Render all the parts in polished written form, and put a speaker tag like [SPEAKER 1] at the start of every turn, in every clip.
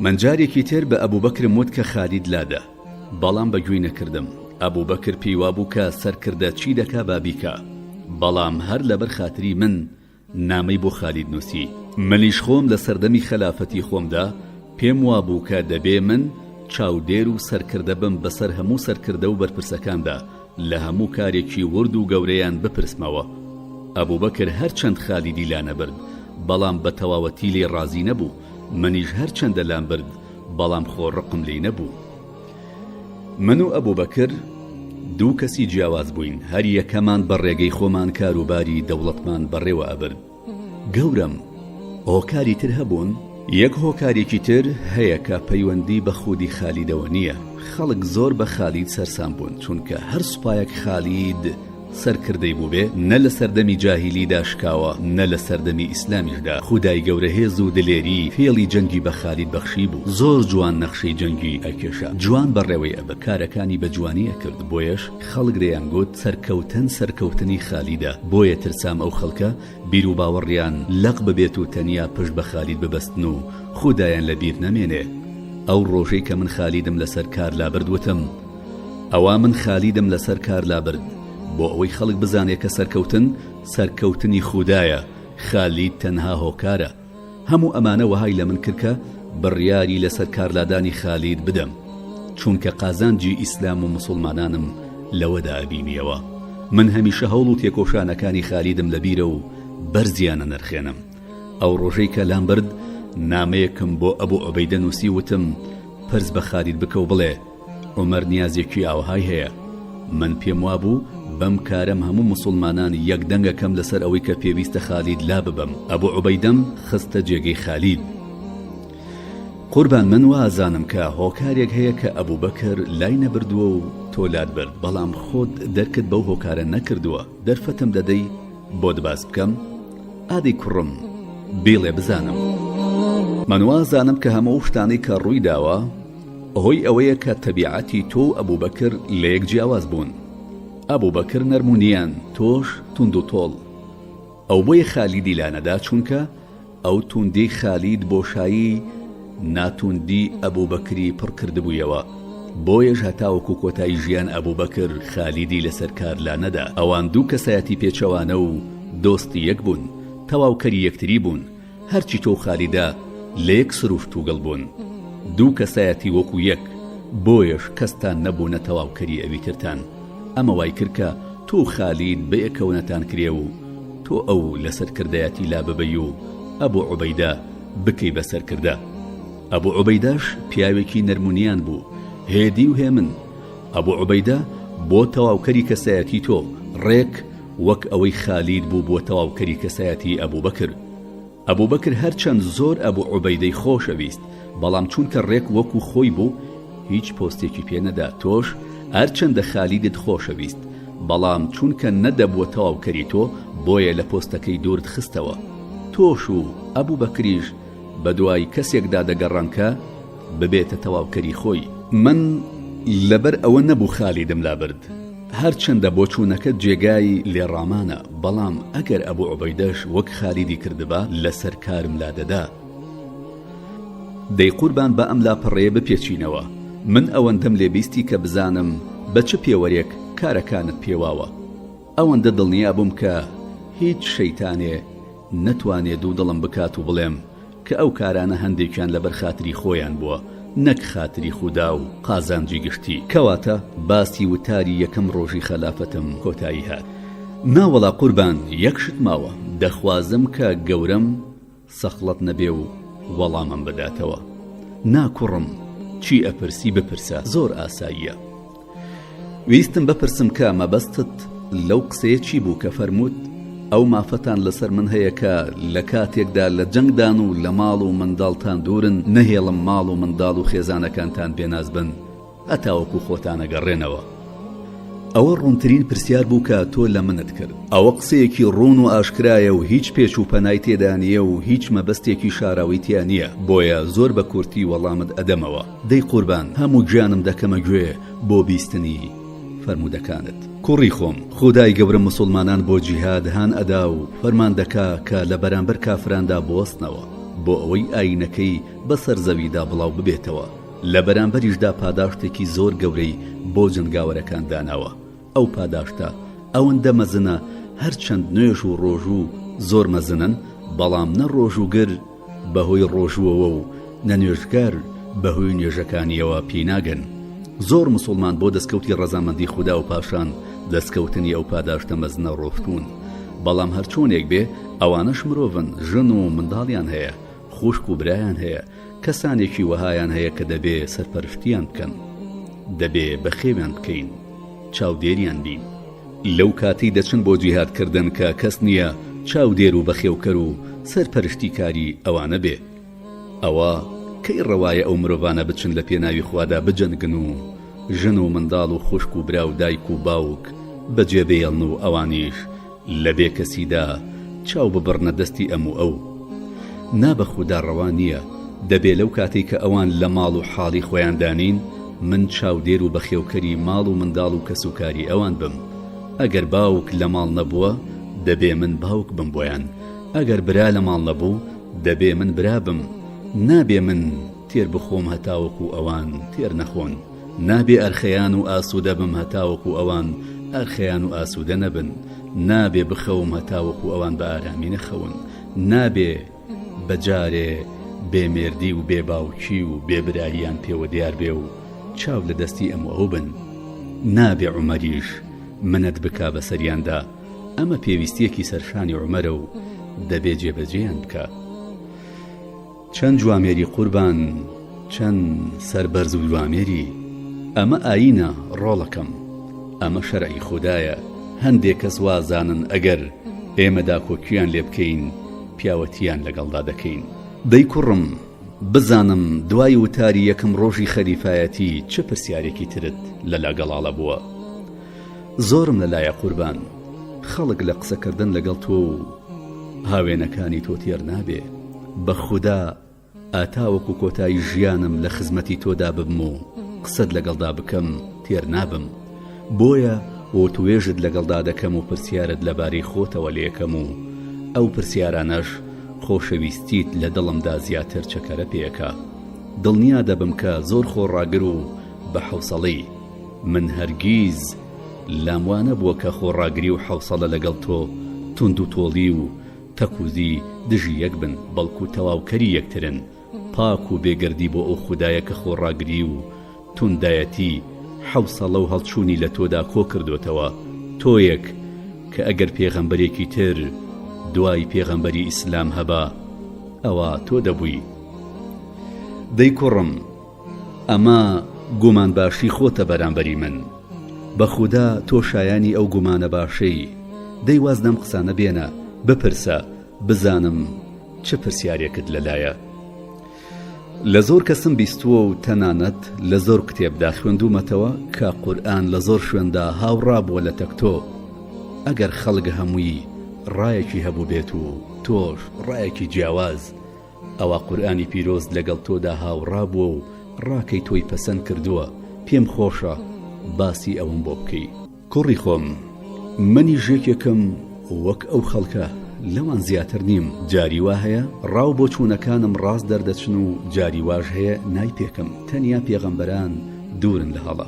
[SPEAKER 1] من جارێکی تر بە ئەبوبەکرم وت کە خالید لادە، بەڵام بەگوێی نەکردم. ئەبوبەکر پێی وابوو کە سەرکردە چی دەکا با بیکە، بەڵام هەر لەبەر خاتری من نامەی بۆ خالید نووسی. منیش خۆم لە سەردەمی خەلافەتی خۆمدا پێم وابوو کە دەبێ من چاودێر و سەرکردە بم بەسەر هەموو سەرکردە و بەرپرسەکاندا، لە هەموو کارێکی ورد و گەورەیان بپرسمەوە. ئەبوبەکر هەرچەند خالیدی لا نەبرد، بەڵام بە تەواوەتی لێ ڕازی نەبوو. منیش هەرچەندە لام برد، بەڵام خۆڕقم لێ نەبوو. من و ئەبوبەکر دوو کەسی جیاواز بووین، هەر یەکەمان بە ڕێگەی خۆمان کاروباری دەوڵەتمان بەڕێوە ئەبرد. گەورم هۆکاری تر هەبوون. یەک هۆکارێکی تر هەیە کە پەیوەندی بە خودی خالیدەوە نییە. خەڵک زۆر بە خالید سەرسام بوون، چونکە هەر سوپایەک خالید سەرکردەی بوو بێ، نە لە سەردەمی جاهیلیدا شکاوە، نە لە سەردەمی ئیسلامیشدا. خودای گەورە هێز و دلێری فێڵی جەنگی بە خالید بەخشی بوو. زۆر جوان نەخشەی جەنگی ئەکێشا، جوان بەڕێوەی ئەبە، کارەکانی بە جوانی ئەکرد. بۆیەش خەڵک دەیان گوت سەرکەوتنی خالیدە. بۆیە ترسام ئەو خەڵکە بیر و باوەڕیان لەق ببێت و تەنیا پشت بە خالید ببەستن و خودایان لە بیر نەمێنێ. ئەو ڕۆژەی کە من خالیدم لەسەر کار لابرد وتم ئەوا من خالیدم لەسەر کار لابرد بۆ ئەوەی خەڵک بزانێت کە سەرکەوتنی خودایە، خالید تەنها هۆکارە. هەموو ئەمانە وەهای لە من کرد کە بڕیاری لەسەر کارلادانی خالید بدەم، چونکە قازانجی ئیسلام و مسلمانانم لەوەدا ئەبینیەوە. من هەمیشە هەوڵ و تێکۆشانەکانی خالیدم لەبیرە و بەرزیانە نرخێنم. ئەو ڕۆژەی کە لام برد نامەیەکم بۆ ئەبوو عوبەیدە نووسی، وتم پرس بە خالید بکە و بڵێ عومەر نیازێکی ئاوهای هەیە. من پێم وابوو بەم کارم هەموو مسلمانان یەک دەنگەکەم لەسەر ئەوەی کە پێویستە خالید لا ببەم. ئەبوو عوبەیدەم خستە جێگەی خالید. قوربان من وازانم کە هۆکارێک هەیە کە ئەبوبەکر لای نەبردووە و تۆ لات برد، بەڵام خۆت دەرکت بەو هۆکارە نەکردووە. دەرفەتم دەدەی بۆ دەباس بکەم؟ ئادەی کوڕم بێڵێ بزانم. من وازانم کە هەموو شتانی کە ڕووی داوە هۆی ئەوەیە کە تەبیعەتی تۆ ئەبوبەکر لە یەک جیاواز بوون. ئەبوبەکر نەرمونیان، تۆش توند و تۆڵ. ئەو بۆیە خالیدی لانەدا، چونکە ئەو توندی خالید بۆشایی ناتوندی ئەبوبەکری پڕ کردبوویەوە. بۆیەش هەتاوەکو کۆتایی ژیان ئەبوبەکر خالیدی لەسەر کار لانەدا. ئەوان دوو کەسایەتی پێچەوانە و دۆستی یەک بوون، تەواوکەری یەکتری بوون. هەرچی تۆ خالیدا لە یەک سروشت و گەڵ بوون، دوو کەسایەتی وەکو یەک. بۆیەش کەستان نەبوونە تەواوکەری ئەوی ترتان. ئەمە وای کرد کە تۆ خالید بە یەکەونەتان کرێ و تۆ ئەو لەسەر کردایەتی لا ببەی و ئەبوو عوبەیدە بکەی بەسەر کردە. ئەبوو عوبەیدەش پیاوێکی نەرمونیان بوو، هێدی و هێمن. ئەبوو عوبەیدە بۆ تەواوکەری کەسایەتی تۆ ڕێک وەک ئەوەی خالید بوو بۆ تەواوکەری کەسایەتی ئەبوبەکر. ئەبوبەکر هەرچەند زۆر ئەبوو عوبەیدەی خۆشەویست، بەڵام چونکە ڕێک وەکو خۆی بوو هیچ پۆستێکی پێ نەدا. تۆش هەرچەندە خالیدت خۆشەویست، بەڵام چونکە نەدەبووە تەواوکەری تۆ، بۆیە لە پۆستەکەی دوورت خستەوە. تۆش و ئەبوبەکریش بە دوای کەسێکدا دەگەڕان کە ببێتە تەواوکەری خۆی. من لەبەر ئەوە نەبوو خالیدم لابرد، هەرچەندە بۆ چوونەکە جێگای لێڕامانە، بەڵام ئەگەر ئەبوو عوبەیدەش وەک خالیدی کردبا لەسەر کارم لادەدا. دەی قوربان بە ئەم لاپەڕەیە بپێچینەوە. من ئەوەندەم لێبیستی کە بزانم بە چ پێوەرێک کارەکانت پێواوە. ئەوەندە دڵنیا بووم کە هیچ شەیتانێ نەتوانێت دوو دڵم بکات و بڵێم کە ئەو کارانە هەندێکیان لەبەر خاتری خۆیان بووە، نەک خاتری خودا و قازانجی گشتی. کەواتە باسی وتاری یەکەم ڕۆژی خەلافەتم کۆتایی هات. ناوەڵا قوربان یەکشت ماوە، دەخوازم کە گەورەم سەخڵەت نەبێ و وەڵامم بداتەوە. ناکوڕم چی ئەپرسی بپرسە، زۆر ئاساییە. ویستم بپرسم کە مەبەستت لەو قسەیە چی بوو کە فەرمووت ئەو مافەتان لەسەر من هەیە کە لە کاتێکدا لە جەنگدان و لە ماڵ و منداڵتان دوورن، نەهێڵم ماڵ و منداڵ و خێزانەکانتان پێناز بن هەتاوەکو خۆتانە گەڕێنەوە. ئەوە ڕوونترین پرسیار بوو کە تۆ لە منت کرد. ئەوە قسەیەکی ڕوون و ئاشکرایە و هیچ پێچ و پەنای تێدا نییە و هیچ مەبەستێکی شاراوی تیا نییە، بۆیە زۆر بە کورتی وەڵامت ئەدەمەوە. دەی قوربان هەموو گیانم دەکەمە گوێ بۆ بیستنی فەرمودەکانت. کوڕی خۆم، خودای گەورە مسلمانان بۆ جیهاد هان ئەدا و فەرمان دەکا کە لە بەرامبەر کافراندا بوەستنەوە، بۆ ئەوەی ئاینەکەی بەسەر زەویدا بڵاو ببێتەوە. لە بەرامبەریشدا پاداشتێکی زۆر گەورەی بۆ جنگاوەرەکان داناوە. ئەو پاداشتە ئەوەندە مەزنە هەرچەند نوێژ و ڕۆژ و زۆر مەزنن، بەڵام نە ڕۆژ و گر بەهۆی ڕۆژووەوە و نەنوێژگار بەهۆی نوێژەکانیەوە پێناگەن. زۆر مسلمان بۆ دەستکەوتی ڕەزامەندی خوددا و پاشان دەستکەوتنی ئەو پاداشتە مەزنە ڕۆشتون. بەڵام هەرچۆنێک بێ ئەوانەش مرۆڤن، ژن و منداڵیان هەیە، خوشک و برایان هەیە، کەسانێکی وەهایان هەیە کە دەبێ سەرپەرشتیان بکەن، دەبێ بەخێویان بکەین، چاودێریان بین. لەو کاتی دەچن بۆ جیهادکردن کە کەس نییە چاودێر و بەخێوکەر و سەرپەرشتیکاری ئەوانە بێ. ئەوە کەی ڕەوایە ئەو مرۆڤانە بچن لە پێناوی خوادا بجەنگن و ژن و منداڵ و خوشک و برا و دایک و باوک بەجێبێڵن و ئەوانیش لە بێ کەسیدا چاو ببڕنە دەستی ئەم و ئەو. نابە خوددا ڕەوا نییە، دەبێ لەو کاتێک کە ئەوان لە ماڵ و حاڵی خۆیان دانین من چاودێر و بەخێوکەری ماڵ و منداڵ و کەسوکاری ئەوان بم. ئەگەر باوک لە ماڵ نەبووە دەبێ من باوک بم بۆیان، ئەگەر برا لە ماڵ نەبوو دەبێ من برا بم. نابێ من تێر بخۆم هەتاوەکو ئەوان تێر نەخۆن، نابێ ئەرخەیان و ئاسوودە بم هەتاوەکو ئەوان ئەرخەیان و ئاسوودە نەبن، نابێ بخەوم هەتاوەکو ئەوان بە ئارامی نەخەون، نابێ بەجارێ بێمێردی و بێباوکی و بێبراییان پێوە دیار بێ و چاو لە دەستی ئەم ئەو بن. نابێ عومەریش منەت بکا بەسەریاندا، ئەمە پێویستیەکی سەرشانی عومەرە و دەبێ جێبەجێیان بکە. چەند جوامێری قوربان، چەند سەربەرز و جوامێری، ئەمە ئاینە ڕۆڵەکەم، ئەمە شەرعی خوددایە. هەندێک کەس وازانن ئەگەر ئێمەدا کۆکیان لێ بکەین پیاوەتیان لەگەڵدا دەکەین. دەی کوڕم بزانم دوای وتاری یەکەم ڕۆژی خەلیفایەتی چه پرسیارێکی ترت لە لاگەڵاڵە بووە؟ زۆرم لەلایە قوربان، خەڵک لە قسەکردن لەگەڵ تۆ و هاوێنەکانی تۆ تێر نابێ. بە خوددا ئاتاوەکو کۆتایی ژیانم لە خزمەتی تۆدا ببم و قسەت لەگەڵدا بکەم تێر نابم. بۆیە بۆ توێژت لەگەڵدا دەکەم و پرسیارت لەبارەی خۆتەوە لێکەم و ئەو پرسیارانەش خۆشەویستیت لە دڵمدا زیاتر چەکەرە پێەکە. دڵنیا دەبم کە زۆر خۆڕاگر و بە حەوسەڵی من هەرگیز لاموانە بووە کە خۆڕاگری و حەوسەڵە لەگەڵ تۆ تند و تۆڵی و تەکوزی دژی یەک بن، بەڵکو تەواوکەری یەکترن، پاک و بێگەردی بۆ ئەو خوددایە کە خۆڕاگری و توندایەتی حەوسەڵە و هەڵچوونی لە تۆدا کۆ کردوتەوە. تۆیەک کە ئەگەر پێغەمبەرێکی تر دوای پێغەمبەری ئیسلام هەبا ئەوە تۆ دەبووی. دەی کوڕم ئەمە گومان باشی خۆتە بەرامبەری من، بە خوددا تۆ شایانی ئەو گومانە باشەی. دەی وازدەم قسانە بێنە بپرسە بزانم چه پرسیارێکت لەلایە. لە زۆر کەسم بیستووە و تەنانەت لە زۆر کتێبدا خوێندومەتەوە کە قورئان لە زۆر شوێندا هاوڕابووە لە تەکتۆ. ئەگەر خەڵک هەمووی ڕایەکی هەبوو بێت و تۆش ڕایەکی جیاواز، ئەوە قورئانی پیرۆز لەگەڵ تۆدا هاوڕابووە و ڕاکەی تۆی پەسەند کردووە. پێم خۆشە باسی ئەوم بۆ بکەی. کوڕی خۆم منی ژێکێکم وەک ئەو خەڵکە، لەوان زیاتر نیم. جاری وا هەیە ڕاو بۆ چوونەکانم ڕاست دەردەچن و جاری واژ هەیە نایپێکم. تەنیا پێغەمبەران دوورن لە هەڵە،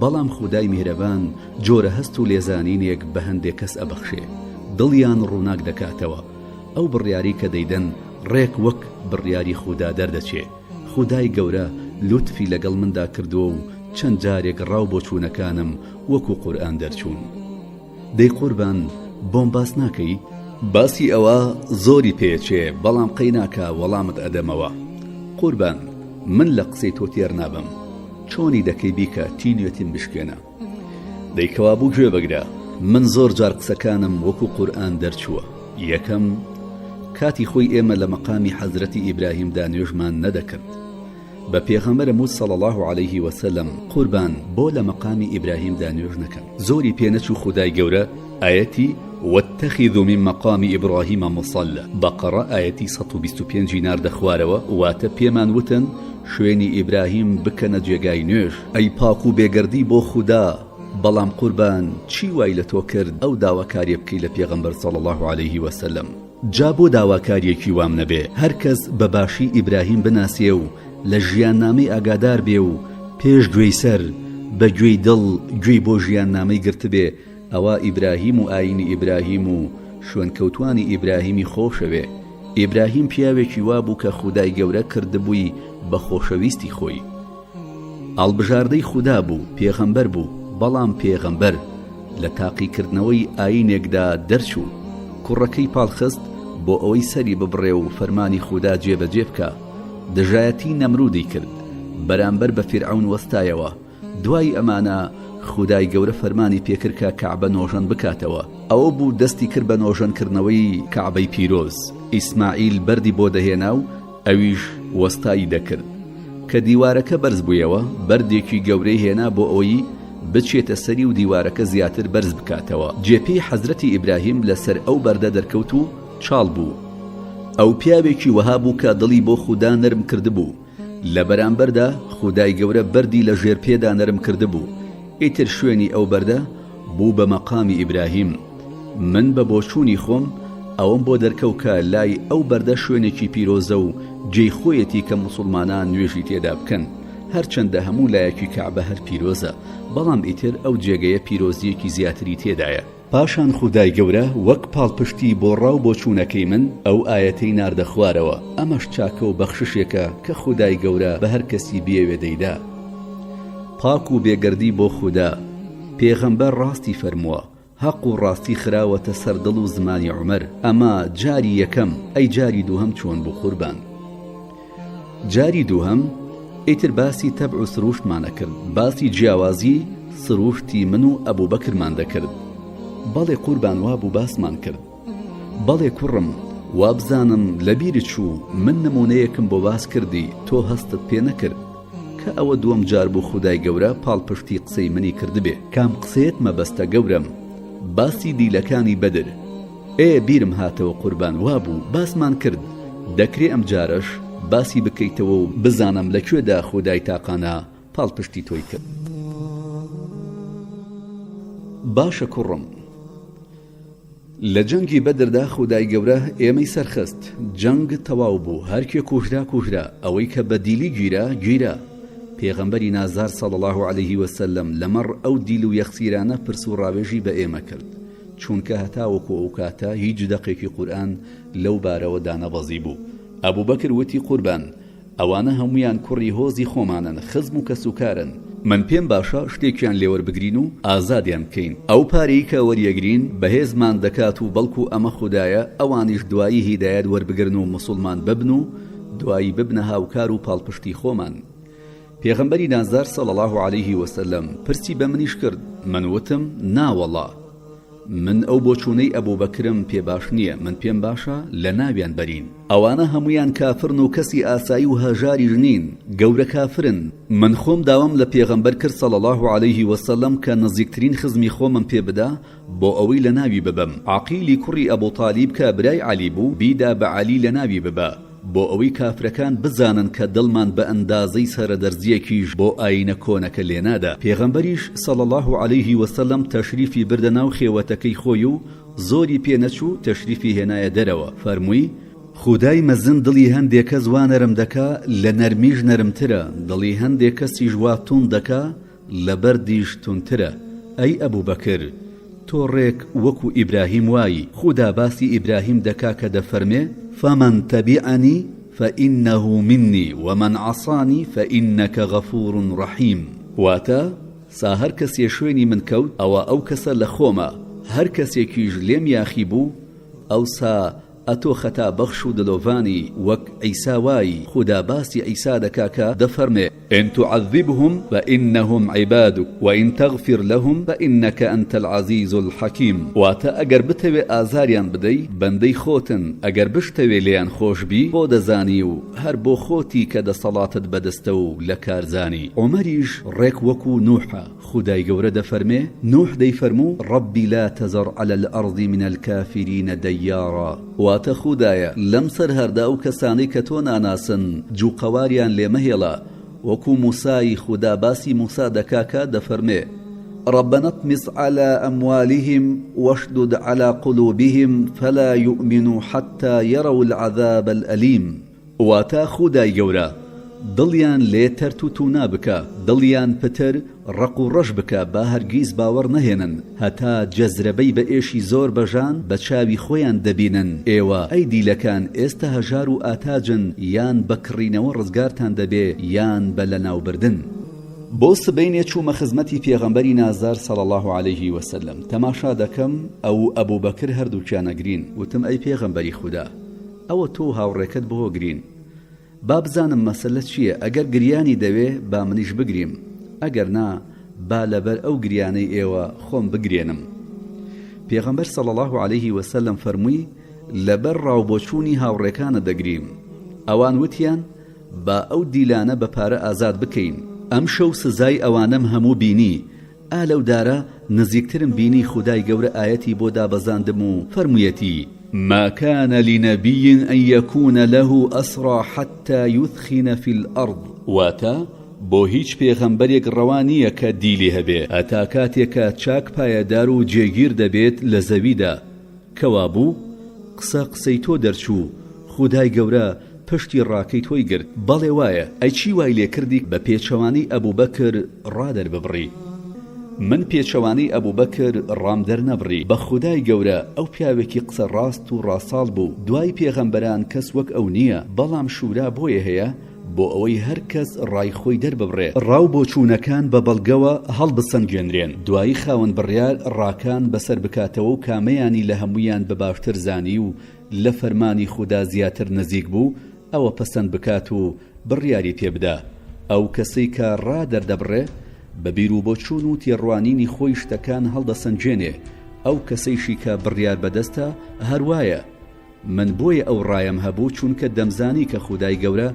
[SPEAKER 1] بەڵام خودای میهرەبان جۆرە هەست و لێزانینێک بە هەندێک کەس ئەبەخشێ، دڵیان ڕووناک دەکاتەوە. ئەو بڕیاری کە دەیدەن ڕێک وەک بڕیاری خوددا دەردەچێ. خودای گەورە لوتفی لەگەڵ مندا کردووە و چەند جارێک ڕاو بۆ چوونەکانم وەکو قورئان دەرچوون. دەی قوربان بۆم باس ناکەی؟ باسی ئەوە زۆری پێچێ، بەڵام قەی ناکە وەڵامت ئەدەمەوە. قوربان من لە قسەی تۆ تێر نابم، چۆنی دەکەی بیکە تینوێتیم بشکێنە. دەیکەوا بوو گوێ بەگرە، من زۆر جار قسەکانم وەکو قورئان دەرچووە. یەکەم کاتی خۆی ئێمە لە مەقامی حەزرەتی ئیبراهیمدا نوێژمان نەدەکرد. بە پێغەمبەر موسی صلی الله علیه و سلم قوربان بۆ لە مەقامی ئیبراهیمدا نوێژ نەکەن. زۆری پێنەچوو خودای گەورە ئاەتی واتخذوا من مقام إبراهيم مصلى بقرة آياتي 125 نارد خوارەوە، واتە پێمان وتن شوێنی ئیبراهیم بکەنە جێگای نوێژ. ئەی پاک و بێگەردی بۆ خوددا، بەڵام قوربان چی وای لە تۆ کرد ئەو داواکاریە بکەی لە پێغەمبەر صلی الله علیه و سلم؟ جا بۆ داواکاریەکی وام نەبێ هەر کەس بەباشی ئیبراهیم بناسێ و لە ژیاننامەی ئاگادار بێ و پێش گوێی سەر بە گوێی دڵ گوێی بۆ ژیاننامەی گرت بێ ئەوە ئیبراهیم و ئاینی ئیبراهیم و شوێنکەوتوانی ئیبراهیمی خۆشەوێ. ئیبراهیم پیاوێکی وابوو کە خودای گەورە کردبووی بە خۆشەویستی خۆی. ئەڵبژاردەی خودا بوو، پێغەمبەر بوو، بەڵام پێغەمبەر لە تاقیکردنەوەی ئاینێکدا دەرچوو، کوڕەکەی پاڵخست بۆ ئەوەی سەری ببڕێ و فەرمانی خودا جێبەجێ بکە. دژایەتی نەمرودی کرد، بەرامبەر بە فیرعون وەستایەوە. دوای ئەمانە خودای گەورە فەرمانی پێکرد کە کەعبە نۆژەن بکاتەوە. ئەوە بوو دەستی کرد بە نۆژەنکردنەوەی کەعبەی پیرۆز. ئیسماعیل بەردی بۆ دەهێنا و ئەویش وەستایی دەکرد. کە دیوارەکە بەرز بوویەوە بەردێکی گەورەی هێنا بۆ ئەوەی بچێتە سەری و دیوارەکە زیاتر بەرز بکاتەوە. جێپی حەزرەتی ئیبراهیم لەسەر ئەو بەردە دەرکەوت و چاڵ بوو. ئەو پیاوێکی وەها بوو کە دڵی بۆ خودا نەرم کردبوو. لە بەرامبەردا خودای گەورە بەردی لە ژێر پێدا نەرم کردبوو. ئیتر شوێنی ئەو بەردە بوو بە مەقامی ئیبراهیم. من بە بۆچوونی خۆم ئەوەم بۆ دەرکەو کە لای ئەو بەردە شوێنێکی پیرۆزە و جێی خۆیەتی کە موسڵمانان نوێژی تێدا بکەن. هەرچەندە هەموو لایەکی کەعبە هەر پیرۆزە، بەڵام ئیتر ئەو جێگەیە پیرۆزیەکی زیاتری تێدایە. پاشان خودای گەورە وەک پاڵپشتی بۆ ڕاو بۆ چوونەکەی من ئەو ئاەتەی ناردە خوارەوە. ئەمەش چاکە و بەخششێکە کە خودای گەورە بە هەر کەسی بێوێ دەیدا. پاک و بێگەردی بۆ خودا. پێغەمبەر ڕاستی فەرمووە، حەق و ڕاستی خراوەتە سەر دڵ و زمانی عومەر. ئەمە جاری یەکەم. ئەی جاری دووهەم چۆن بوو قوربان؟ جاری دووهەم ئیتر باسی تەبع و سروشتمانە کرد، باسی جیاوازی سروشتی من و ئەبوو بەکرمان دەکرد. بەڵێ قوربان وابوو باسمان کرد. بەڵێ کوڕم وابزانم لەبیرت چوو من نمونەیەکم بۆ باس کردی تۆ هەستت پێ نەکرد کە ئەوە دووەم جار بوو خودای گەورە پاڵپشتی قسەی منی کردبێ. کام قسەیەت مەبەستە گەورم؟ باسی دیلەکانی بەدر. بیرم هاتەوە قوربان وابوو باسمان کرد. دەکرێ ئەم جارەش باسی بکەیتەوە و بزانم لەکوێدا خودای تاقانە پاڵپشتی تۆی کرد. باشە کوڕم، لە جەنگی بەدردا خودای گەورە ئێمەی سەرخست. جەنگ تەواو بوو، هەرکێ کوژرا ئەوەی کە بەدیلی گیرا. پێغەمبەری نازار صلی الله علیه وسلم لەمەڕ ئەو دیل و یەخسیرانە پرس و ڕاوێژی بە ئێمە کرد، چونکە هەتاوەکو ئەو کاتە هیچ دەقێکی قورئان لەو بارەوەدا نەبەزی بوو. ئەبوو بەکر وتی قوربان ئەوانە هەمویان کوڕی هۆزی خۆمانن، خزم و کەسوکارن. من پێم باشە شتێکیان لێوەربگرین و ئازادیان بکەین. ئەو پارەی کە وەریەگرین بەهێزمان دەکات و بەڵکو ئەمە خودایە ئەوانیش دوایی هیدایەت وەربگرن و مسلمان ببن و دوایی ببنە هاوکار و پاڵپشتی خۆمان. پێغەمبەری نازار صلی الله علیه وسلم پرسی بە منیش کرد. من وتم ناوەڵا، من ئەو بۆچوونەی ئەبوو بەکرم پێ باش نییە، من پێم باشە لە ناویان بەرین. ئەوانە هەمویان کافرن و کەسی ئاسایی و هەژاری ژنین، گەورە کافرن. من خۆم داوام لە پێغەمبەر کرد صلی الله علیه وسلم کە نزیکترین خزمی خۆمم پێ بدا بۆ ئەوەی لە ناوی ببەم. عەقیلی کوڕی ئەبوو تالیب کە برای عەلی بوو بیدا بە عەلی لە ناوی ببە، بۆ ئەوەی کافرەکان بزانن کە دڵمان بە ئەندازەی سەرەدەرزیەکیش بۆ ئاینە کۆنەکە لێنادا. پێغەمبەریش صلی الله علیه وسلم تەشریفی بردە ناو خێوەتەکەی خۆی و زۆری پێ نەچوو تەشریفی هێنایە دەرەوە. فەرمووی خودای مەزن دڵی هەندێک کەس وا نەرم دەکا لە نەرمیش نەرمترە، دڵی هەندێک کەسیش وا تون دەکا لە بەردیش تونترە. ئەی ئەبوو بەکر تۆ ڕێک وەکو ئیبراهیم وایی. خودا باسی ئیبراهیم دەکا کە دەفەرمێ فمن تبعني فإنه مني ومن عصاني فإنك غفور رحيم. واتە سا هەر کەسێ شوێنی من کەوت ئەوە ئەو کەسە لە خۆمە، هەر کەسێکیش لێم یاخی بوو ئەوسا ئەتۆ خەتا بەخش و دلۆڤانی وەک عیسا وایی. خوددا باسی عیسا دەکا کە دەفەرمێ إن تعذبهم فإنهم عبادك وإن تغفر لهم فإنك أنت العزيز الحكيم. واتە ئەگەر بتەوێ ئازاریان بدەی بەندەی خۆتن، ئەگەر بشتەوێ لێیان خۆشبی بۆ دەزانی و هەر بۆ خۆتی کە دەسەڵاتت بەدەستە و لە کارزانی. عومەریش ڕێک وەکو نوحە. خودای گەورە دەفەرمێ نوح دەیفەرموو ربی لا تذر على الأرض من الكافرين ديارا. واتە خودایە لەم سەر هەردا و کەسانەی کە تۆ ناناسن جوقەواریان لێمەهێڵە. وەکو موسای خوددا باسی موسا دەکاکە دەفەرمێ ربنا اطمس على أموالهم واشدد على قلوبهم فلا يؤمنوا حتى يروا العذاب الأليم. واتا خدای گەورە دڵیان لێ تەرت و تونا بکە، دڵیان پتر ڕق و ڕەش بکە با هەرگیز باوەڕ نەهێنن هەتا جەزرەبەی بە ئێشی زۆر بەژان بە چاوی خۆیان دەبینن. ئێوە ئەی دیلەکان ئێستا هەژار و ئاتاجن، یان بەکڕینەوە ڕزگارتان دەبێ یان بە لەناوبردن. بۆ سبەینێ چوومە خزمەتی پێغەمبەری نازار صلی الله عليه وسلم. تەماشا دەکەم ئەو ئەبوو بەکر هەردووکیانە گرین. وتم ئەی پێغەمبەری خوددا، ئەوە تۆ هاوڕێکت بۆ گرین، با بزانم مەسەلە چییە؟ ئەگەر گریانی دەوێ با منیش بگریم، ئەگەر نا با لەبەر ئەو گریانەی ئێوە خۆم بگرێنم. پێغەمبەر صلی الله عليه وسلم فەرمووی لەبەر ڕاوبۆچوونی هاوڕێکانە دەگریم. ئەوان وتیان با ئەو دیلانە بە پارە ئازاد بکەین. ئەم شەو سزای ئەوانەم هەموو بینی. ئا لەو دارە نزیکترم بینی خودای گەورە ئاەتی بۆ دابەزاندم و فەرموویەتی ما كان لنبي أن يكون له أسرى حتى يثخن في الأرض. واتا بۆ هیچ پێغەمبەرێک ڕەوانییە کە دیلی هەبێ هەتا کاتێکە چاک پایەدار و جێگیر دەبێت لە زەویدا. کەوا بوو قسەی تۆ دەرچوو، خودای گەورە پشتی ڕاکەی تۆی گرت. بەڵێ وایە ئەی چی وای لێ کردی بە پێچەوانی ئەبوو بەکر ڕادەرببڕی؟ من پێچەوانی ئەبوو بەکر ڕامدەر نەبڕی. بە خودای گەورە ئەو پیاوێکی قسە ڕاست و ڕاساڵ بوو. دوای پێغەمبەران کەس وەک ئەو نییە، بەڵام شورا بۆیە هەیە بۆ ئەوەی هەر کەس ڕای خۆی دەرببڕێ. ڕاو بۆ چوونەکان بە بەڵگەوە هەڵبسەنگێنرێن، دوایی خاوەن بڕیار ڕاکان بەسەر بکاتەوە و کامەیانی لە هەمویان بە باشتر زانی و لە فەرمانی خوددا زیاتر نزیک بوو ئەوە پەسەند بکات و بڕیاری پێبدا. ئەو کەسەی کە ڕادەردەبڕێ بە بیر و بۆچوون و تێڕوانینی خۆی شتەکان هەڵدەسەنجێنێ. ئەو کەسەیشی کە بڕیار بەدەستە هەروایە. من بۆیە ئەو ڕایم هەبوو چونکە دەمزانی کە خودای گەورە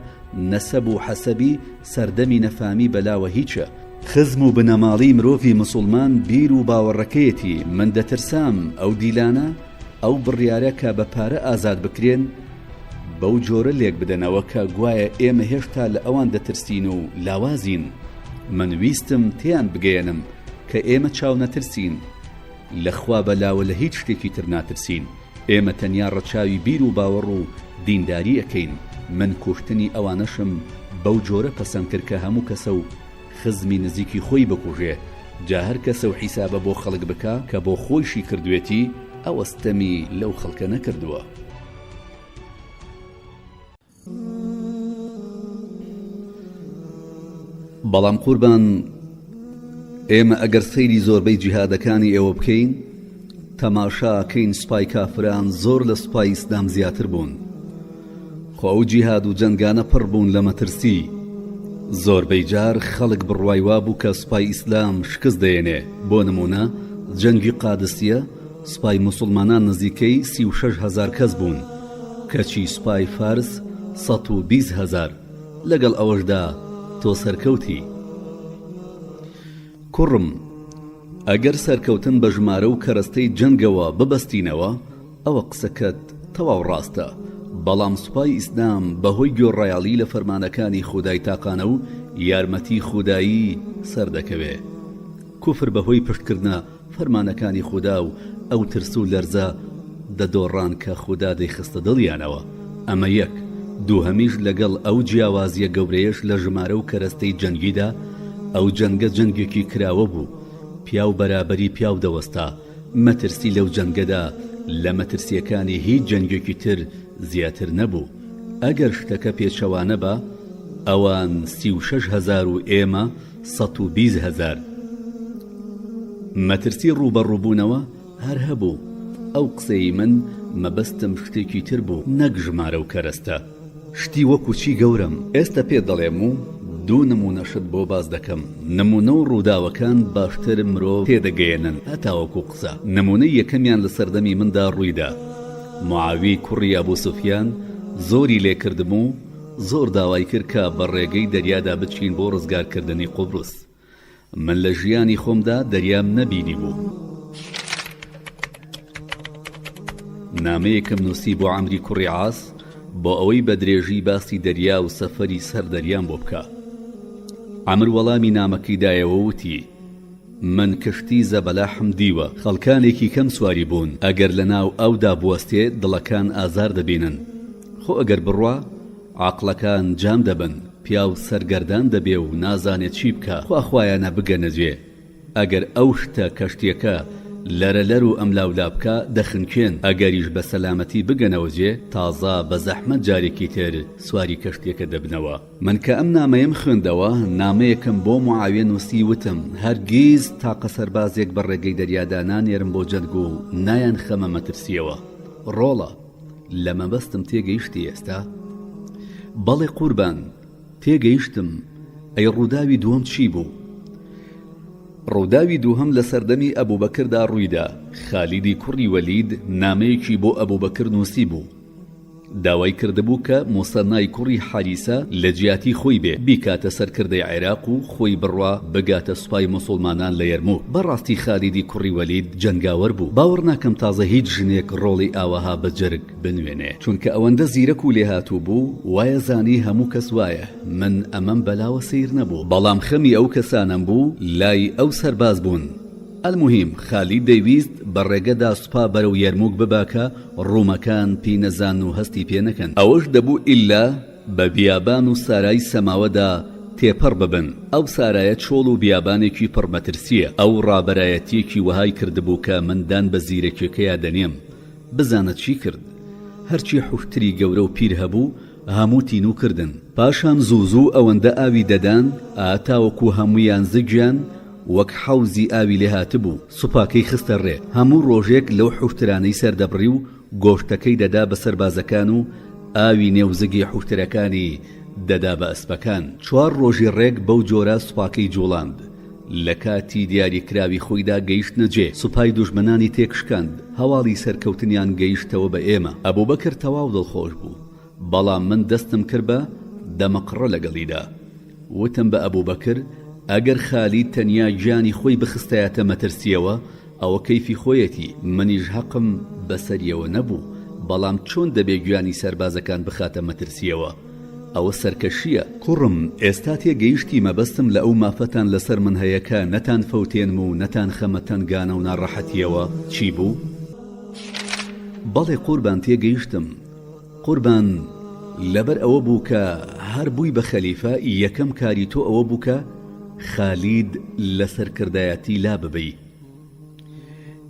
[SPEAKER 1] نەسەب و حەسەبی سەردەمی نەفامی بەلاوە هیچە. خزم و بنەماڵی مرۆڤی مسلمان بیر و باوەڕەکەیەتی. من دەترسام ئەو دیلانە ئەو بڕیارە کە بە پارە ئازاد بکرێن بەو جۆرە لێک بدەنەوە کە گوایە ئێمە هێشتا لە ئەوان دەترسین و لاوازین. من ویستم تیان بگەێنم کە ئێمە چاو نەترسین، لەخوا بەلاوە لە هیچ شتێکی تر ناترسین. ئێمە تەنیا ڕەچاوی بیر و باوەڕ و دینداری ئەکەین. من کوشتنی ئەوانەشم بەو جۆرە پەسەند کرد کە هەموو کەسە و خزمی نزیکی خۆی بکوژێ. جا هەر کەسە و حیسابە بۆ خەڵک بکە کە بۆ خۆیشی کردوێتی ئەوەستەمی لەو خەڵکە نەکردووە. بەڵام قوربان ئێمە ئەگەر سەیری زۆربەی جیهادەکانی ئێوە بکەین تەماشاکەین سوپای کافران زۆر لە سوپای ئیسلام زیاتر بوون. خۆ ئەو جیهاد و جەنگانە پڕ بوون لە مەترسی. زۆربەی جار خەڵک بڕوای وابوو کە سوپای ئیسلام شکست دەێنێ. بۆ نمونە جەنگی قادسیە سوپای موسڵمانان نزیکەی 36,000 کەس بوون، کەچی سوپای فارس 120,000. لەگەڵ ئەوەشدا تۆ سەرکەوتی. کوڕم ئەگەر سەرکەوتن بە ژمارە و کەرەستەی جەنگەوە ببەستینەوە ئەوە قسەکەت تەواو ڕاستە. بەڵام سوپای ئیسلام بەهۆی گۆڕایاڵی لە فەرمانەکانی خودای تاقانە و یارمەتی خودایی سەردەکەوێ. کوفر بەهۆی پشتکردنە فەرمانەکانی خودا و ئەو ترس و لەرزە دەدۆڕان کە خودا دەیخستە دڵیانەوە. ئەمە یەک. دووهەمیش لەگەڵ ئەو جیاوازیە گەورەیەش لە ژمارە و کەرەستەی جەنگیدا ئەو جەنگە جەنگێکی کراوە بوو. پیا و بەرابەری پیا و دەوەستا. مەترسی لەو جەنگەدا لە مەترسیەکانی هیچ جەنگێکی تر زیاتر نەبوو. ئەگەر شتەکە پێچەوانە بە ئەوان 36,000 و ئێمە 120,000. مەترسی ڕوبەڕووبوونەوە هەر هەبوو. ئەو قسەی من مەبەستم شتێکی تر بوو نەک ژمارە و کەرەستە. شتی وەکو چی گەورم ئێستا پێ دەڵێم و دوو نمونەشت بۆ باز دەکەم. نمونە و ڕووداوەکان باشتر مرۆڤ تێدەگەێنن هەتاوەکو قسە. نمونەی یەکەمیان لە سەردەمی مندا ڕوویدا. معاوی کوڕی ئەبوو سوفیان زۆری لێکردم و زۆر داوای کرد کە بە ڕێگەی دەریادا بچین بۆ ڕزگارکردنی قوبروس. من لە ژیانی خۆمدا دەریام نەبینی بوو. نامەیەکم نووسی بۆ عەمری کوڕی عاس بۆ ئەوەی بە درێژی باسی دەریا و سەفەری سەر دەریان بۆ بکە. عەمر وەڵامی نامەکەی دایەوە وتی من کشتی زەبەلاحم دیوە خەڵکانێکی کەم سواری بوون ئەگەر لە ناو ئەودا بوەستێ دڵەکان ئازار دەبینن خۆ ئەگەر بڕوا عاقڵەکان جام دەبن پیاو سەرگەردان دەبێ و نازانێت چی بکە خواخوایانە بگەنەجێ ئەگەر ئەو شتە کەشتیەکە لەرەلەر و ئەملاولا بکە دەخنکێن ئەگەریش بە سەلامەتی بگەنەوە جێ تازە بە زەحمەت جارێکی تر سواری کەشتیەکە دەبنەوە من کە ئەم نامەیەم خوێندەوە نامەیەکم بۆ معاویە نووسی وتم هەرگیز تاقە سەربازێک بە ڕێگەی دەریادا نانێرم بۆ جەنگ و نایان خەمە مەترسیەوە ڕۆڵە لە مەبەستم تێگەیشتی ئێستا بەڵێ قوربان تێگەیشتم ئەی ڕووداوی دووەم چی بوو ڕووداوی دووهەم لە سەردەمی ئەبوبەکردا ڕوویدا خالیدی کوڕی وەلید نامەیەکی بۆ ئەبوبەکر نووسی بوو داوای کردبوو کە موسەنای کوڕی حاریسە لە جیاتی خۆی بێ بیکاتە سەرکردەی عێراق و خۆی بڕوا بگاتە سوپای موسڵمانان لە یەرموک بەڕاستی خالیدی کوڕی وەلید جەنگاوەر بوو باوەڕ ناکەم تازە هیچ ژنێک ڕۆڵی ئاوەها بە جەرگ بنوێنێ چونکە ئەوەندە زیرەک و لێهاتوو بوو وایە زانی هەموو کەس وایە من ئەمەم بەلاوە سیر نەبوو بەڵام خەمی ئەو کەسانم بوو لای ئەو سەرباز بوون المهم خالید دەیویست بە ڕێگەدا سوپا بەرەو یەرموک بباکە ڕوومەکان پێی نەزان و هەستی پێ نەکەن ئەوەش دەبوو ئیلا بە بیابان و سارای سەماوەدا تێپەڕ ببن ئەو سارایە چۆڵ و بیابانێکی پڕمەترسیە ئەو ڕابەرایەتیەکی وەهای کردبوو کە مندان بە زیرەکێکەیە دەنێم بزانە چی کرد هەرچی حوشتری گەورە و پیر هەبوو هەموو تینو کردن پاشان زوو ئەوەندە ئاوی دەدان ئاتاوەکو هەمویان زگیان وەک حەوزی ئاوی لێ هاتبوو سوپاکەی خستە ڕێ هەموو ڕۆژێک لەو حوشترانەی سەردەبڕی و گۆشتەکەی دەدا بە سەربازەکان و ئاوی نێوزگی حوشترەکانی دەدا بە ئەسپەکان 4 ڕۆژی ڕێک بەو جۆرە سوپاکەی جوڵاند لە کاتی دیاریکراوی خۆیدا گەیشتنە جێ سوپای دوژمنانی تێکشکاند هەواڵی سەرکەوتنیان گەیشتەوە بە ئێمە ئەبوبەکر تەواو دڵخۆش بوو بەڵام من دەستم کرد بە دەمەقڕە لەگەڵیدا وتم بە ئەبوبەکر ئەگەر خالید تەنیا گیانی خۆی بخستایەتە مەترسیەوە ئەوە کەیفی خۆیەتی منیش حەقم بەسەریەوە نەبوو بەڵام چۆن دەبێ گویانی سەربازەکان بخاتە مەترسیەوە ئەوە سەرکەشیە کوڕم ئێستا تێگەیشتی مەبەستم لە ئەو مافەتان لەسەر من هەیەکە نەتان فەوتێنم و نەتان خەمە تەنگانە و ناڕەحەتیەوە چی بوو؟ بەڵێ قوربان تێگەیشتم قوربان لەبەر ئەوە بوو کە هەر بووی بە خەلیفە یەکەم کاری تۆ ئەوە بوو کە خالید لە سەرکردایەتی لا ببەی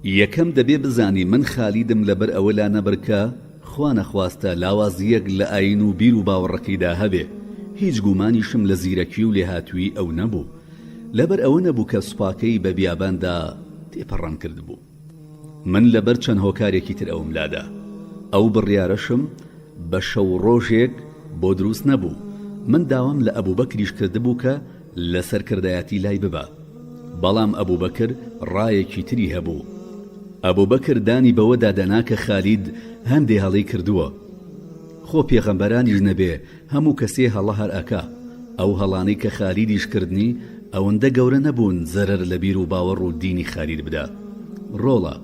[SPEAKER 1] یەکەم دەبێ بزانی من خالیدم لەبەر ئەوە لا نەبرکە خوا نەخواستە لاوازیەک لە ئاین و بیر و باوەڕەکەیدا هەبێ هیچ گومانیشم لە زیرەکی و لێهاتووی ئەو نەبوو لەبەر ئەوە نەبوو کە سوپاکەی بە بیاباندا تێپەڕان کرد بوو من لەبەر چەند هۆکارێکی تر ئەوم لادا ئەو بڕیارەشم بە شەو ڕۆژێک بۆ دروست نەبوو من داوام لە ئەبوبەکریش کردبوو کە لە سەرکردایەتی لای ببە بەڵام ئەبوبەکر ڕایەکی تری هەبوو ئەبوبەکر دانی بەوە دادەنا کە خالید هەندێ هەڵی کردووە خۆ پێغەمبەرانیش نەبێ هەموو کەسێ هەڵە هەر ئەکا ئەو هەڵانەی کە خالیدیش کردنی ئەوەندە گەورە نەبوون زەرەر لە بیر و باوەڕ و دینی خالید بدا ڕۆڵە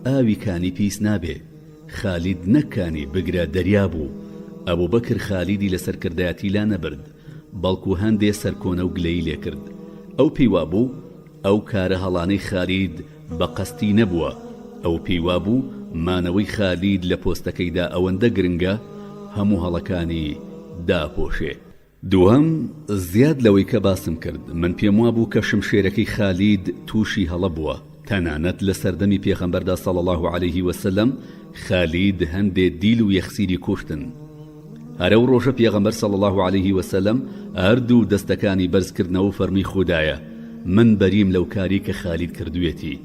[SPEAKER 1] ئاوی کانی پیس نابێ خالید نەکانی بگرە دەریا بوو ئەبوبەکر خالیدی لە سەرکردایەتی لا نەبرد بەڵکو هەندێ سەرکۆنە و گلەی لێ کرد ئەو پێیوا بوو ئەو کارە هەڵانەی خالید بە قەستی نەبووە ئەو پێیوا بوو مانەوەی خالید لە پۆستەکەیدا ئەوەندە گرنگە هەموو هەڵەکانی داپۆشێ دووەم زیاد لەوەی کە باسم کرد من پێم وابوو کە شمشێرەکەی خالید تووشی هەڵە بووە تەنانەت لە سەردەمی پێغەمبەردا صلی الله عليه وسلم خالید هەندێ دیل و یەخسیری کوشتن هەرەو ڕۆژە پێغەمبەر صلی الله عليه وسلم هەردوو دەستەکانی بەرزکردنەوە فەرمی خودایە من بەریم لەو کاری کە خالید کردوێتی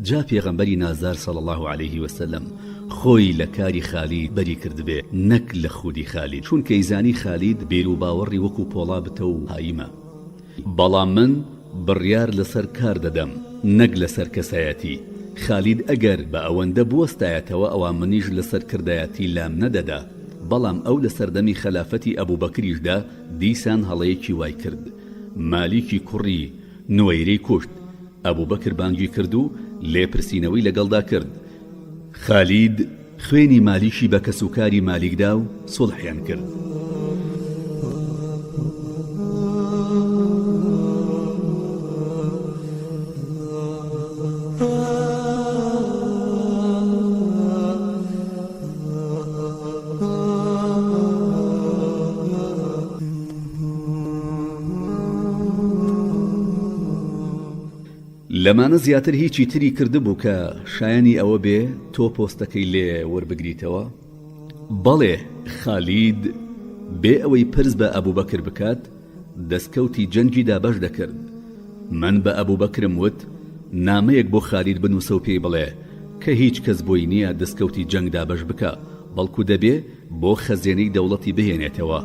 [SPEAKER 1] جا پێغەمبەری نازار صلی الله عليه وسلم خۆی لە کاری خالید بەری کردبێ نەک لە خودی خالید چونکە ئیزانی خالید بیر و باوەڕی وەکو پۆڵا بتە و هایمە بەڵام من بڕیار لەسەر کار دەدەم نەک لەسەر کەسایەتی خالید ئەگەر بە ئەوەندە بوەستایەتەوە ئەوان منیش لەسەر کردایەتی لام نەدەدا بەڵام ئەو لە سەردەمی خەلافەتی ئەبوبەکریشدا دیسان هەڵەیەکی وای کرد مالیکی کوڕی نوێرەی کوشت ئەبوبەکر بانگی کرد و لێپرسینەوەی لەگەڵدا کرد خالید خوێنی مالیکی بە کەسوکاری مالیکدا و سوڵحیان کرد لەمانە زیاتر هیچی تری کردبوو کە شایانی ئەوە بێ تۆ پۆستەکەی لێ وەربگریتەوە؟ بەڵێ، خالید بێ ئەوەی پرس بە ئەبوبەکر بکات دەستکەوتی جەنگی دابەش دەکرد. من بە ئەبوبەکرم وت نامەیەک بۆ خالید بنووسە و پێی بڵێ کە هیچ کەس بۆی نییە دەستکەوتی جەنگ دابەش بکە، بەڵکو دەبێ بۆ خەزێنەی دەوڵەتی بهێنێتەوە.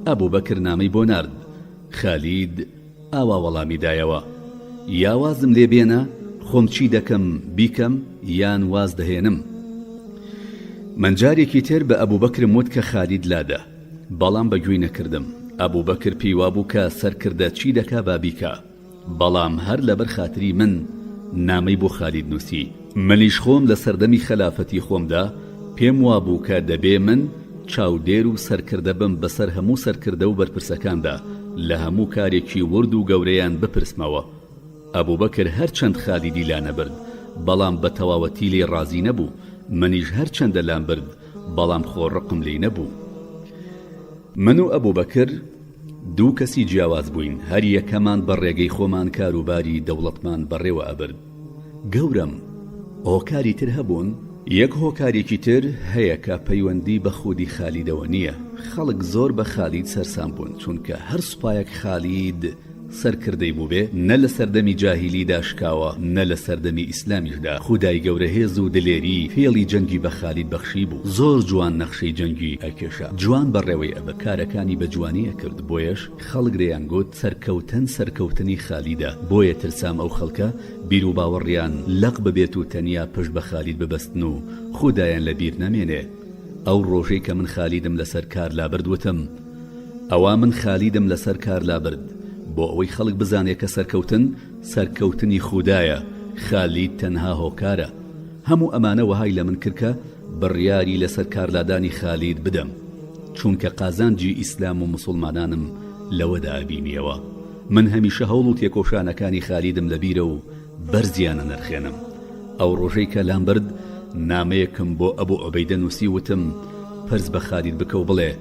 [SPEAKER 1] ئەبوبەکر نامەی بۆ نارد. خالید ئاوا وەڵامی دایەوە، یا وازم لێ بێنە خۆم چی دەکەم بیکەم یان واز دەهێنم. من جارێکی تر بە ئەبوبەکرم وت کە خالید لادە، بەڵام بەگوێی نەکردم. ئەبوبەکر پێی وابوو کە سەرکردە چی دەکا با بیکە، بەڵام هەر لەبەر خاتری من نامەی بۆ خالید نووسی. منیش خۆم لە سەردەمی خەلافەتی خۆمدا پێم وابوو کە دەبێ من چاودێر و سەرکردە بم بەسەر هەموو سەرکردە و بەرپرسەکاندا لە هەموو کارێکی ورد و گەورەیان بپرسمەوە. ئەبوبەکر هەرچەند خالیدی لا نەبرد بەڵام بە تەواوەتی لێ ڕازی نەبوو، منیش هەرچەندە لام برد بەڵام خۆڕقم لێ نەبوو. من و ئەبوبەکر دوو کەسی جیاواز بووین، هەر یەکەمان بە ڕێگەی خۆمان کاروباری دەوڵەتمان بەڕێوە ئەبرد. گەورم هۆکاری تر هەبوون، یەک هۆکارێکی تر هەیە کە پەیوەندی بە خودی خالیدەوە نییە. خەڵک زۆر بە خالید سەرسام بوون چونکە هەر سوپایەک خالید سەرکردەی بوو بێ نە لە سەردەمی جاهیلیدا شکاوە نە لە سەردەمی ئیسلامیشدا. خودای گەورە هێز و دلێری فێڵی جەنگی بە خالید بەخشی بوو. زۆر جوان نەخشەی جەنگی ئەکێشا، جوان بەڕێوەی ئەبە کارەکانی بە جوانی ئەکرد. بۆیەش خەڵک ڕێیان گوت سەرکەوتنی خالیدە. بۆیە ترسام ئەو خەڵکە بیر و باوەڕیان لەق ببێت و تەنیا پشت بە خالید ببەستن و خودایان لە بیر نەمێنێ. ئەو ڕۆژەی کە من خالیدم لەسەر کار لابردوتم، ئەوا من خالیدم لەسەر کار لابرد بۆ ئەوەی خەڵک بزانێت کە سەرکەوتنی خودایە، خالید تەنها هۆکارە. هەموو ئەمانە وهای لە من کردکە بڕیاری لەسەر کارلادانی خالید بدەم چونکە قازانجی ئیسلام و مسلمانانم لەوەدا بینیەوە. من هەمیشە هەوڵ و تێکۆشانەکانی خالیدم لەبیرە و بەرزیانە نرخێنم. ئەو ڕۆژەی کە لام برد نامەیەکم بۆ ئەبوو عوبەیدە نووسی، وتم پرس بە خالید بکە و بڵێ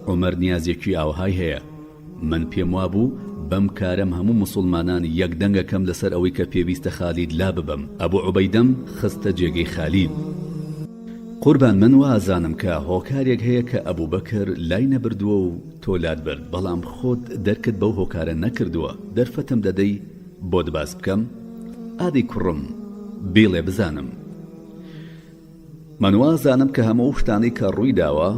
[SPEAKER 1] عومەر نیازێکی ئاوهای هەیە. من پێم وابوو بەم کارم هەموو مسلمانان یەکدەنگەکەم لەسەر ئەوەی کە پێویستە خالید لا ببەم. ئەبوو عوبەیدەم خستە جێگەی خالید. قوربان من وازانم کە هۆکارێک هەیە کە ئەبوبەکر لای نەبردووە و تۆلات برد، بەڵام خۆت دەرکت بەو هۆکارە نەکردووە. دەرفەتم دەدەی بۆت باس بکەم؟ ئادەی کوڕم بێڵێ بزانم. من وازانم کە هەموو شتانەی کە ڕووی داوە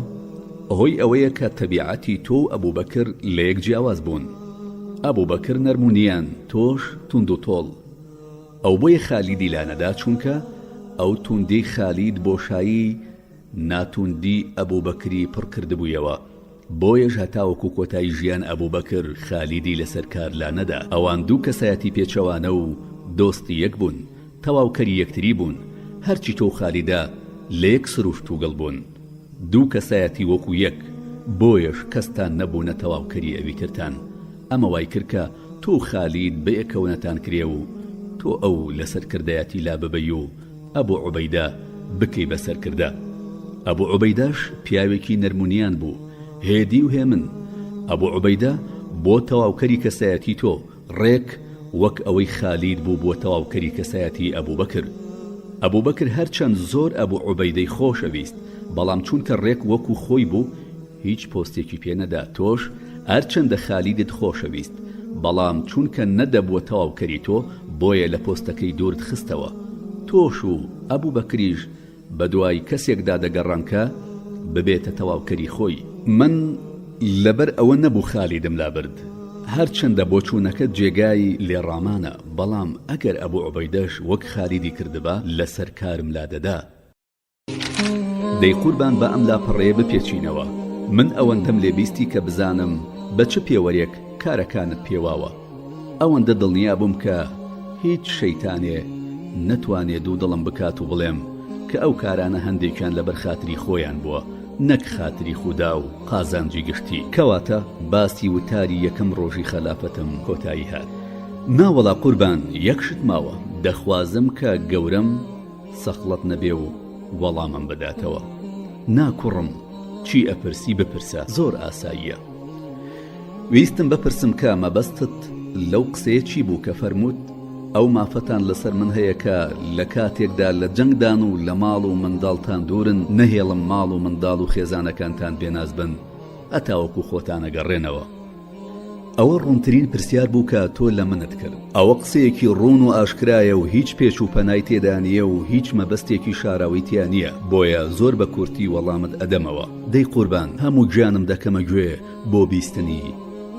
[SPEAKER 1] هۆی ئەوەیە کە تەبیعەتی تۆ و ئەبوبەکر لە یەک جیاواز بوون. ئەبوبەکر نەرمونیان، تۆش توند و تۆڵ. ئەو بۆیە خالیدی لانەدا چونکە ئەو توندی خالید بۆشایی ناتوندی ئەبوبەکری پڕ کردبوویەوە. بۆیەش هەتاوەکو کۆتایی ژیان ئەبوبەکر خالیدی لەسەر کار لانەدا. ئەوان دوو کەسایەتی پێچەوانە و دۆستی یەک بوون، تەواوکەری یەکتری بوون. هەرچی تۆ خالیدا لە یەک سروشت و گەڵ بوون، دوو کەسایەتی وەکو یەک. بۆیەش کەستان نەبوونە تەواوکەری ئەویترتان. ئەمە وای کردکە تۆ خالید بە یەکەونەتان کرێ و تۆ ئەو لەسەر کردایەتی لا ببەی و ئەبوو عوبەیدە بکەی بەسەر کردە. ئەبوو عوبەیدەش پیاوێکی نەرمونیان بوو، هێدی و هێمن. ئەبوو عوبەیدە بۆ تەواوکەری کەسایەتی تۆ ڕێک وەک ئەوەی خالید بوو بۆ تەواوکەری کەسایەتی ئەبوبەکر. ئەبوبەکر هەرچەند زۆر ئەبوو عوبەیدەی خۆشەویست، بەڵام چونکە ڕێک وەکو خۆی بوو هیچ پۆستێکی پێنەدا. تۆش هەرچەندە خالیدت خۆشەویست، بەڵام چونکە نەدەبووە تەواوکەری تۆ بۆیە لە پۆستەکەی دوورت خستەوە. تۆش و ئەبوبەکریش بە دوای کەسێکدا دەگەڕانکە ببێتە تەواوکەری خۆی. من لەبەر ئەوە نەبوو خالیدم لابرد، هەرچەندە بۆچوونەکە جێگای لێڕامانە، بەڵام ئەگەر ئەبوو عوبەیدەش وەک خالیدی کردبا لەسەر کارم لادەدا. دەی قوربان بە ئەم لاپەڕەیە بپێچینەوە. من ئەوەندەم لێبیستی کە بزانم بە چ پێوەرێک کارەکانت پێواوە. ئەوەندە دڵنیا بووم کە هیچ شەیتانێ نەتوانێت دوو دڵم بکات و بڵێم کە ئەو کارانە هەندێکیان لەبەر خاتری خۆیان بووە، نەک خاتری خودا و قازانجی گشتی. کەواتە باسی وتاری یەکەم ڕۆژی خەلافەتم کۆتایی هات. ناوەڵا قوربان یەکشت ماوە، دەخوازم کە گەورەم سەخڵەت نەبێ و وەڵامم بداتەوە. ناکوڕم چی ئەپرسی بپرسە، زۆر ئاساییە. ویستم بپرسم کە مەبەستت لەو قسەیە چی بوو کە فەرمووت ئەو مافەتان لەسەر من هەیە کە لە کاتێکدا لە جەنگدان و لە ماڵ و منداڵتان دوورن نەهێڵم ماڵ و منداڵ و خێزانەکانتان بێناز بن ئەتاوەکو خۆتانە گەڕێنەوە. ئەوە ڕوونترین پرسیار بوو کە تۆ لە منت کرد. ئەوە قسەیەکی ڕوون و ئاشکرایە و هیچ پێچ و پەنای تێدا نییە و هیچ مەبەستێکی شاراوی تیا نییە، بۆیە زۆر بە کورتی وەڵامت ئەدەمەوە. دەی قوربان، هەموو گیانم دەکەمە گوێ بۆ بیستنی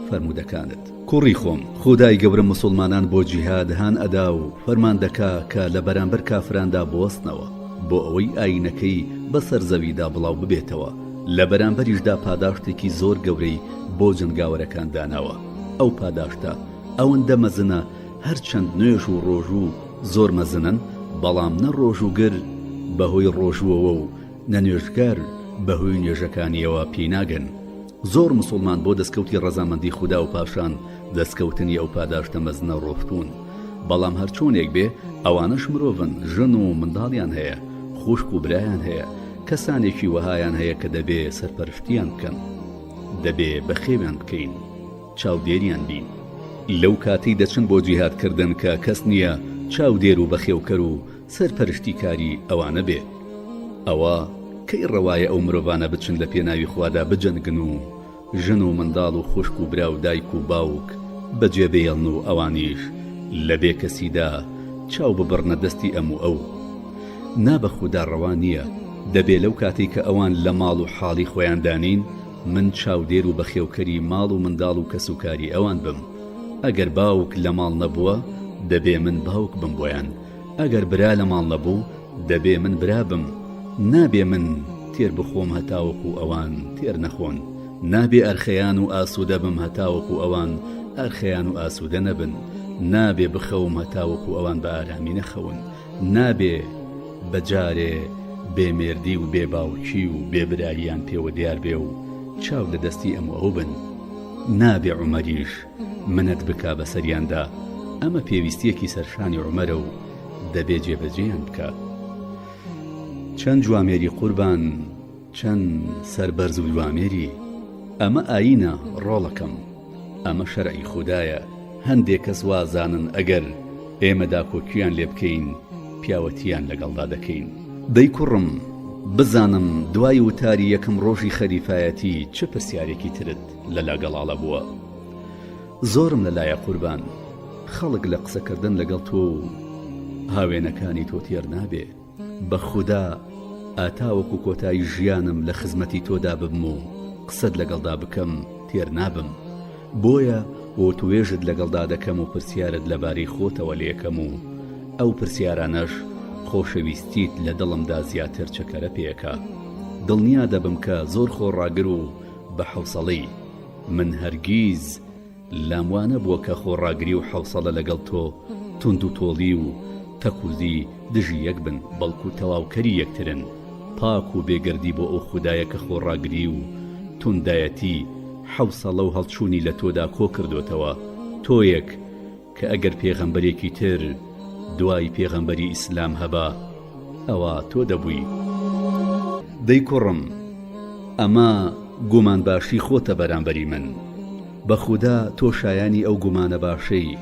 [SPEAKER 1] فەرمودەکانت. کوڕی خۆم، خودای گەورە مسلمانان بۆ جیهاد هان ئەدا و فەرمان دەکا کە لە بەرامبەر کافراندا بوەستنەوە بۆ ئەوەی ئاینەکەی بەسەر زەویدا بڵاو ببێتەوە. لە بەرامبەریشدا پاداشتێکی زۆر گەورەی بۆ جنگاوەرەکان داناوە. ئەو پاداشتە ئەوەندە مەزنە هەرچەند نوێژ و ڕۆژ و زۆر مەزنن، بەڵام نە ڕۆژ و گر بەهۆی ڕۆژوەوە و نەنوێژگار بەهۆی نوێژەکانیەوە پێناگەن. زۆر مسلمان بۆ دەستکەوتی ڕەزامەندی خوددا و پاشان دەستکەوتنی ئەو پاداشتە مەزنە ڕۆفتون. بەڵام هەرچۆنێک بێ ئەوانەش مرۆڤن، ژن و منداڵیان هەیە، خوشک و برایان هەیە، کەسانێکی وەهایان هەیە کە دەبێ سەرپەرشتیان بکەن، دەبێ بەخێویان بکەین، چاودێریان بین. لەو کاتی دەچن بۆ جیهادکردن کە کەس نییە چاودێر و بەخێوکەر و سەرپەرشتیکاری ئەوانە بێ. ئەوە کەی ڕەوایە ئەو مرۆڤانە بچن لە پێناوی خوادا بجەنگن و ژن و منداڵ و خوشک و برا و دایک و باوک بەجێبێڵن و ئەوانیش لە بێ کەسیدا چاو ببڕنە دەستی ئەم و ئەو. نابە خوددا ڕەوا نییە، دەبێ لەو کاتی کە ئەوان لە ماڵ و حاڵی خۆیان دانین من چاودێر و بەخێوکەری ماڵ و منداڵ و کەسوکاری ئەوان بم. ئەگەر باوک لە ماڵ نەبووە دەبێ من باوک بم بۆیان، ئەگەر برا لە ماڵ نەبوو دەبێ من برا بم. نابێ من تێر بخۆم هەتاوەکو ئەوان تێر نەخۆن، نابێ ئەرخەیان و ئاسوودە بم هەتاوەکو ئەوان ئەرخەیان و ئاسوودە نەبن، نابێ بخەوم هەتاوەکو ئەوان بە ئارامی نەخەون، نابێ بەجارێ بێمێردی و بێباوکی و بێبراییان پێوە دیار بێ و چاو لە دەستی ئەم ئەو بن. نابێ عومەریش منەت بکا بەسەریاندا، ئەمە پێویستیەکی سەرشانی عومەرە و دەبێ جێبەجێیان بکات. چەند جوامێری قوربان، چەند سەربەرز و جوامێری. ئەمە ئاینە ڕۆڵەکەم، ئەمە شەرعی خودایە. هەندێک کەس وازانن ئەگەر ئێمەدا کۆکیان لێ بکەین پیاوەتیان لەگەڵدا دەکەین. دەی کوڕم، بزانم دوای وتاری یەکەم ڕۆژی خەلیفایەتی چه پرسیارێکی ترت لەلا گەڵاڵە بووە؟ زۆرم لەلایە قوربان، خەڵک لە قسەکردن لەگەڵ تۆ و هاوێنەکانی تۆ تێر نابێ. بە خوددا ئاتاوەکو کۆتایی ژیانم لە خزمەتی تۆدا ببم و قسەت لەگەڵدا بکەم تێر نابم. بۆیە بۆ توێژت لەگەڵدا دەکەم و پرسیارت لەبارەی خۆتەوە لێکەم و ئەو پرسیارانەش خۆشەویستیت لە دڵمدا زیاتر چەکەرە پێەکە. دڵنیا دەبم کە زۆر خۆڕاگر و بە حەوسەڵی. من هەرگیز لاموانە بووە کە خۆڕاگری و حەوسەڵە لەگەڵ تۆ تند و تۆڵی و تەکوزی دژی یەک بن، بەڵکو تەواوکەری یەکترن. پاک و بێگەردی بۆ ئەو خودایە کە خۆڕاگری و توندایەتی حەوسەڵە و هەڵچوونی لە تۆدا کۆ کردوتەوە. تۆیەک کە ئەگەر پێغەمبەرێکی تر دوای پێغەمبەری ئیسلام هەبا ئەوە تۆ دەبووی. دەی کوڕم، ئەمە گومان باشی خۆتە بەرامبەری من. بە خوددا تۆ شایانی ئەو گومانە باشەی.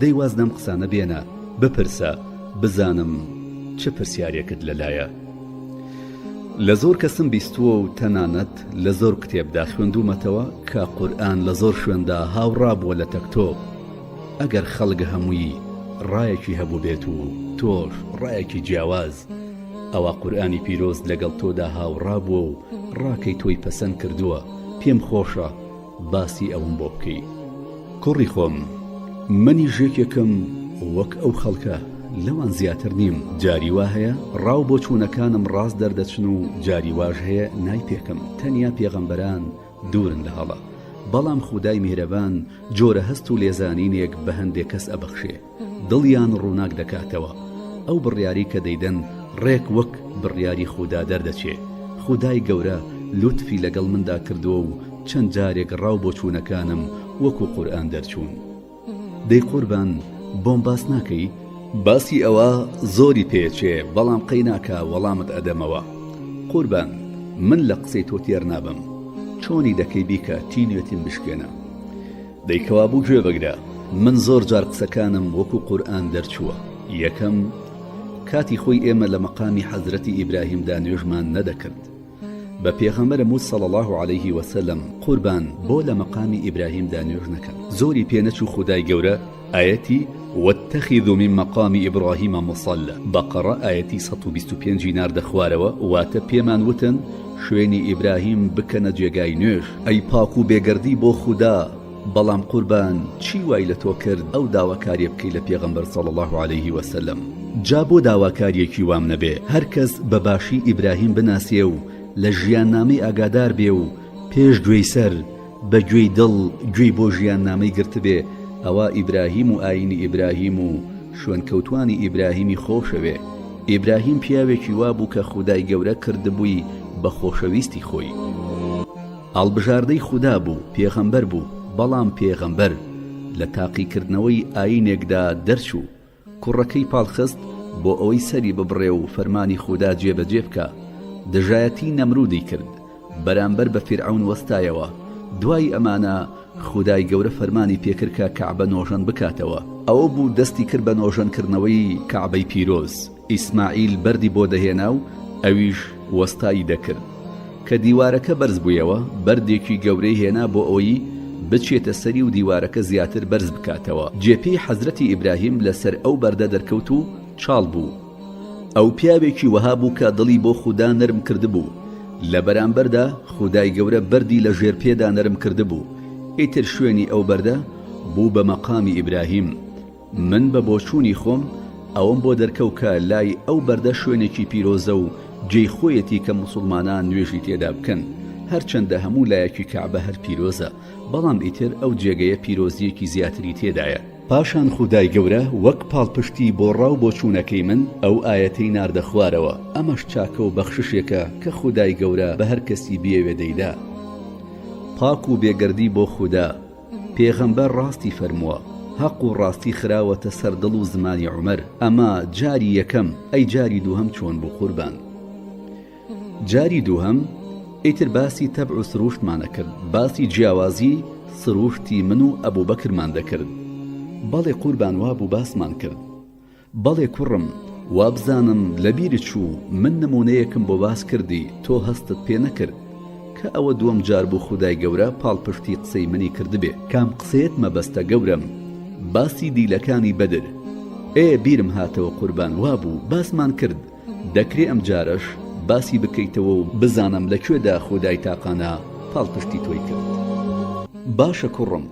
[SPEAKER 1] دەی وازدەم قسانە بێنە، بپرسە بزانم چه پرسیارێکت لەلایە. لە زۆر کەسم بیستووە و تەنانەت لە زۆر کتێبدا خوێندومەتەوە کە قورئان لە زۆر شوێندا هاوڕابووە لە تەکتۆ. ئەگەر خەڵک هەمووی ڕایەکی هەبوو بێت و تۆش ڕایەکی جیاواز، ئەوە قورئانی پیرۆز لەگەڵ تۆدا هاوڕابووە و ڕاکەی تۆی پەسەند کردووە. پێم خۆشە باسی ئەوم بۆ بکەی. کوڕی خۆم، منی ژێکێکم وەک ئەو خەڵکە، لەوان زیاتر نیم. جاری وا هەیە ڕاو بۆ چوونەکانم ڕاست دەردەچن و جاری واژ هەیە نای پێکەم. تەنیا پێغەمبەران دوورن لە هەڵە، بەڵام خودای میهرەبان جۆرە هەست و لێزانینێک بە هەندێک کەس ئەبەخشێ، دڵیان ڕووناک دەکاتەوە. ئەو بڕیاری کە دەیدەن ڕێک وەک بڕیاری خوددا دەردەچێ. خودای گەورە لوتفی لەگەڵ مندا کردووە و چەند جارێک ڕاو بۆ چوونەکانم وەکو قورئان دەرچوون. دەی قوربان، بۆم باس ناکەی؟ باسی ئەوە زۆری پێچێ، بەڵام قەی ناکە وەڵامت ئەدەمەوە. قوربان، من لە قسەی تۆ تێر نابم. چۆنی دەکەی بیکە تینوێتیم بشکێنە؟ دەیکەوا بوو گوێ بگرە. من زۆر جار قسەکانم وەکو قورئان دەرچووە. یەکەم کاتی خۆی ئێمە لە مەقامی حەزرەتی ئیبراهیمدا نوێژمان نەدەکرد. بە پێغەمبەر موسی صلی الله عليه وسلم قوربان بۆ لە مەقامی ئیبراهیمدا نوێژ نەکەن. زۆری پێنەچوو خودای گەورە ئاەتی واتخذوا من مقام إبراهيم مصلى بقرة آياتي 125 نارد خوارەوە واتە پێمان وتن شوێنی ئیبراهیم بکەنە جێگای نوێژ. ئەی پاک و بێگەردی بۆ خودا، بەڵام قوربان چی وای لە تۆ کرد ئەو داواکاریە بکەی لە پێغەمبەر صلی الله عليه وسلم؟ جا بۆ داواکاریەکی وام نەبێ هەرکەس بەباشی ئیبراهیم بناسیێ و لە ژیاننامەی ئاگادار بێ و پێش گوێی سەر بە گوێی دڵ گوێی بۆ ژیاننامەی گرتبێ، ئەوە ئیبراهیم و ئاینی ئیبراهیم و شوێنکەوتوانی ئیبراهیمی خۆشەوێ. ئیبراهیم پیاوێکی وا بوو کە خودای گەورە کردبووی بە خۆشەویستی خۆی. هەڵبژاردەی خودا بوو، پێغەمبەر بوو، بەڵام پێغەمبەر لە تاقیکردنەوەی ئاینێکدا دەرچوو، کوڕەکەی پاڵخست بۆ ئەوەی سەری ببڕێ و فەرمانی خودا جێبەجێ بکە. دژایەتی نەمرودی کرد، بەرامبەر بە فیرعون وەستایەوە. دوای ئەمانە خودای گەورە فەرمانی پێکرد کە کەعبە نۆژەن بکاتەوە. ئەوە بوو دەستی کرد بە نۆژەنکردنەوەی کەعبەی پیرۆز. ئیسماعیل بەردی بۆ دەهێنا و ئەویش وەستایی دەکرد. کە دیوارەکە بەرز بوویەوە بەردێکی گەورەی هێنا بۆ ئەوەی بچێتە سەری و دیوارەکە زیاتر بەرز بکاتەوە. جێپی حەزرەتی ئیبراهیم لەسەر ئەو بەردە دەرکەوت و چاڵ بوو. ئەو پیاوێکی وەها بوو کە دڵی بۆ خودا نەرم کردبوو. لە بەرامبەردا خودای گەورە بەردی لە ژێر پێدا نەرم کردبوو. ئیتر شوێنی ئەو بەردە بوو بە مەقامی ئیبراهیم. من بە بۆچوونی خۆم ئەوم بۆ دەرکەوت کە لای ئەو بەردە شوێنێکی پیرۆزە و جێی خۆیەتی کە موسڵمانان نوێژی تێدا بکەن. هەرچەندە هەموو لایەکی کەعبە هەر پیرۆزە، بەڵام ئیتر ئەو جێگەیە پیرۆزیەکی زیاتری تێدایە. پاشان خودای گەورە وەک پاڵپشتی بۆ ڕاو بۆچوونەکەی من ئەو ئاەتەی ناردە خوارەوە. ئەمەش چاکە و بەخششێکە کە خودای گەورە بە هەر کەسی بیەوێ دەیدا. پاک و بێگەردی بۆ خودا، پێغەمبەر ڕاستی فەرمووە، حەق و ڕاستی خراوەتە سەر دڵ و زمانی عومەر. ئەمە جاری یەکەم. ئەی جاری دووهەم چۆن بوو قوربان؟ جاری دووهەم ئیتر باسی تەبع و سروشتمانە کرد، باسی جیاوازی سروشتی من و ئەبوو بەکرمان دەکرد. بەڵێ قوربان وابوو باسمان کرد. بەڵێ کوڕم وابزانم لەبیرت چوو من نمونەیەکم بۆ باس کردی تۆ هەستت پێ نەکرد کە ئەوە دووەم جار بوو خودای گەورە پاڵپشتی قسەی منی کردبێ. کام قسەیەت مەبەستە گەورم؟ باسی دیلەکانی بەدر. بیرم هاتەوە قوربان وابوو باسمان کرد. دەکرێ ئەم جارەش باسی بکەیتەوە و بزانم لەکوێدا خودای تاقانە پاڵپشتی تۆی کرد. باشە کوڕم،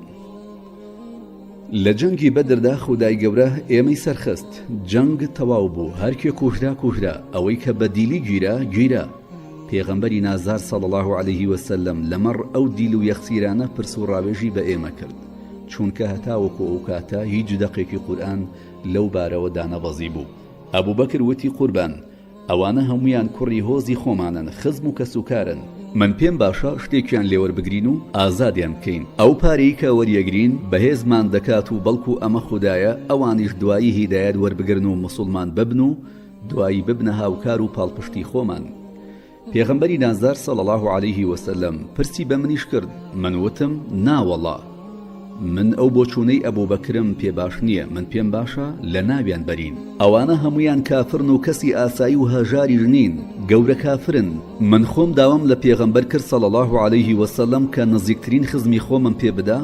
[SPEAKER 1] لە جەنگی بەدردا خودای گەورە ئێمەی سەرخست. جەنگ تەواو بوو، هەرکێ کوژرا ئەوەی کە بە دیلی گیرە. پێغەمبەری نازار صلی الله عليه وسلم لەمەڕ ئەو دیل و یەخسیرانە پرس و ڕاوێژی بە ئێمە کرد، چونکە هەتاوەکو ئەو کاتە هیچ دەقێکی قورئان لەو بارەوە دانەبەزی بوو. ئەبوو بەکر وتی قوربان ئەوانە هەمویان کوڕی هۆزی خۆمانن، خزم و کەسوکارن. من پێم باشە شتێکیان لێوەربگرین و ئازادیان بکەین. ئەو پارەی کە وەریەگرین بەهێزمان دەکات و بەڵکو ئەمە خودایە ئەوانیش دوایی هیدایەت وەربگرن و مسلمان ببن و دوایی ببنە هاوکار و پاڵپشتی خۆمان. پێغەمبەری نازار صلی الله عليه وسلم پرسی بە منیش کرد. من وتم ناوەڵا، من ئەو بۆچوونەی ئەبوو بەکرم پێ باش نییە، من پێم باشە لە ناویان بەرین. ئەوانە هەمویان کافرن و کەسی ئاسایی و هەژاری نین، گەورە کافرن. من خۆم داوام لە پێغەمبەر کرد صلی الله عليه وسلم کە نزیکترین خزمی خۆمم پێ بدا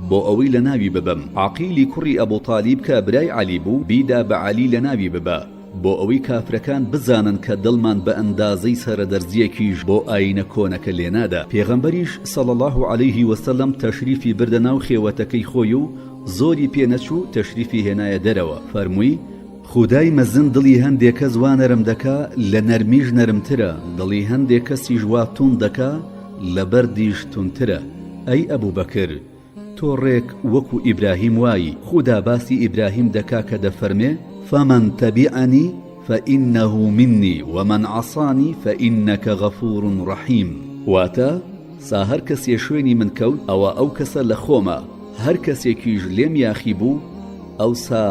[SPEAKER 1] بۆ ئەوەی لە ناوی ببەم. عەقیلی کوڕی ئەبوو تالیب کە برای عەلی بوو بیدا بە عەلی لە ناوی ببە، بۆ ئەوەی کافرەکان بزانن کە دڵمان بە ئەندازەی سەرەدەرزیەکیش بۆ ئاینە کۆنەکە لێنادا. پێغەمبەریش صلی الله عليه وسلم تەشریفی بردە ناو خێوەتەکەی خۆی و زۆری پێنەچوو تەشریفی هێنایە دەرەوە. فەرمووی خودای مەزن دڵی هەندێک کەس وا نەرم دەکا لە نەرمیش نەرمترە، دڵی هەندێک کەسیش وا تون دەکا لە بەردیش تونترە. ئەی ئەبوو بەکر تۆ ڕێک وەکو ئیبراهیم وایی. خودا باسی ئیبراهیم دەکا کە دەفەرمێ فمن تبعني فإنه مني ومن عصاني فإنك غفور رحيم. واتە سا هەر کەسێ شوێنی من کەوت ئەوە ئەو کەسە لە خۆمە، هەر کەسێکیش لێم یاخی بوو ئەوسا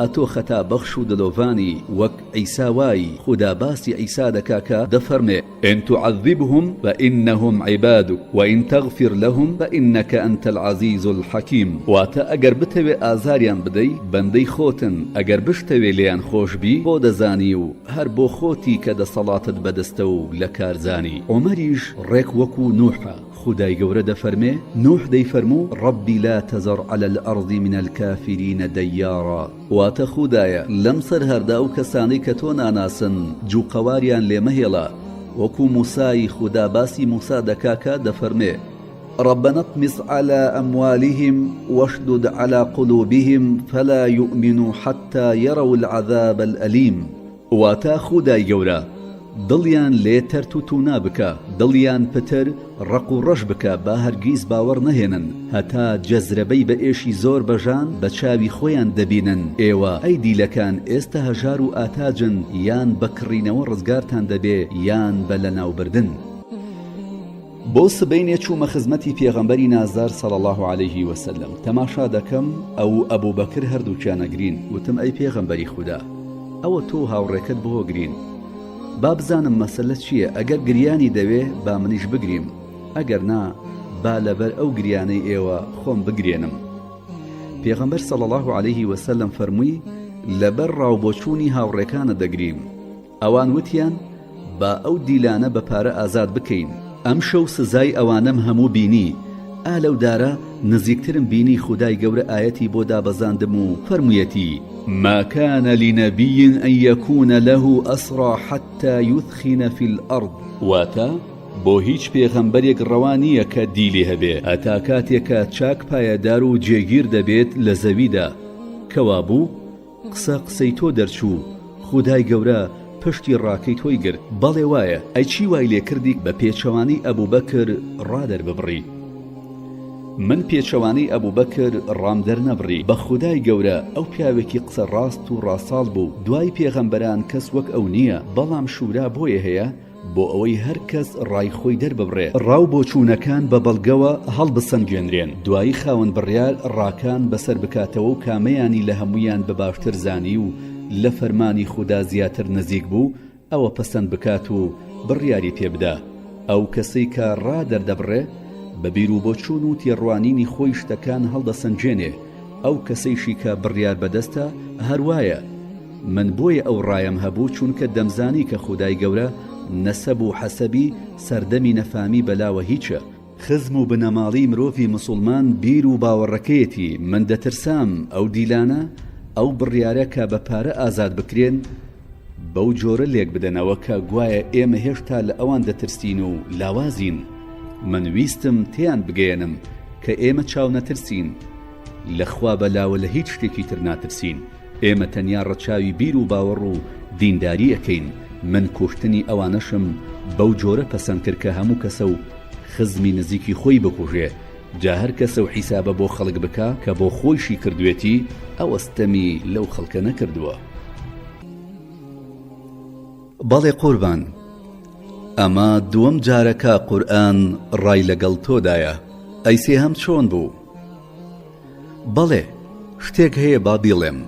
[SPEAKER 1] ئەتۆ خەتا بەخش و دلۆڤانی وەک عیساوای خدا باسی عیسا دەکا کە دەفەرمێ إن تعذبهم فإنهم عبادك وإن تغفر لهم فإنك أنت العزيز الحكيم. واتە ئەگەر بتەوێ ئازاریان بدەی بەندەی خۆتن، ئەگەر بشتەوێ لێیان خۆشبی بۆ دەزانی و هەر بۆ خۆتی کە دەسەڵاتت بەدەستە و لە کارزانی. عومەریش ڕێک وەکو نوحە. خدای گەورە دەفەرمێ نوح دەیفەرموو ربی لا تەزەر على الأرض من الكافرين دەیارا. واتە خودایە لەم سەر هەردا و کەسانەی کە تۆ ناناسن جووقەواریان لێمەهێڵە. وەکو موسای خدا باسی موسا دەکاکە دەفەرمێ ربنا اطمس على أموالهم واشدد على قلوبهم فلا يؤمنوا حتى يروا العذاب الأليم. واتا خدای گەورە دڵیان لێ تەرت و تونا بکە، دڵیان پتر ڕق و ڕەش بکە با هەرگیز باوەڕ نەهێنن هەتا جەزرەبەی بە ئێشی زۆر بەژان بە چاوی خۆیان دەبینن. ئێوە ئەی دیلەکان ئێستا هەژار و ئاتاجن، یان بەکڕینەوە ڕزگارتان دەبێ یان بە لەناوبردن. بۆ سبەینێ چوومە خزمەتی پێغەمبەری نازدار صلی الله عليه وسلم. تەماشا دەکەم ئەو ئەبوو بەکر هەردووکیانەگرین. وتم ئەی پێغەمبەری خوددا ئەوە تۆ هاوڕێکت بۆ گرین، با بزانم مەسەلە چییە؟ ئەگەر گریانی دەوێ با منیش بگریم، ئەگەر نا با لەبەر ئەو گریانەی ئێوە خۆم بگرێنم. پێغەمبەر صلی الله عليه وسلم فەرمووی لەبەر ڕاوبۆچوونی هاوڕێکانە دەگریم. ئەوان وتیان با ئەو دیلانە بە پارە ئازاد بکەین. ئەم شەو سزای ئەوانەم هەموو بینی. ئالەو دارە نزیکترم بینی خدای گەورە ئاەتی بۆ دابەزاندم و فەرموویەتی ما كان لنبي أن يكون له أسرى حتى يثخن في الأرض. واتا بۆ هیچ پێغەمبەرێک ڕەوانیە کە دیلی هەبێ هەتا کاتێکە چاک پایەدار و جێگیر دەبێت لە زەویدا. کەوا بوو قسەی تۆ دەرچوو، خدای گەورە پشتی ڕاکەی تۆی گرت. بەڵێ وایە ئەی چی وای لێ کردی بە پێچەوانی ئەبوو بەکر ڕادەرببڕی؟ من پێچەوانی ئەبوو بەکر ڕامدەر نەبڕی. بە خودای گەورە ئەو پیاوێکی قسە ڕاست و ڕاستاڵ بوو. دوای پێغەمبەران کەس وەک ئەو نییە، بەڵام شورا بۆیە هەیە بۆ ئەوەی هەر کەس ڕای خۆی دەرببڕێ. ڕاو بۆ چوونەکان بە بەڵگەوە هەڵبسەنگێنرێن، دوایی خاوەن بڕیار ڕاکان بەسەر بکاتەوە و کامەیانی لە هەمویان بە باشتر زانی و لە فەرمانی خوددا زیاتر نزیک بوو ئەوە پەسەند بکات و بڕیاری پێبدا. ئەو کەسەی کە ڕادەردەبڕێ بە بیر و بۆچوون و تێڕوانینی خۆی شتەکان هەڵدەسەنجێنێ. ئەو کەسەیشی کە بڕیار بەدەستە هەروایە. من بۆیە ئەو ڕایم هەبوو چونکە دەمزانی کە خودای گەورە نەسەب و حەسەبی سەردەمی نەفامی بەلاوە هیچە. خزم و بنەماڵی مرۆڤی مسلمان بیر و باوەڕەکەیەتی. من دەترسام ئەو دیلانە ئەو بڕیارە کە بە پارە ئازاد بکرێن بەو جۆرە لێک بدەنەوە کە گوایە ئێمە هێشتا لە ئەوان دەترسین و لاوازین. من ویستم تیان بگەێنم کە ئێمە چاو نەترسین، لەخوا بەلاوە لە هیچ شتێکی تر ناترسین. ئێمە تەنیا ڕەچاوی بیر و باوەڕ و دینداری ئەکەین. من کوشتنی ئەوانەشم بەو جۆرە پەسەند کرد کە هەموو کەسە و خزمی نزیکی خۆی بکوژێ، جا هەر کەسە و حیسابە بۆ خەڵک بکە کە بۆ خۆیشی کردوێتی ئەوەستەمی لەو خەڵکە نەکردووە. بەڵێ قوربان، ئەمە دووەم جارەکە قورئان ڕای لەگەڵ تۆدایە. ئەی سێهەم چۆن بوو؟ بەڵێ شتێک هەیە با بیڵێم.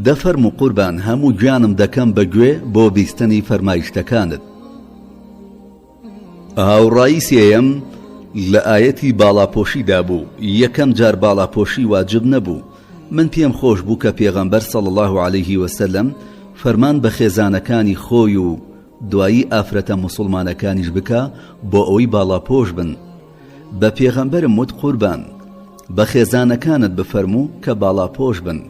[SPEAKER 1] دەفەرموو قوربان هەموو گیانم دەکەم بەگوێ بۆ بیستنی فەرمایشتەکانت. هاوڕایی سێیەم لە ئاەتی باڵاپۆشیدا بوو. یەکەم جار باڵاپۆشی واجب نەبوو. من پێم خۆش بوو کە پێغەمبەر صلی الله عليه وسلم فەرمان بە خێزانەکانی خۆی و دوایی ئافرەتە موسڵمانەکانیش بکە بۆ ئەوەی باڵاپۆش بن. بە پێغەمبەرم وت قوربان بە خێزانەکانت بفەرموو کە باڵاپۆش بن.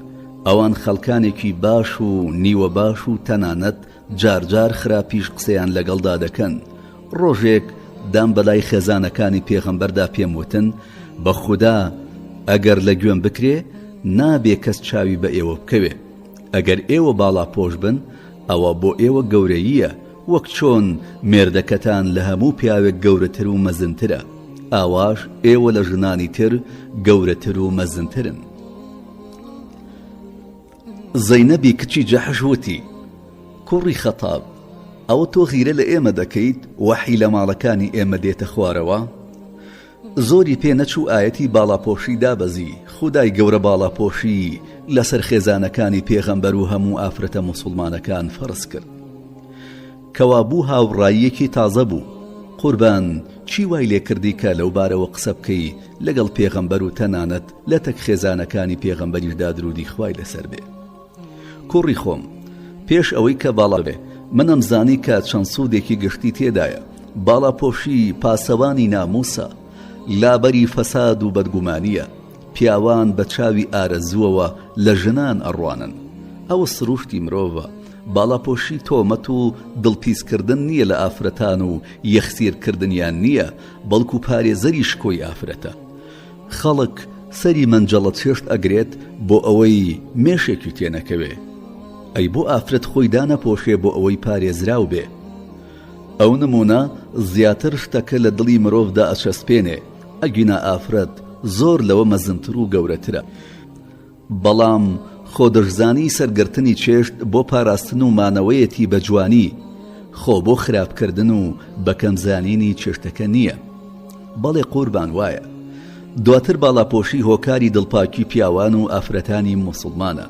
[SPEAKER 1] ئەوان خەڵکانێکی باش و نیوە باش و تەنانەت جارجار خراپیش قسەیان لەگەڵدا دەکەن. ڕۆژێک دام بەلای خێزانەکانی پێغەمبەردا پێم وتن بە خوددا ئەگەر لە گوێم بکرێ نابێ کەس چاوی بە ئێوە بکەوێ. ئەگەر ئێوە باڵاپۆش بن ئەوە بۆ ئێوە گەورەییە، وەک چۆن مێردەکەتان لە هەموو پیاوێک گەورەتر و مەزنترە، ئاواش ئێوە لە ژنانی تر گەورەتر و مەزنترن. زەینەبی کچی جەحش وتی کوڕی خەتاب ئەوە تۆ غیرە لە ئێمە دەکەیت وەحی لە ماڵەکانی ئێمە دێتە خوارەوە؟ زۆری پێ نەچوو ئاەتی باڵاپۆشی دابەزی. خودای گەورە باڵاپۆشی لەسەر خێزانەکانی پێغەمبەر و هەموو ئافرەتە موسڵمانەکان فەرز کرد. کەوا بوو هاوڕاییەکی تازە بوو. قوربان چی وای لێ کردی کە لەو بارەوە قسە بکەی لەگەڵ پێغەمبەر و تەنانەت لە تەک خێزانەکانی پێغەمبەریشدا درودی خوای لەسەر بێ. کوڕی خۆم، پێش ئەوەی کە باڵا بێ منم زانی کە چەند سوودێکی گشتی تێدایە. باڵاپۆشی پاسەوانی ناموسە، لابەری فەساد و بەدگومانیە. پیاوان بە چاوی ئارەزووەوە لە ژنان ئەڕوانن. ئەوە سروشتی مرۆڤە. باڵاپۆشی تۆمەت و دڵپیسکردن نییە لە ئافرەتان و یەخسیرکردنیان نییە، بەڵکو پارێزەری شکۆی ئافرەتە. خەڵک سەری منجەڵە چێشت ئەگرێت بۆ ئەوەی مێشێکی تێنەکەوێ. ئەی بۆ ئافرەت خۆی دانەپۆشێ بۆ ئەوەی پارێزراو بێ. ئەو نمونە زیاتر شتەکە لە دڵی مرۆڤدا ئەچەسپێنێ، ئەگینا ئافرەت زۆر لەوە مەزنتر و گەورەترە. بەڵام خۆدەشزانی سەرگرتنی چێشت بۆ پاراستن و مانەوەیەتی بە جوانی، خۆ بۆ خراپکردن و بەکەمزانینی چێشتەکە نییە. بەڵێ قوربان وایە. دواتر باڵاپۆشی هۆکاری دڵپاکی پیاوان و ئافرەتانی موسڵمانە.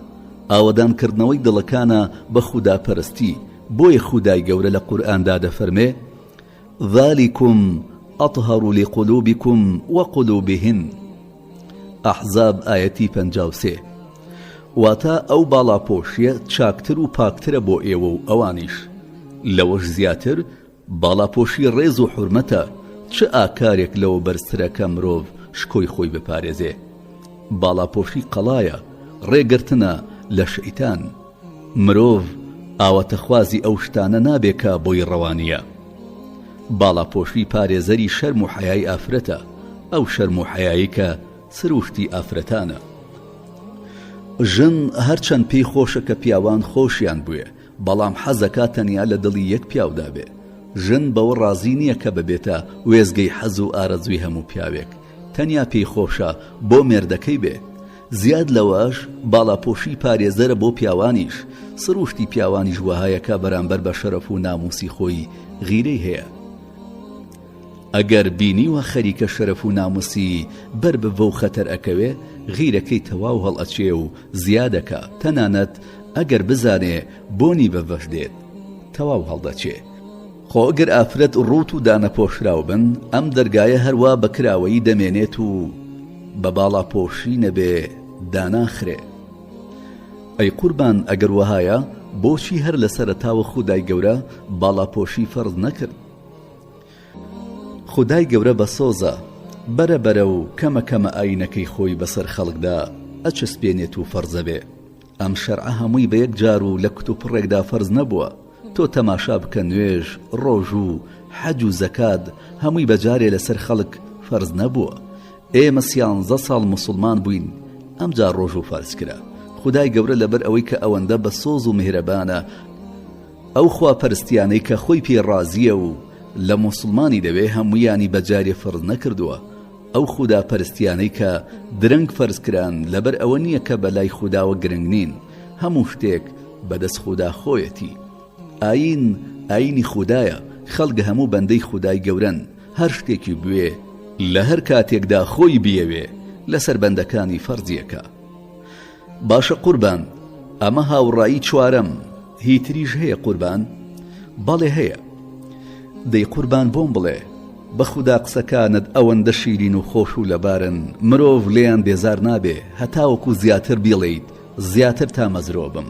[SPEAKER 1] ئاوەدانکردنەوەی دڵەکانە بە خوداپەرستی. بۆیە خودای گەورە لە قورئاندا دەفەرمێ: ذالکم ئەطهەر لقلوبکم وقلوبهن. ئەحزاب ئایەتی 53. واتە ئەو باڵاپۆشیە چاکتر و پاکترە بۆ ئێوە و ئەوانیش. لەوەش زیاتر باڵاپۆشی ڕێز و حورمەتە. چ ئاکارێک لەوە بەرزترەکە مرۆڤ شکۆی خۆی بپارێزێ. باڵاپۆشی قەڵایە، ڕێگرتنە لە شەیتان. مرۆڤ ئاوەتەخوازی ئەو شتانە نابێکە بۆی ڕەوانیە. باڵاپۆشی پارێزەری شەرم و حەیای ئافرەتە، ئەو شەرم و حەیایی کە سروشتی ئافرەتانە. ژن هەرچەند پێی خۆشە کە پیاوان خۆشیان بووێ، بەڵام حەزەکە تەنیا لە دڵی یەک پیاودا بێ. ژن بەوە ڕازی نییە کە ببێتە وێزگەی حەز و ئارەزوی هەموو پیاوێک. تەنیا پێی خۆشە بۆ مێردەکەی بێ. زیاد لەوەش باڵاپۆشی پارێزەرە بۆ پیاوانیش. سروشتی پیاوانیش وەهایەکە بەرامبەر بە شەرەف و ناموسی خۆی غیرەی هەیە. ئەگەر بینیوە خەریکە شەرەف و ناموسی بەر بڤە و خەتەر ئەکەوێ، غیرەکەی تەواو هەڵئەچێ و زیادەکە. تەنانەت ئەگەر بزانێ بۆنی بەڤەش دێت، تەواو هەڵدەچێ. خۆ ئەگەر ئافرەت ڕوت و دانەپۆشراو بن، ئەم دەرگایە هەروە بەکراوەی دەمێنێت و بە باڵاپۆشی نەبێ داناخرێ. ئەی قوربان، ئەگەر وەهایە بۆچی هەر لە سەرەتاوە خودای گەورە باڵاپۆشی فەرض نەکرد؟ خودای گەورە بە سۆزە، بەرە و کەمە ئاینەکەی خۆی بەسەر خەڵکدا ئەچەسپێنێت و فەرزە بێ. ئەم شەرعە هەمووی بە یەک جار و لە کتوپڕێکدا فەرز نەبووە. تۆ تەماشا بکە نوێژ، ڕۆژ و حەج و زەکات هەمووی بەجارێ لەسەر خەڵک فەرز نەبووە. ئێمە 13 ساڵ موسڵمان بووین، ئەمجار ڕۆژ و فەرز کرا. خودای گەورە لەبەر ئەوەی کە ئەوەندە بە سۆز و میهرەبانە، ئەو خواپەرستیانەی کە خۆی پێ ڕازیە و لە موسڵمانی دەوێ هەموویانی بەجارێ فەرز نەکردووە. ئەو خوددا پەرستیانەی کە درەنگ فەرز کران لەبەر ئەوە نییە کە بەلای خودداوە گرنگ نین. هەموو شتێک بەدەست خوددا خۆیەتی. ئاینی خوددایە. خەڵگە هەموو بەندەی خودای گەورن. هەر شتێکی بوێ لە هەر کاتێکدا خۆی بیەوێ لەسەر بەندەکانی فەرزیەکە. باشە قوربان، ئەمە هاوڕایی چوارەم. هیتریش هەیە قوربان؟ بەڵێ هەیە. دەی قوربان بۆم بڵێ، بە خوددا قسەکانت ئەوەندە شیرین و خۆش و لەبارن، مرۆڤ لێیان بێزار نابێ، هەتاوەکو زیاتر بیڵێیت زیاتر تا مەزرۆ بم.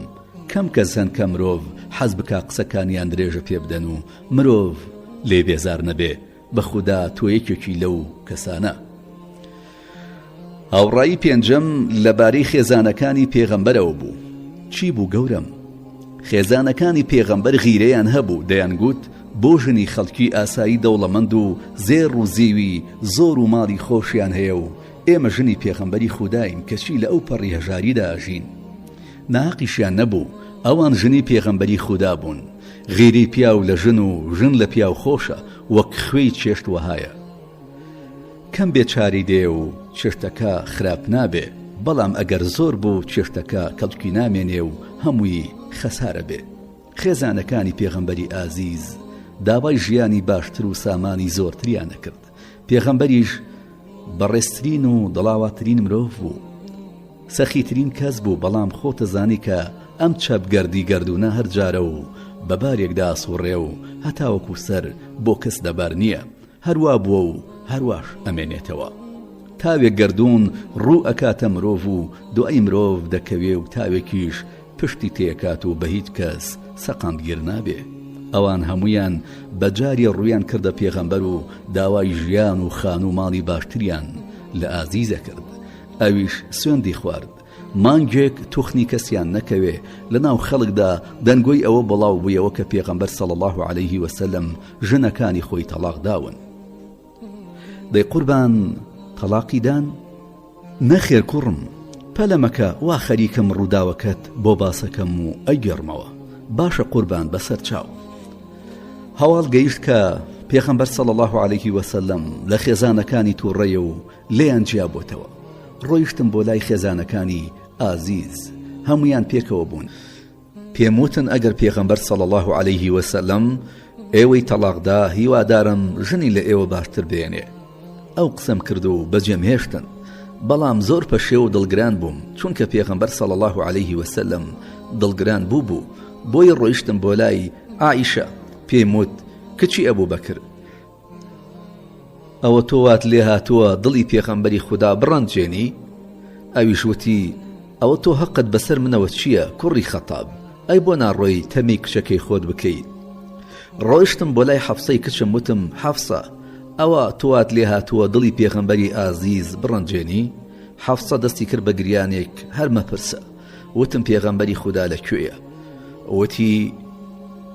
[SPEAKER 1] کەم کەسن کە مرۆڤ حەز بکا قسەکانیان درێژە پێ بدەن و مرۆڤ لێ بێزار نەبێ. بە خوددا تۆ یەکێکی لەو کەسانە. هاوڕایی پێنجەم لەبارەی خێزانەکانی پێغەمبەرەوە بوو. چی بوو گەورم؟ خێزانەکانی پێغەمبەر غیرەیان هەبوو. دەیانگوت بۆ ژنی خەڵکی ئاسایی دەوڵەمەند و زێڕ و زیوی زۆر و ماڵی خۆشیان هەیە و ئێمە ژنی پێغەمبەری خوداین کەچی لە ئەو پەڕی هەژاریدا ئەژین. ناقیشیان نەبوو. ئەوان ژنی پێغەمبەری خودا بوون. غیری پیاو لە ژن و ژن لە پیاو خۆشە، وەک خوێی چێشت وەهایە. کەم بێچاری دێ و چێشتەکە خراپ نابێ، بەڵام ئەگەر زۆر بوو چێشتەکە کەڵکی نامێنێ و هەمووی خەسارە بێ. خێزانەکانی پێغەمبەری ئازیز داوای ژیانی باشتر و سامانی زۆرتریان نەکرد. پێغەمبەریش بەڕێزترین و دڵاواترین مرۆڤ بوو، سەخیترین کەس بوو، بەڵام خۆتە زانی کە ئەم چەپگەردی گەردوونە هەر جارە و بە بارێکدا سوڕێ و هەتاوەکو سەر بۆ کەس دەبار نییە، هەروە بووە و هەرواش ئەمێنێتەوە. تاوێک گەردوون ڕوو ئەکاتە مرۆڤ و دوای مرۆڤ دەکەوێ و تاوێکیش پشتی تێکات و بە هیچ کەس سەقامگیر نابێ. ئەوان هەمویان بەجاری ڕوویان کردە پێغەمبەر و داوای ژیان و خان و ماڵی باشتریان لە ئازیزە کرد. ئەویش سوێندی خوارد، مانگێک توخنی کەسیان نەکەوێ لە ناو خەڵکدا دەنگۆی ئەوە بڵاو بوویەوە کە پێغەمبەر صلی الله عليه وسلم ژنەکانی خۆی تەلاق داون. دەی قوربان تەلاقی دان؟ نەخێر کوڕم، پەلەمەکە وا خەریکم ڕووداوەکەت بۆ باسەکەم و ئەیگەڕمەوە. باشە قوربان بەسەر چاو. هەواڵ گەیشت کە پێغەمبەر صلی الله عليه وسلم لە خێزانەکانی تووڕەیە و لێیان جیابۆتەوە. ڕۆیشتم بۆ لای خێزانەکانی ئازیز، هەمویان پێکەوە بوون. پێم وتن ئەگەر پێغەمبەر صلی الله عليه وسلم ئێوەی تەلاقدا هیوادارم ژنی لە ئێوە باشتر بێنێ. ئەو قسەم کرد و بەجێم هێشتن، بەڵام زۆر پەشێ و دڵگران بووم، چونکە پێغەمبەر صلی الله عليه وسلم دڵگران بوو بۆی ڕۆیشتم بۆ لای عائیشە. پێم وت کچی ئەبوو بەکر، ئەوە تۆ وات لێ هاتووە دڵی پێغەمبەری خوددا بڕەنجێنی؟ ئەویش وتی ئەوە تۆ حەقت بەسەر منەوە چییە کوڕی خەتاب؟ ئەی بۆ ناڕۆی تەمی کچەکەی خۆت بکەیت. ڕۆیشتم بۆ لای حەفسەی کچم، وتم حەفسە ئەوە تۆ وات لێ هاتووە دڵی پێغەمبەری ئازیز بڕەنجێنی؟ حەفسە دەستی کرد بە گریانێک هەر مەپرسە. وتم پێغەمبەری خوددا لەکوێیە؟ وتی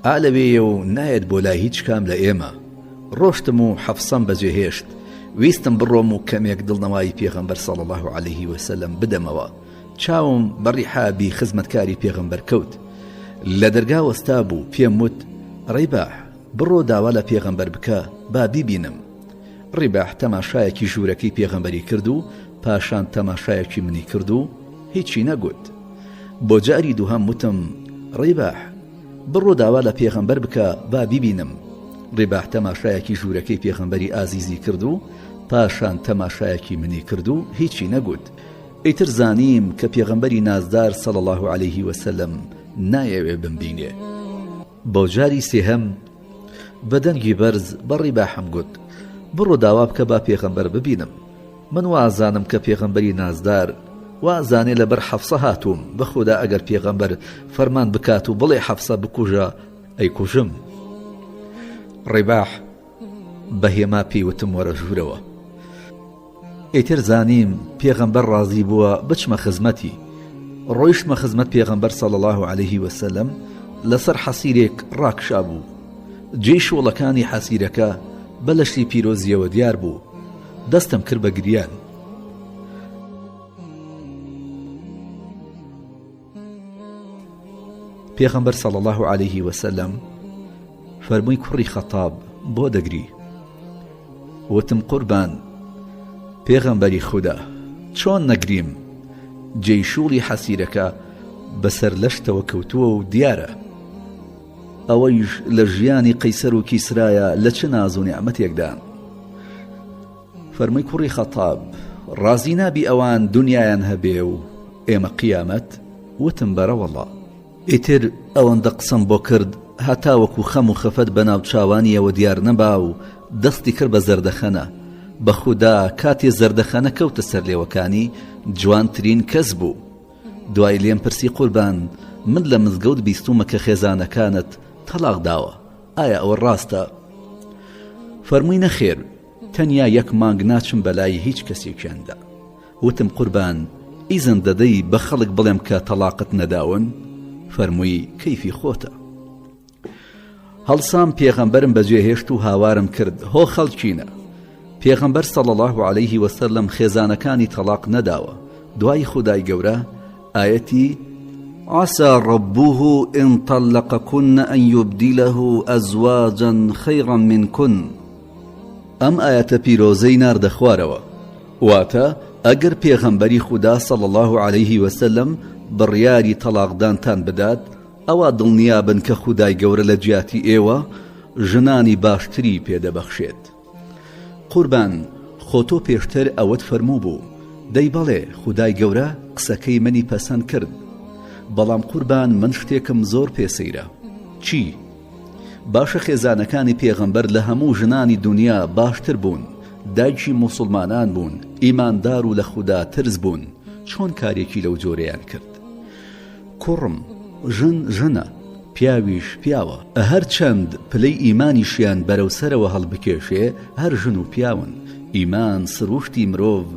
[SPEAKER 1] ئالەوێیە و نایەت بۆ لای هیچ کام لە ئێمە. ڕۆشتم و حەفسەم بەجێهێشت، ویستم بڕۆم و کەمێک دڵنەوای پێغەمبەر صلی الله عليه وسلم بدەمەوە. چاوم بەڕیحابی خزمەتکاری پێغەمبەر کەوت، لە دەرگا وەستا بوو. پێم وت ڕیباح بڕۆ داوا لە پێغەمبەر بکە با بیبینم. ڕیباح تەماشایەکی ژوورەکەی پێغەمبەری کرد و پاشان تەماشایەکی منی کرد و هیچی نەگوت. بۆ جاری دووهەم وتم ڕیباح بڕۆ داوا لە پێغەمبەر بکە با بیبینم. ڕیباح تەماشایەکی ژوورەکەی پێغەمبەری ئازیزی کرد و پاشان تەماشایەکی منی کرد و هیچی نەگوت. ئیتر زانیم کە پێغەمبەری نازدار صلی الله عليه وسلم نایەوێ بمبینێ. بۆ جاری سێهەم بەدەنگی بەرز بە ڕیباحم گوت بڕۆ داوا بکە با پێغەمبەر ببینم. من وازانم کە پێغەمبەری نازدار وازانێ لەبەر حەفسە هاتووم، بەخۆدا ئەگەر پێغەمبەر فەرمان بکات و بڵێ حەفسە بکوژە ئەیکوژم. ڕیباح بەهێما پێیوتم وەرە ژوورەوە. ئیتر زانیم پێغەمبەر ڕازی بووە بچمە خزمەتی. ڕۆیشتمە خزمەت پێغەمبەر صلی الله عليه وسلم. لەسەر حەسیرێک ڕاکشا بوو، جێی شۆڵەکانی حەسیرەکە بەلەشتی پیرۆزیەوە دیار بوو. دەستم کرد بە گریان. پێغەمبەر صلی الله عليه وسلم فەرمووی کوڕی خەتاب بۆ دەگری؟ وتم قوربان پێغەمبەری خوددا چۆن نەگریم؟ جێی شوڵی حەسیرەکە بەسەر لەشتەوە کەوتووە و دیارە. ئەوەیش لە ژیانی قەیسەر و کیسرایە لە چه ناز و نیعمەتێکدا. فەرمووی کوڕی خەتاب ڕازی نابی ئەوان دنیایان هەبێ و ئێمە قیامەت؟ وتم بەرە وەڵڵا. ئیتر ئەوەندە قسەم بۆ کرد هەتاوەکو خەم و خەفەت بەناو چاوانیەوە دیار نەبا و دەستی کرد بە زەردەخەنە. بە خودا کاتێ زەردەخەنە کەوتە سەر لێوەکانی جوانترین کەس بوو. دوای لێم پرسی قوربان من لە مزگەوت بیستومە کە خێزانەکانت تەلاق داوە، ئایا ئەوە ڕاستە؟ فەرمووی نەخێر، تەنیا یەک مانگ ناچم بەلای هیچ کەسێکیاندا. وتم قوربان ئیزن دەدەی بە خەڵک بڵێم کە تەلاقت نەداون؟ فەرمووی کەیفی خۆتە. هەڵسام پێغەمبەرم بەجێهێشت و هاوارم کرد هۆ خەڵکینە. پێغەمبەر صلی الله عليه وسلم خێزانەکانی تەلاق نەداوە. دوای خودای گەورە ئاەتی عسى ربه إن طلقكن أن يبدله أزواجا خيرا منكن ئەم ئاەتە پیرۆزەی ناردە خوارەوە. واتە ئەگەر پێغەمبەری خوددا صلی الله عليه وسلم بڕیاری تەلاقدانتان بدات ئەوە دڵنیابن کە خودای گەورە لە جیاتی ئێوە ژنانی باشتری پێدەبەخشێت. قوربان خۆ تۆ پێشتر ئەوەت فەرموو بوو دەی بەڵێ خودای گەورە قسەکەی منی پەسەند کرد بەڵام قوربان من شتێکم زۆر پێسەیرە چی؟ باشە خێزانەکانی پێغەمبەر لە هەموو ژنانی دنیا باشتر بوون دایکی موسڵمانان بوون ئیماندار و لە خوددا ترس بوون چۆن کارێکی لەو جۆرەیان کرد کوڕم ژن ژنە پیاویش پیاوە هەر چەند پلەی ئیمانیشیان بەرەو سەرەوە هەڵبکێشێ هەر ژن و پیاون ئیمان سروشتی مرۆڤ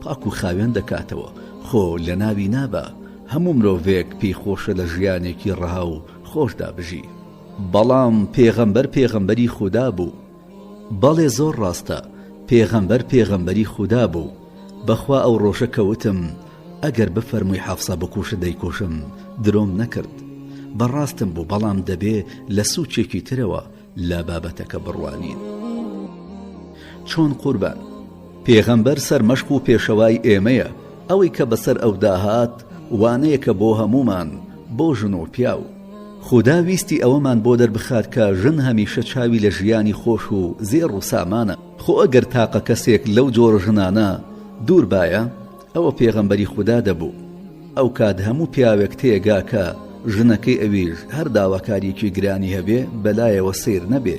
[SPEAKER 1] پاک و خاوێن دەکاتەوە خۆ لە ناوی نابە هەموو مرۆڤێک پێی خۆشە لە ژیانێکی ڕەها و خۆشدا بژی بەڵام پێغەمبەر پێغەمبەری خوددا بوو بەڵێ زۆر ڕاستە پێغەمبەر پێغەمبەری خوددا بوو بەخوا ئەو ڕۆژە کەوتم ئەگەر بفەرمووی حەفسە بکوشە دەیکۆشم درۆم نەکرد بەڕاستم بوو بەڵام دەبێ لە سوچێکی ترەوە لە بابەتەکە بڕوانین چۆن قوربان پێغەمبەر سەرمەشق و پێشەوای ئێمەیە ئەوەی کە بەسەر ئەو داهات وانەیەکە بۆ هەمومان بۆ ژن و پیاو خوددا ویستی ئەوەمان بۆ دەربخات کە ژن هەمیشە چاوی لە ژیانی خۆش و زێڕ و سامانە خۆ ئەگەر تاقە کەسێک لەو جۆرە ژنانە دوور بایە ئەوە پێغەمبەری خوددا دەبوو ئەو کات هەموو پیاوێک تێگا کە ژنەکەی ئەویش هەر داواکاریەکی گرانی هەبێ بەلایەوە سیر نەبێ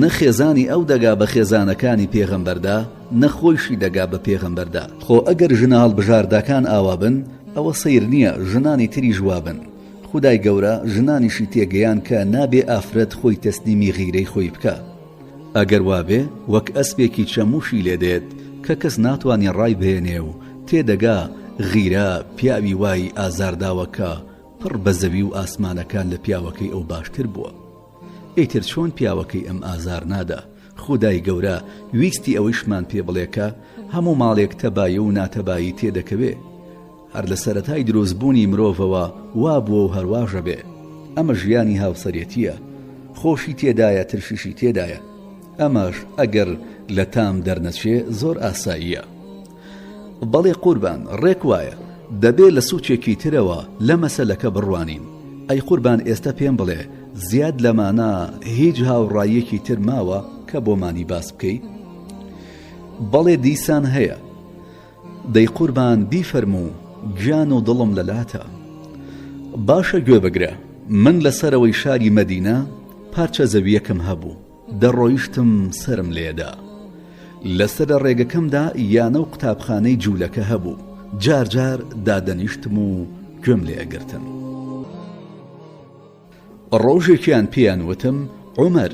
[SPEAKER 1] نەخێزانی ئەو دەگا بە خێزانەکانی پێغەمبەردا نەخۆیشی دەگا بە پێغەمبەردا خۆ ئەگەر ژنە هەڵبژاردەکان ئاوا بن ئەوە سیر نییە ژنانی تری ژوابن خودای گەورە ژنانیشی تێگەیان کە نابێ ئافرەت خۆی تەسلیمی غیرەی خۆی بکە ئەگەر وابێ وەک ئەسپێکی چەموشی لێدێت کە کەس ناتوانێ ڕای بهێنێ و تێدەگا غیرە پیاوی وای ئازارداوەکە پڕ بە زەوی و ئاسمانەکان لە پیاوەکەی ئەو باشتر بووە ئیتر چۆن پیاوەکەی ئەم ئازار نادا خودای گەورە ویستی ئەوەیشمان پێ بڵێکە هەموو ماڵێک تەبایی و ناتەبایی تێدەکەوێ هەر لە سەرەتای دروستبوونی مرۆڤەوە وا بووە و هەروواژە بێ ئەمە ژیانی هاوسەرێتیە خۆشی تێدایە ترشیشی تێدایە ئەمەش ئەگەر لە تام دەرنەچێ زۆر ئاساییە بەڵێ قوربان ڕێک وایە دەبێ لە سوچێکی ترەوە لە مەسەلەکە بڕوانین ئەی قوربان ئێستا پێم بڵێ زیاد لەمانە هیچ هاوڕاییەکی تر ماوە کە بۆمانی باس بکەیت بەڵێ دیسان هەیە دەی قوربان بیفەرموو گیان و دڵم لەلاتە باشە گوێ بگرە من لەسەرەوەی شاری مەدینە پارچە زەویەکم هەبوو دەڕۆیشتم سرم لێدا لەسەر ڕێگەکەمدا یانە و قوتابخانەی جوولەکە هەبوو جار جار دادەنیشتم و گوێم لێ ئەگرتن ڕۆژێکیان پێیان وتم عومەر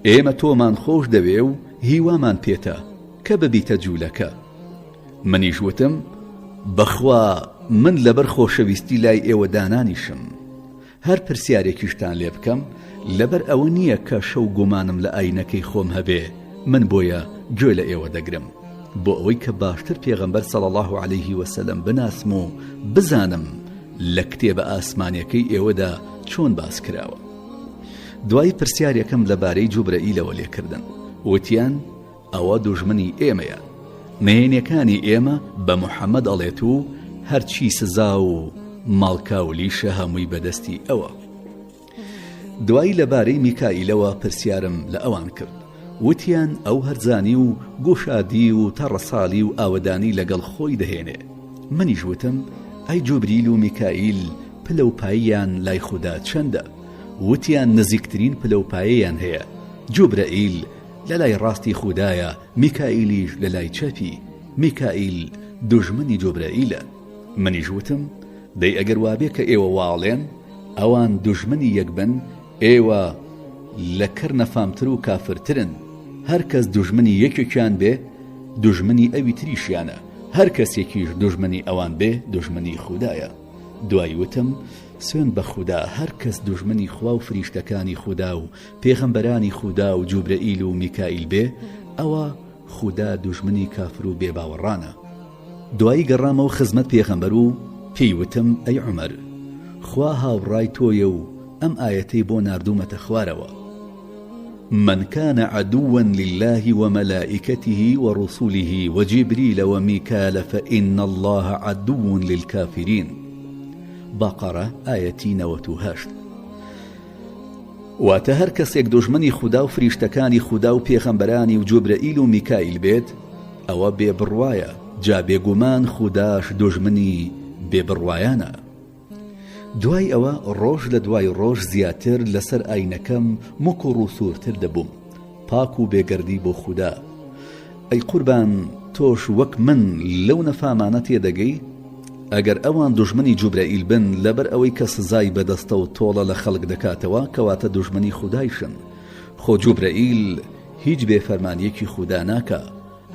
[SPEAKER 1] ئێمە تۆمان خۆش دەوێ و هیوامان پێتە کە ببیتە جوولەکە منیش وتم بەخوا من لەبەر خۆشەویستی لای ئێوە دانانیشم هەر پرسیارێکیشتان لێ بکەم لەبەر ئەوە نییە کە شەو گومانم لە ئاینەکەی خۆم هەبێ من بۆیە گوێ لە ئێوە دەگرم بۆ ئەوەی کە باشتر پێغەمبەر صلی الله عليه وسلم بناسم و بزانم لە کتێبە ئاسمانیەکەی ئێوەدا چۆن باس کراوە دوای پرسیارێکم لەبارەی جوبرەئیلەوە لێکردن وتیان ئەوە دوژمنی ئێمەیە نهێنیەکانی ئێمە بە محەممەد ئەڵێت و هەرچی سزا و ماڵکاولیشە هەمووی بەدەستی ئەوە دوای لەبارەی میکائیلەوە پرسیارم لە ئەوان کرد وتیان ئەو هەرزانی و گۆشادی و تەڕەساڵی و ئاوەدانی لەگەڵ خۆی دەهێنێ منیش وتم ئەی جوبریل و میکائیل پلەپاییان لای خوددا چەندە وتیان نزیکترین پلەپاییان هەیە جوبرەئیل لە لای ڕاستی خوددایە میکائیلیش لە لای چەپی میکائیل دوژمنی جوبرەئیلە منیش وتم دەی ئەگەر وابێ کە ئێوە واڵێن ئەوان دوژمنی یەک بن ئێوە لە کەر نەفامتر و کافرترن هەر کەس دوژمنی یەکێکیان بێ دوژمنی ئەوی تریشیانە هەر کەسێکیش دوژمنی ئەوان بێ دوژمنی خوددایە دوای وتم سوێن بە خوددا هەر کەس دوژمنی خوا و فریشتەکانی خوددا و پێغەمبەرانی خوددا و جوبرەئیل و میکائیل بێ ئەوە خوددا دوژمنی کافر و بێباوەڕانە دوایی گەڕامەوە خزمەت پێغەمبەر و پێی وتم ئەی عومەر خوا هاوڕای تۆیە و ئەم ئاەتەی بۆ ناردوومەتە خوارەوە من كان عدوا لله وملائكته ورسله وجبريل وميكال فإن الله عدو للكافرين بقرة آية 98 واتە هەر کەسێک دژمنی خوددا و فریشتەکانی خوددا و پێغەمبەرانی و جوبرەئیل و میکائیل بێت ئەوە بێبڕوایە، جا بێگومان خوداش دژمنی بێبڕوایانە. دوای ئەوە ڕۆژ لە دوای ڕۆژ زیاتر لەسەر ئاینەکەم مکوڕ و سوورتر دەبووم، پاک و بێگەردی بۆ خودا. ئەی قوربان، تۆش وەک من لەو نەفامانە تێدەگەی؟ ئەگەر ئەوان دژمنی جوبرەئیل بن لەبەر ئەوەی کە سزای بەدەستە و تۆڵە لە خەڵک دەکاتەوە، کەواتە دژمنی خودایشن. خۆ جوبرەئیل هیچ بێفەرمانیەکی خودا ناکە،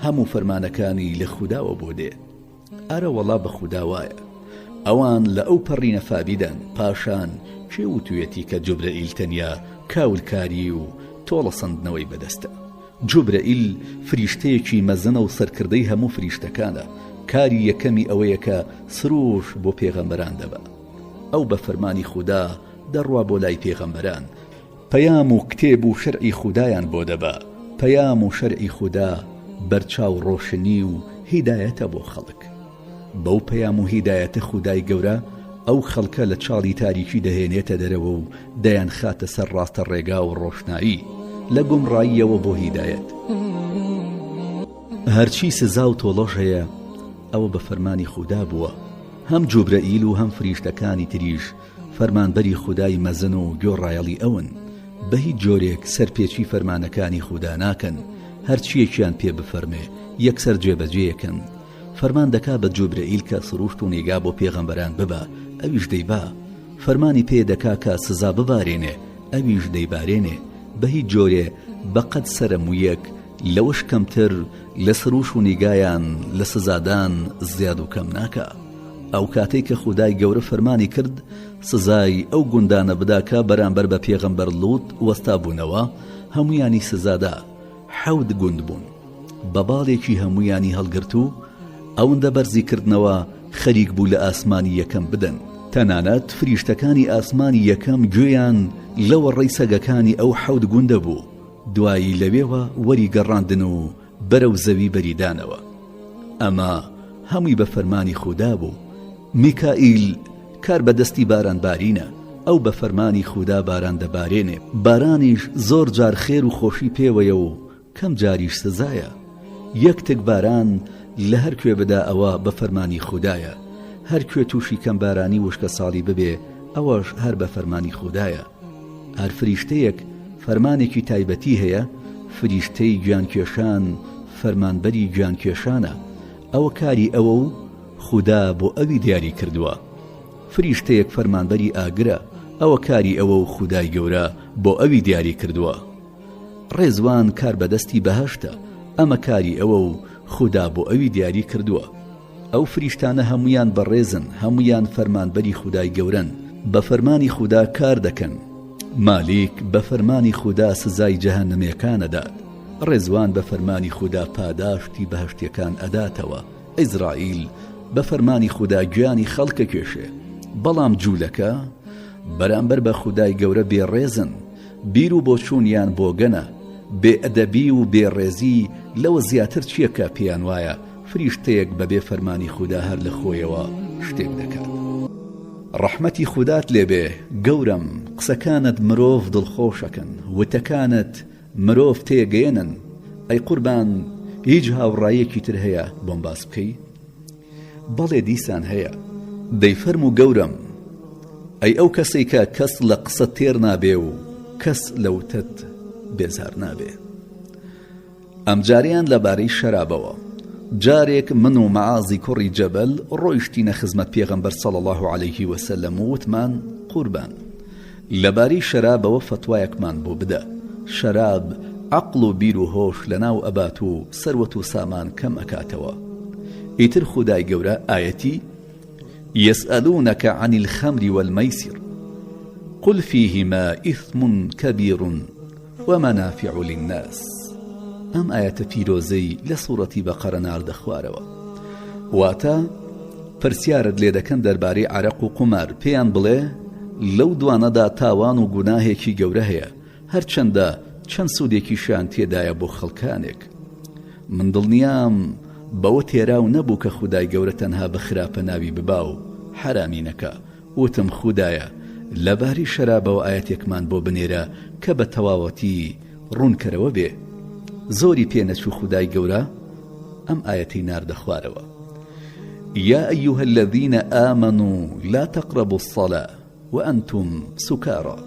[SPEAKER 1] هەموو فەرمانەکانی لە خوداوە بۆ دێ. ئەرە وەڵا بە خودا وایە. ئەوان لە ئەو پەڕی نەفابیدان، پاشان کێ وتوێتی کە جوبرەئیل تەنیا کاولکاری و تۆڵە سندنەوەی بەدەستە؟ جوبرەئیل فریشتەیەکی مەزنە و سەرکردەی هەموو فریشتەکانە. کاری یەکەمی ئەوەیە کە سروش بۆ پێغەمبەران دەبە. ئەو بە فەرمانی خودا دەڕوا بۆ لای پێغەمبەران، پەیام و کتێب و شەرعی خودایان بۆ دەبە. پەیام و شەرعی خودا بەرچاو ڕۆشنی و هیدایەتە بۆ خەڵک. بەو پەیام و هیدایەتە خودای گەورە ئەو خەڵکە لە چاڵی تاریکی دەهێنێتە دەرەوە و دەیان خاتە سەر ڕاستە ڕێگا و ڕۆشنایی لە گومڕاییەوە بۆ هیدایەت. هەرچی سزا و تۆڵەش هەیە ئەوە بە فەرمانی خودا بووە. هەم جوبرەئیل و هەم فریشتەکانی تریش فەرمانبەری خودای مەزن و گۆڕایەڵی ئەون. بە هیچ جۆرێک سەرپێچی فەرمانەکانی خودا ناکەن، هەرچیەکیان پێ بفەرمێ یەکسەر جێبەجێیەکەن. فەرمان دەکا بە جوبرەئیل کە سروشت و نێگا بۆ پێغەمبەران ببە، ئەویش دەیبا. فەرمانی پێ دەکا کە سزا ببارێنێ، ئەویش دەیبارێنێ. بە هیچ جۆرێ بەقەد سەرەمویەک لەوەش کەمتر لە سروش و نیگایان لە سزادان زیاد و کەم ناکە. ئەو کاتێک کە خودای گەورە فەرمانی کرد سزای ئەو گوندانە بداکە بەرامبەر بە پێغەمبەر لوط وەستا بوونەوە، هەمویانی سزادا 7 گوند بوون. بە باڵێکی هەمویانی هەڵگرت و ئەوەندە بەرزیکردنەوە خەریک بوو لە ئاسمانی یەکەم بدەن. تەنانەت فریشتەکانی ئاسمانی یەکەم گوێیان لەوە ڕێی سەگەکانی ئەو 7 گوندە بوو. دوایی لەوێوە وەری گەڕاندن و بەرەو زەوی بەریدانەوە. ئەمە هەمووی بە فەرمانی خودا بوو. میکائیل کار بەدەستی باران بارینە، ئەو بە فەرمانی خودا باران دەبارێنێ. بارانیش زۆر جار خێر و خۆشی پێوەیە و کەم جاریش سزایە. یەکتک باران لە هەر کوێ بدا ئەوە بە فەرمانی خودایە. هەر کوێ تووشی کەم بارانی وشکە ساڵی ببێ ئەوەش هەر بە فەرمانی خودایە. هەر فریشتەیەک فەرمانێکی تایبەتی هەیە، فریشتەی گویانکێشان فەرمانبەری گویانکێشانە. ئەوە کاری ئەوە و خودا بۆ ئەوی دیاری کردووە. فریشتەیەک فەرمانبەری ئاگرە، ئەوە کاری ئەوە و خودای گەورە بۆ ئەوی دیاری کردووە. ڕێزوان کار بەدەستی بەهەشتە، ئەمە کاری ئەوە و خودا بۆ ئەوی دیاری کردووە. ئەو فریشتانە هەمویان بەڕێزن، هەمویان فەرمانبەری خودای گەورن، بە فەرمانی خودا کار دەکەن. مالیک بە فەرمانی خودا سزای جەهەنەمەکانەدات. ڕێزوان بە فەرمانی خودا پاداشتی بەهشتیەکان ئەداتەوە. ئیزرائیل بە فەرمانی خودا گویانی خەڵکە کێشێ، بەڵام جوولەکە بەرامبەر بە خودای گەورە بێڕێزن. بیر و بۆچوونیان بۆگەنە، بێئەدەبی و بێڕێزی لەوە زیاتر چیەکە پێیان وایە فریشتەیەک بەبێ فەرمانی خودا هەر لە خۆیەوە شتێک دەکات. ڕەحمەتی خودات لێبێ گەورم، قسەکانت مرۆڤ دڵخۆشەکەن، وتەکانت مرۆڤ تێگەێنن. ئەی قوربان، هیچ هاوڕایەکی تر هەیە بۆم باس بکەی؟ بەڵێ دیسان هەیە. دەیفەرموو گەورم، ئەی ئەو کەسەی کە کەس لە قسە تێر نابێ و کەس لە وتت بێزار نابێ. ئەم جاریان لەبارەی شەرابەوە. جارێک من و مەعازی کوڕی جەبەل ڕۆیشتینە خزمەت پێغەمبەر صلی الله عليه وسلم و وتمان قوربان لەبارەی شەرابەوە فەتوایەکمان بۆ بدە. شەراب عەقڵ و بیر و هۆش لەناو ئەبات و سەروەت و سامان کەم ئەکاتەوە. ئیتر خودای گەورە ئایەتی يسألونك عن الخمر والميسر قل فيهما إثم كبير ومنافع للناس. ئەم ئاەتە پیرۆزەی لە سوورەتی بەقەرە ناردە خوارەوە. واتە پرسیارت لێ دەکەن دەربارەی عەرەق و قومار، پێیان بڵێ لەو دوانەدا تاوان و گوناهێکی گەورە هەیە، هەرچەندە چەند سوودێکیشیان تێدایە بۆ خەڵکانێک. من دڵنیام بەوە تێراو نەبوو کە خودای گەورە تەنها بە خراپە ناوی ببا و حرامی نەکا. وتم خودایە لەباری شەرابەوە ئاەتێکمان بۆ بنێرە کە بە تەواوەتی ڕوونکەرەوە بێ. زۆری پێنەچوو خودای گەورە ئەم ئاەتەی ناردە خوارەوە. يا أيها الذين آمنوا لا تقربوا الصلاة وأنتم سكارى.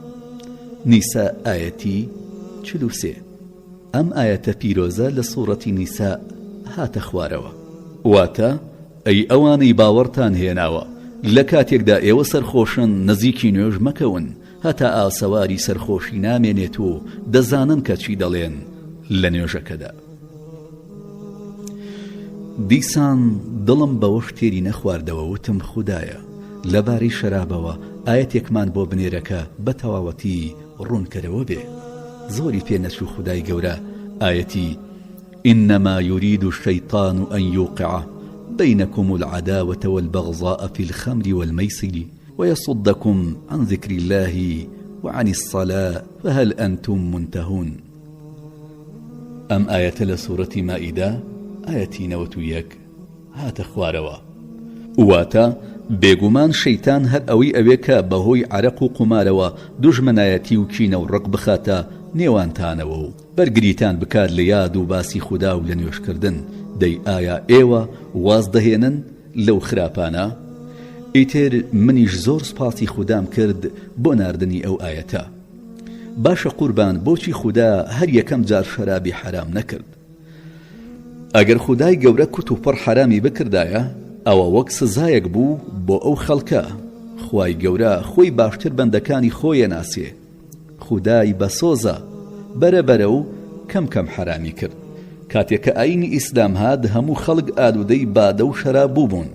[SPEAKER 1] نساء آيتي 43. أم آية پیرۆزە لە سوورەتی نیسا هاتە خوارەوە. واتە ئەی ئەوانەی باوەڕتان هێناوە لە کاتێکدا ئێوە سەرخۆشن نزیکی نوێژ مەکەون هەتا ئاسەواری سەرخۆشی نامێنێت و دەزانن کە چی دەڵێن لە نوێژەکەدا. دیسان دڵم بەوە شتێری نەخواردەوە وتم خودایە لەبارەی شەرابەوە ئاەتێکمان بۆ بنێرەکە بە تەواوەتی ڕوونکەرەوە بێ. زۆری پێ نەچوو خودای گەورە ئاەتی إنما يريد الشيطان أن يوقع بينكم العداوة والبغضاء في الخمر والميسر ويصدكم عن ذكر الله وعن الصلاة فهل أنتم منتهون. أم آية لسورة مائدة آية نوتويك هات خواروا. واتا بێگومان شەیتان هەر ئەوەی ئەوێکە بەهۆی عەرەق و قومارەوە دوژمنایەتی و کینە و ڕق بخاتە نێوانتانەوە و بەرگریتان بکات لە یاد و باسی خودا و لە نوێشکردن. دەی ئایا ئێوە واز دەهێنن لەو خراپانە؟ ئیتر منیش زۆر سپاسی خودام کرد بۆ ناردنی ئەو ئاەتە. باشە قوربان بۆچی خودا هەر یەکەم جار شەرابی حرام نەکرد؟ ئەگەر خودای گەورە کوت و پڕ حرامی بکردایە ئەوە وەک سزایەک بوو بۆ ئەو خەڵکە. خوای گەورە خۆی باشتر بەندەکانی خۆیە ناسێ. خودای بەسۆزە بەرەبەرە و کەم کەم حرامی کرد. کاتێککە ئاینی ئیسلام هات هەموو خەڵک ئالوودەی بادە و شەراب بووبوون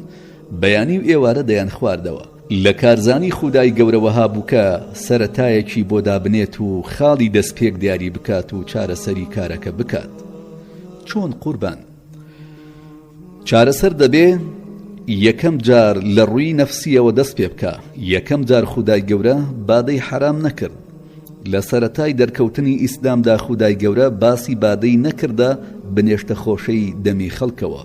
[SPEAKER 1] بەیانی و ئێوارە دەیان خواردەوە. لە کارزانی خودای گەورەوەها بووکە سەرەتایەکی بۆ دابنێت و خاڵی دەستپێک دیاری بکات و چارەسەری کارەکە بکات. چۆن قوربان؟ چارەسەر دەبێ یەکەم جار لە ڕووی نەفسیەوە دەست پێ بکە. یەکەم جار خودای گەورە بادەی حرام نەکرد. لە سەرەتای دەرکەوتنی ئیسلامدا خودای گەورە باسی بادەی نەکردە بنێشتە خۆشەی دەمی خەڵکەوە.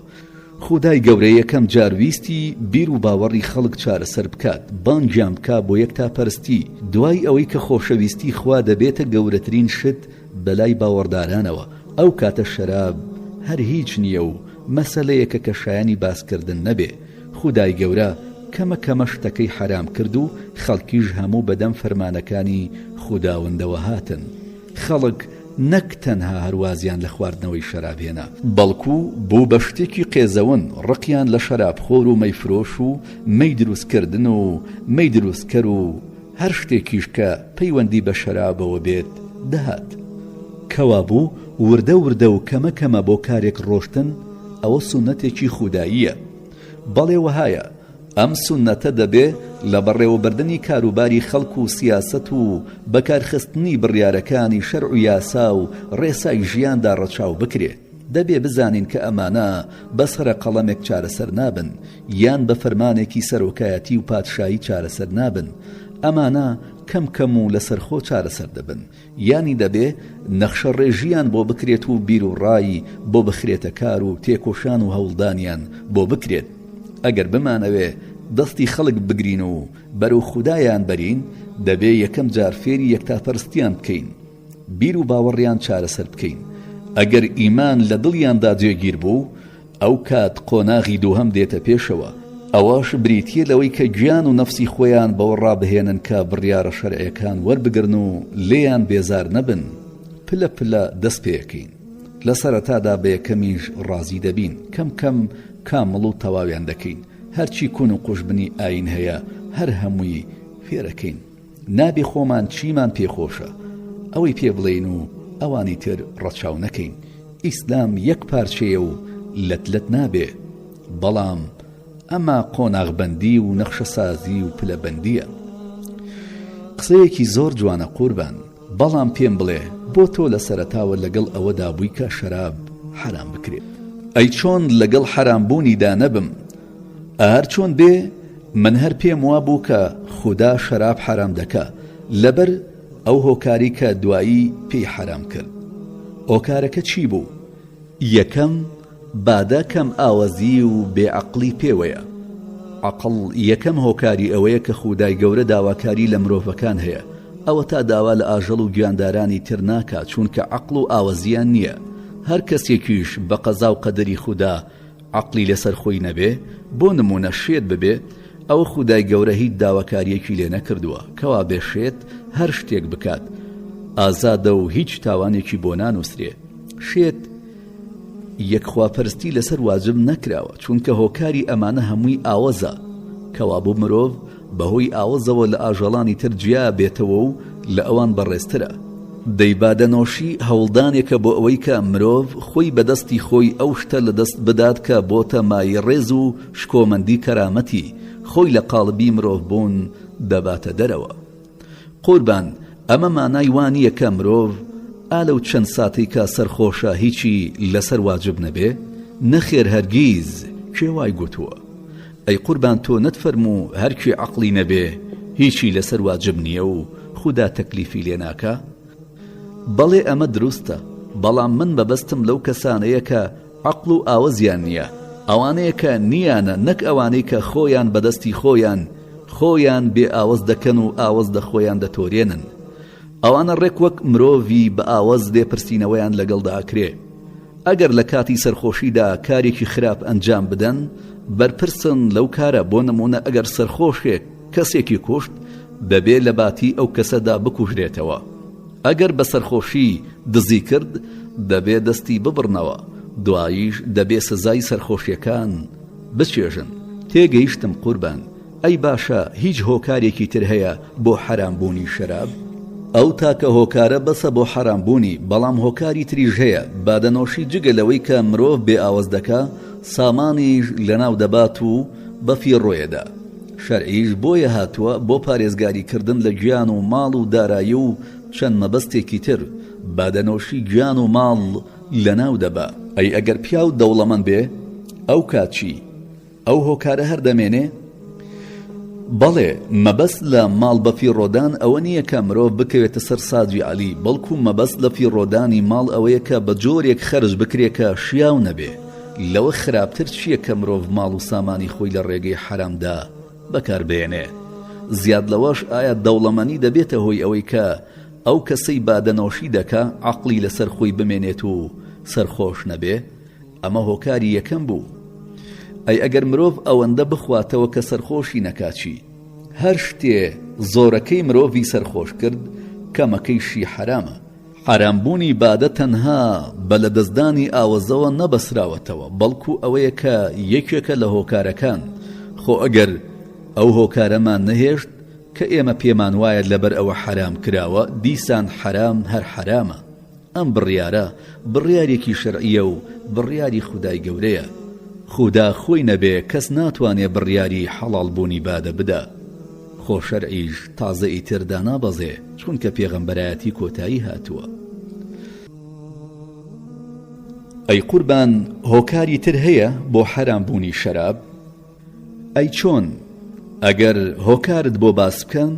[SPEAKER 1] خودای گەورە یەکەم جار ویستی بیر و باوەڕی خەڵک چارەسەر بکات، بانگیان بکا بۆ یەکتاپەرستی. دوای ئەوەی کە خۆشەویستی خوا دەبێتە گەورەترین شت بەلای باوەڕدارانەوە، ئەو کاتە شەراب هەر هیچ نییە و مەسەلەیەکە کە شایانی باسکردن نەبێ. خودای گەورە کەمە کەمە شتەکەی حرام کرد و خەڵکیش هەموو بەدەم فەرمانەکانی خوداوەندەوە هاتن. خەڵک نەک تەنها هەروازیان لە خواردنەوەی شەراب هێنا، بەڵکو بوو بە شتێکی قێزەون ڕقیان لە شەرابخۆر و مەیفرۆش و مەی دروستکردن و مەی دروستکەر و هەر شتێکیش کە پەیوەندی بە شەرابەوە بێت دەهات. کەوا بوو وردە وردە و کەمە کەمە بۆ کارێک ڕۆشتن ئەوە سونەتێکی خوداییە. بەڵێ وهایە ئەم سونەتە دەبێ لە بەڕێوەبردنی کاروباری خەڵک و سیاست و بەکارخستنی بڕیارەکانی شەرع و یاسا و ڕێسای ژیاندا ڕەچاو بکرێت. دەبێ بزانین کە ئەمانە بەسرە قەڵەمێک چارەسەر نابن، یان بە فەرمانێکی سەرۆکایەتی و پادشایی چارەسەر نابن. ئەمانە کەم کەم و لەسەرخۆ چارەسەر دەبن. یانی دەبێ نەخشە ڕێژیان بۆ بکرێت و بیر و ڕایی بۆ بخرێتە کار و تێکۆشان و هەوڵدانیان بۆ بکرێت. ئەگەر بمانەوێ دەستی خەڵک بگرین و بەرەو خودایان بەرین، دەبێ یەکەم جار فێری یەکتاپەرستیان بکەین، بیر و باوەڕیان چارەسەر بکەین. ئەگەر ئیمان لە دڵیاندا جێگیر بوو، ئەو کات قۆناغی دووهەم دێتە پێشەوە. ئەوەش بریتیە لەوەی کە گیان و نەفسی خۆیان بەوە ڕابهێنن کە بڕیارە شەرعیەکان وەربگرن و لێیان بێزار نەبن. پلە پلە دەست پێەکەین، لە سەرەتادا بە یەکەمیش ڕازی دەبین، کەم کەم کامڵ و تەواویان دەکەین. هەرچی کون و قوشبنی ئاین هەیە هەر هەمووی فێرەکەین. نابێ خۆمان چیمان پێخۆشە ئەوەی پێ بڵێین و ئەوانی تر ڕەچاو نەکەین. ئیسلام یەک پارچەیە و لەتلت نابێ، بەڵام ئەمە قۆناغبەندی و نەخشە سازی و پلەبەندیە. قسەیەکی زۆر جوانە قوربان، بەڵام پێم بڵێ بۆ تۆ لە سەرەتاوە لەگەڵ ئەوەدا بووی کە شەراب حرام بکرێت. ئەی چۆن لەگەڵ حرامبوونیدا نەبم؟ ئەهەر چۆن بێ من هەر پێم وا بوو کە خودا شەراب حرام دەکا لەبەر ئەو هۆکاری کە دوایی پێی حرام کرد. هۆکارەکە چی بوو؟ یەکەم بادە کەم ئاوەزی و بێعەقڵی پێوەیە. عەقڵ یەکەم هۆکاری ئەوەیە کە خودای گەورە داواکاری لە مرۆڤەکان هەیە. ئەوە تا داوا لە ئاژەڵ و گیاندارانی تر ناکات، چونکە عەقڵ و ئاوەزیان نییە. هەر کەسێکیش بە قەزا و قەدەری خودا عەقلی لەسەر خۆی نەبێ، بۆ نمونە شێت ببێ، ئەوە خودای گەورە هیچ داواکاریەکی لێ نەکردووە کەوا بێ شێت هەر شتێک بکات، ئازادە و هیچ تاوانێکی بۆ نانووسرێ. شێت یەکخواپەرستی لەسەر واجب نەکراوە، چونکە هۆکاری ئەمانە هەمووی ئاوەزە، کەوا بۆ مرۆڤ بەهۆی ئاوەزەوە لە ئاژەڵانی تر جیا بێتەوە و لە ئەوان بەڕێزترە. دەیبادەنۆشی هەوڵدانێکە بۆ ئەوەی کە مرۆڤ خۆی بەدەستی خۆی ئەو شتە لەدەست بدات کە بۆتە مای ڕێز و شکۆمەندی کەرامەتی، خۆی لە قاڵبی مرۆڤ بوون دەباتە دەرەوە. قوربان، ئەمە مانای وانییە کە مرۆڤ ئالەو چەند ساتەی کە سەرخۆشە هیچی لەسەر واجب نەبێ؟ نەخێر هەرگیز، کێوای گوتووە؟ ئەی قوربان، تۆ نەتفەرموو هەرکی عەقلی نەبێ هیچی لەسەر واجب نییە و خودا تەکلیفی لێ ناکا؟ بەڵێ ئەمە دروستە، بەڵام من بەبەستم لەو کەسانەیە کە عەقڵ و ئاوەزیان نییە، ئەوانەیە کە نیانە، نەک ئەوانەی کە خۆیان بەدەستی خۆیان بێ ئاوەز دەکەن و ئاوەز دەخۆیان دەتۆرێنن. ئەوانە ڕێک وەک مرۆڤی بە ئاوەز لێپرسینەوەیان لەگەڵدا ئەکرێ. ئەگەر لە کاتی سەرخۆشیدا کارێکی خراپ ئەنجام بدەن، بەرپرسن لەو کارە. بۆ نمونە ئەگەر سەرخۆشێک کەسێکی کوشت، دەبێ لە باتی ئەو کەسەدا بکوژرێتەوە. ئەگەر بە سەرخۆشی دزی کرد، دەبێ دەستی ببڕنەوە، دواییش دەبێ سزای سەرخۆشیەکان بچێژن. تێگەیشتم قوربان، ئەی باشە هیچ هۆکارێکی تر هەیە بۆ حرامبوونی شەراب؟ ئەو تاکە هۆکارە بەسە بۆ حرامبوونی، بەڵام هۆکاری تریش هەیە. بادەنۆشی جگە لەوەی کە مرۆڤ بێ ئاوەز دەکا، سامانیش لەناو دەبات و بەفی ڕۆیەدا. شەرعیش بۆیە هاتووە بۆ پارێزگاریکردن لە گیان و ماڵ و دارایی و چەند مەبەستێکی تر. بادەنۆشی گیان و ماڵ لەناو دەبا. ئەی ئەگەر پیا و دەوڵەمەند بێ، ئەو کاتچی ئەو هۆکارە هەردەمێنێ؟ بەڵێ، مەبەست لە ماڵ بەفی ڕۆدان ئەوە نییە کە مرۆڤ بکەوێتە سەر ساجی عەلی، بەڵکو مەبەست لە فیڕۆدانی ماڵ ئەوەیە کە بە جۆرێک خەرج بکرێ کە شیاو نەبێ. لەوە خراپتر چییە کە مرۆڤ ماڵ و سامانی خۆی لە ڕێگەی حرامدا بەکاربێنێ؟ زیاد لەوەش ئایا دەوڵەمەنی دەبێتە هۆی ئەوەی کە ئەو کەسەی بادەنۆشی دەکا عەقلی لەسەر خۆی بمێنێت و سەرخۆش نەبێ؟ ئەمە هۆکاری یەکەم بوو. ئەی ئەگەر مرۆڤ ئەوەندە بخواتەوە کە سەرخۆشی نەکاچی، هەر شتێ زۆرەکەی مرۆڤی سەرخۆش کرد، کەمەکەیشی حرامە. حرامبوونی بادە تەنها بە لە دەستدانی ئاوەزەوە نەبەسراوەتەوە، بەڵکو ئەوەیە کە یەکێکە لە هۆکارەکان. خۆ ئەگەر ئەو هۆکارەمان نەهێشت کە ئێمە پێمان وایە لەبەر ئەوە حرام کراوە، دیسان حرام هەر حرامە. ئەم بڕیارە بڕیارێکی شەرعیە و بڕیاری خودای گەورەیە. خودا خۆی نەبێ کەس ناتوانێ بڕیاری حەڵاڵ بوونی بادە بدە. خۆ شەرعیش تازە ئیتردا نابەزێ، چونکە پێغەمبەرایەتی کۆتایی هاتووە. ئەی قوربان، هۆکاری تر هەیە بۆ حرام بوونی شەراب؟ ئەی چۆن؟ ئەگەر هۆکارت بۆ باس بکەن،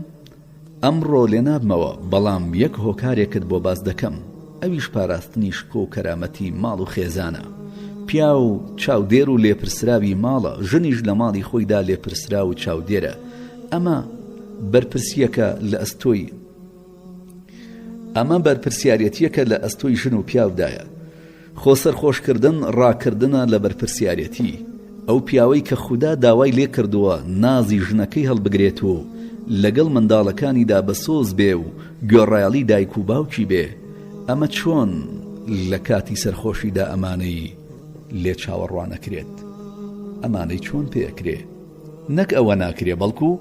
[SPEAKER 1] ئەمڕۆ لێ نابمەوە، بەڵام یەک هۆکارێکت بۆ باس دەکەم، ئەویش پاراستنی شکۆ و کەرامەتی ماڵ و خێزانە. پیا و چاودێر و لێپرسراوی ماڵە، ژنیش لە ماڵی خۆیدا لێپرسرا و چاودێرە. ئەمە بەرپرسیارەتیەکە لە ئەستۆی ژن و پیاودایە. خۆ سەرخۆشکردن ڕاکردنە لە بەرپرسیارەتی. ئەو پیاوەی کە خودا داوای لێ کردووە نازی ژنەکەی هەڵبگرێت و لەگەڵ منداڵەکانیدا بەسۆز بێ و گۆڕایاڵی دایک و باوکی بێ، ئەمە چۆن لە کاتی سەرخۆشیدا ئەمانەی لێ چاوەڕوانەکرێت؟ ئەمانەی چۆن پێەکرێ؟ نەک ئەوە ناکرێ، بەڵکو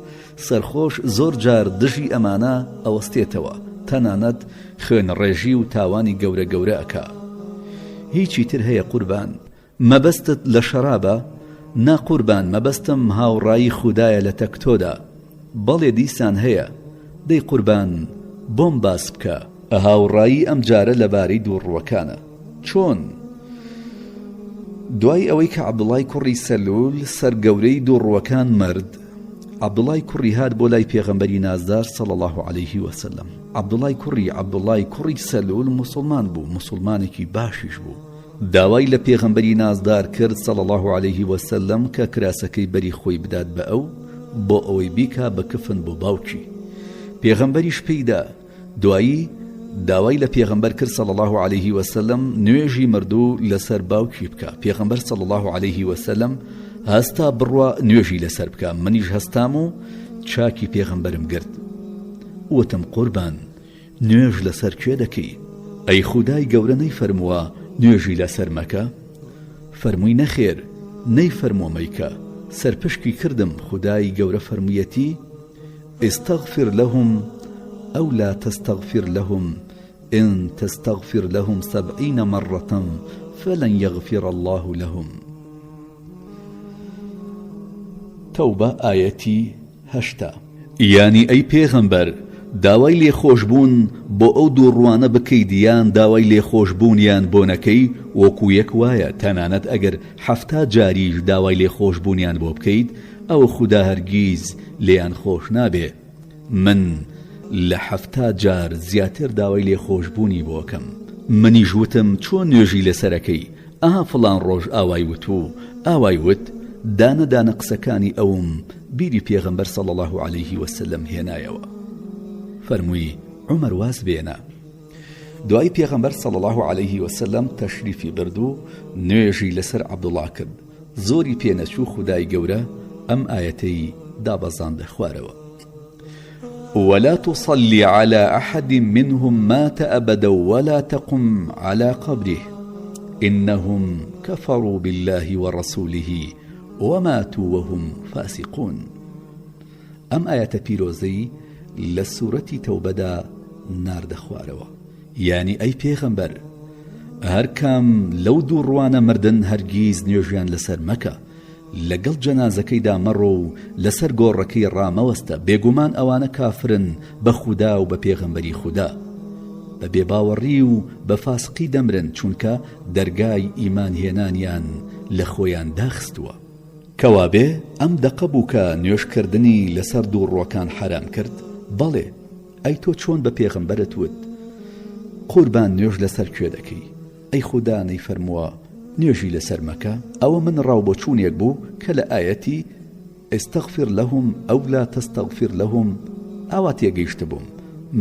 [SPEAKER 1] سەرخۆش زۆر جار دژی ئەمانە ئەوەستێتەوە، تەنانەت خوێن ڕێژی و تاوانی گەورە گەورە ئەکا. هیچی تر هەیە قوربان؟ مەبەستت لە شەرابە؟ نا قوربان، مەبەستم هاوڕایی خودایە لە تەکتۆدا. بەڵێ دیسان هەیە. دەی قوربان، بۆم باس بکە. هاوڕایی ئەم جارە لەبارەی دووڕوەکانە. چۆن؟ دوای ئەوەی کە عەبدوڵای کوڕی سەلول سەرگەورەی دووڕوەکان مرد، عەبدوڵای کوڕی هات بۆ لای پێغەمبەری نازدار صلی الله علیه وسلم. عەبدوڵای کوڕی سەلول موسڵمان بوو، موسڵمانێکی باشیش بوو. داوای لە پێغەمبەری نازدار کرد صلی الله علیه وسلم کە کراسەکەی بەری خۆی بدات بە ئەو بۆ ئەوەی بیکا بە کفن بۆ باوکی. پێغەمبەریش پێیدا. دوایی داوای لە پێغەمبەر کرد صلی الله عليه وسلم نوێژی مردوو لەسەر باوکی بکە. پێغەمبەر صلی الله عليه وسلم هەستا بڕوا نوێژی لەسەر بکە. منیش هەستام و چاکی پێغەمبەرم گرت. وتم قوربان نوێژ لەسەر کوێ دەکەی؟ ئەی خودای گەورە نەیفەرمووە نوێژی لەسەر مەکە؟ فەرمووی نەخێر نەیفەرمووە مەیکە. سەرپشکی کردم. خودای گەورە فەرموویەتی استغفر لهم أو لا تستغفر لهم إن تستغفر لهم 70 مرة فلن يغفر الله لهم. توبة آيتي 8. يعني أي پیغمبر داوای لێخۆشبوون بۆ ئەو دوو ڕوانە بکەیت داوای لێخۆشبوونیان بۆ نەکەی وەکو یەک وایە. تەنانەت ئەگەر 70 جاریش داوای لێخۆشبوونیان بۆ بکەیت ئەوە خوددا هەرگیز لێیان خۆش نابێ. من لە 70 جار زیاتر داوای لێخۆشبوونی بۆکەم. منیش وتم چۆن نوێژی لەسەرەکەی؟ ئاها فڵان ڕۆژ ئاوای وت و ئاوای وت. دانە دانە قسەکانی ئەوم بیری پێغەمبەر صلی الله عليه وسلم هێنایەوە. فەرمووی عومەر واز بێنە. دوای پێغەمبەر صلی الله عليه وسلم تەشریفی برد و نوێژی لەسەر عەبدوڵڵا کرد. زۆری پێنەچوو خودای گەورە ئەم ئایەتەی دابەزاندە خوارەوە. ولا تصلي على أحد منهم مات أبدا ولا تقم على قبره إنهم كفروا بالله ورسوله وماتوا وهم فاسقون. أم آية بيروزي لسورة توبدا نار دخواروا. يعني أي پیغمبر هر کام لو دوڕوانە مردن هەرگیز نوێژیان لەسەر مەکە. لەگەڵ جەنازەکەیدا مەڕۆ و لەسەر گۆڕەکەی ڕامەوەستە. بێگومان ئەوانە کافرن بە خودا و بە پێغەمبەری خودا. بە بێباوەڕی و بە فاسقی دەمرن چونکە دەرگای ئیمان هێنانیان لە خۆیان داخستووە. کەوابێ ئەم دەقە بوو کە نوێژکردنی لەسەر دووڕوەکان حرام کرد؟ بەڵێ. ئەی تۆ چۆن بە پێغەمبەرت وت قوربان نوێژ لەسەر کوێ دەکەی؟ ئەی خودا نەیفەرمووە نوێژی لەسەر مەکە؟ ئەوە من ڕاوبۆچوونێک بوو کە لە ئایەتی استغفر لهم أو لا تستغفر لهم ئاوا تێگەیشت بووم.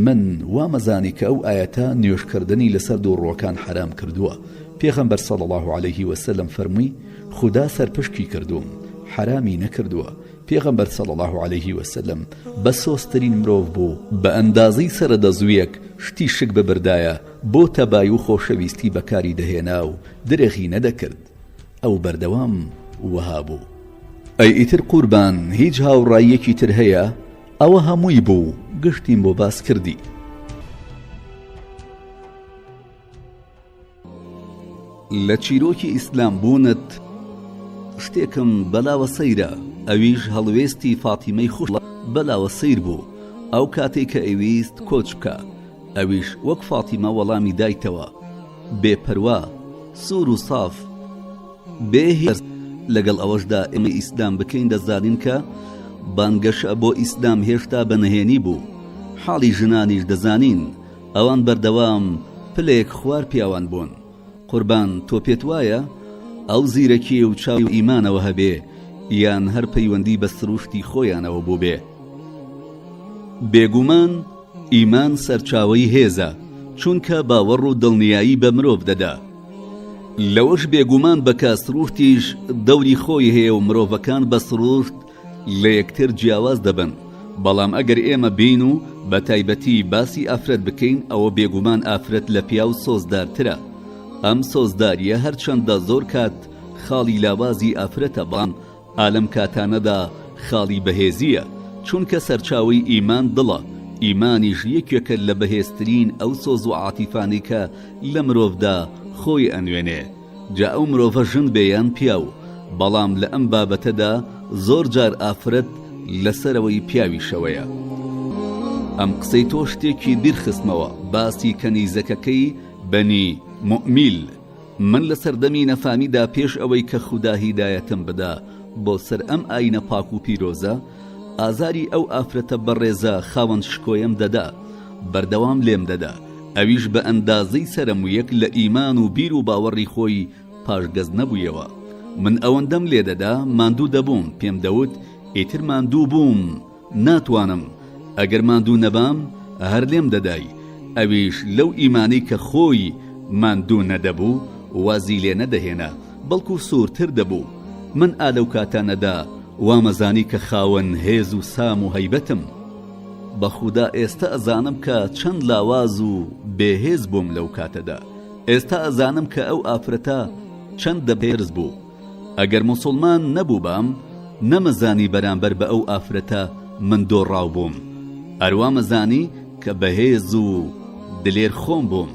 [SPEAKER 1] من وامەزانی کە ئەو ئایەتە نوێژکردنی لەسەر دووڕوەکان حرام کردووە. پێغەمبەر صلی الله عليه وسلم فەرمووی خودا سەرپشکی کردوم حرامی نەکردووە. پێغەمبەر صلی الله عليه وسلم بە سۆسترین مرۆڤ بوو. بە ئەندازەی سەرەدە زوویەک شتی شک ببردایە بۆ تەبای و خۆشەویستی بەکاری دەهێنا و درێغی نەدەکرد. ئەو بەردەوام وەها بوو. ئەی ئیتر قوربان هیچ هاوڕاییەکی تر هەیە؟ ئەوە هەمووی بوو گشتیم بۆ باس کردی. لە چیرۆکی ئیسلام بوونت شتێکم بەلاوە سەیرە. ئەویش هەڵوێستی فاتیمەی خوش بەلاوە سەیر بوو. ئەو کاتێک کە ئەویست کۆچ بکە ئەویش وەک فاتیمە وەڵامی دایتەوە بێپەروا سوور و ساف بێهێز. لەگەڵ ئەوەشدا ئێمە ئیسلام بکەین دەزانین کە بانگەشە بۆ ئیسلام هێشتا بەنهێنی بوو. حاڵی ژنانیش دەزانین ئەوان بەردەوام پلێک خوار پیاوان بوون. قوربان تۆ پێت وایە ئەو زیرەکی و چاو ئیمانەوە هەبێ یان هەر پەیوەندی بە سروشتی خۆیانەوە بوو بێ؟ بێگومان ئیمان سەرچاوەی هێزە چونکە باوەڕ و دڵنیایی بە مرۆڤ دەدا. لەوەش بێگومان بە کاسروشتیش دەوری خۆی هەیە و مرۆڤەکان بە سروشت لە یەکتر جیاواز دەبن. بەڵام ئەگەر ئێمە بین و بە تایبەتی باسی ئافرەت بکەین ئەوە بێگومان ئافرەت لە پیا و سۆزدارترە. ئەم سۆزداریە هەرچەندە زۆر کات خاڵی لاوازی ئافرەتە بەڵام ئالەم کاتانەدا خاڵی بەهێزیە چونکە سەرچاوی ئیمان دڵە. ئیمانیش یەکێکە لە بەهێزترین ئەو سۆز و عاتیفانی کە لە مرۆڤدا خۆی ئەنوێنێ. جا ئەو مرۆڤە ژن بێیان پیاو. بەڵام لە ئەم بابەتەدا زۆر جار ئافرەت لەسەرەوەی پیاوی شەوەیە. ئەم قسەی تۆ شتێکی بیرخستمەوە باسی کەنیزەکەکەی بەنی مؤمیل. من لە سەردەمی نەفامیدا پێش ئەوەی کە خودا هیدایەتم بدا بۆ سەر ئەم ئاینە پاک و پیرۆزە ئازاری ئەو ئافرەتە بەڕێزە خاوەن شکۆیم دەدا بەردەوام لێم دەدا. ئەویش بە ئەندازەی سەرەمویەک لە ئیمان و بیر و باوەڕی خۆی پاشگەز نەبوویەوە. من ئەوەندەم لێ دەدا ماندوو دەبووم. پێم دەوت ئیتر ماندوو بووم ناتوانم. ئەگەر ماندوو نەبام هەر لێم دەدای. ئەویش لەو ئیمانی کە خۆی ماندوو نەدەبوو وازی لێ نەدەهێنا بەڵکو سوورتر دەبوو. من ئالەو کاتانەدا وامەزانی کە خاوەن هێز و سام و هەیبەتم. بەخودا ئێستا ئەزانم کە چەند لاواز و بێهێز بووم لەو کاتەدا. ئێستا ئەزانم کە ئەو ئافرەتە چەندە پێرز بوو. ئەگەر موسڵمان نەبوو بام نەمەزانی بەرامبەر بە ئەو ئافرەتە من دۆڕاو بووم. ئەروە مەزانی کە بەهێز و دلێر خۆم بووم.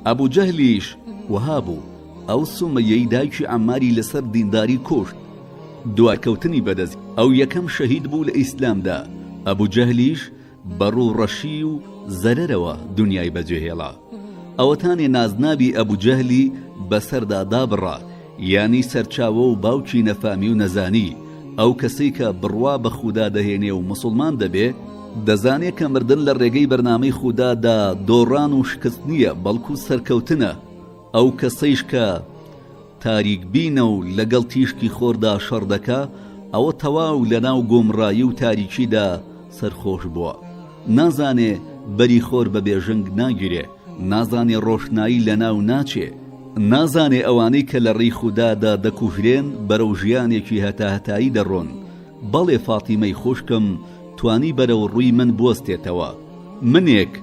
[SPEAKER 1] ئەبوو جەهلیش وها بوو. ئەو سومەیەی دایکی عەماری لەسەر دینداری کوشت. دوارکەوتنی بەدەست ئەو یەکەم شەهید بوو لە ئیسلامدا. ئەبوو جەهلیش بەڕوو ڕەشی و زەرەرەوە دنیای بەجێهێڵا. ئەوەتانێ نازنابی ئەبوو جەهلی بەسەردا دابڕا، یانی سەرچاوە و باوکی نەفامی و نەزانی. ئەو کەسەی کە بڕوا بە خودا دەهێنێ و مسڵمان دەبێ دەزانێ کە مردن لە ڕێگەی بەرنامەی خودادا دۆڕان و شکست نییە بەڵکو سەرکەوتنە. ئەو کەسەیش کە تاریک بینە و لەگەڵ تیشکی خۆردا شەڕ دەکا ئەوە تەواو لەناو گۆمڕایی و تاریکیدا سەرخۆش بووە. نازانێ بەری خۆر بە بێژنگ ناگیرێ، نازانێ ڕۆشنایی لەناو ناچێ، نازانێ ئەوانەی کە لە ڕێی خودادا دەکوژرێن بەرەو ژیانێکی هەتاهەتایی دەڕۆن. بەڵێ فاتیمەی خوشکم توانی بەرەو ڕووی من بوەستێتەوە. منێک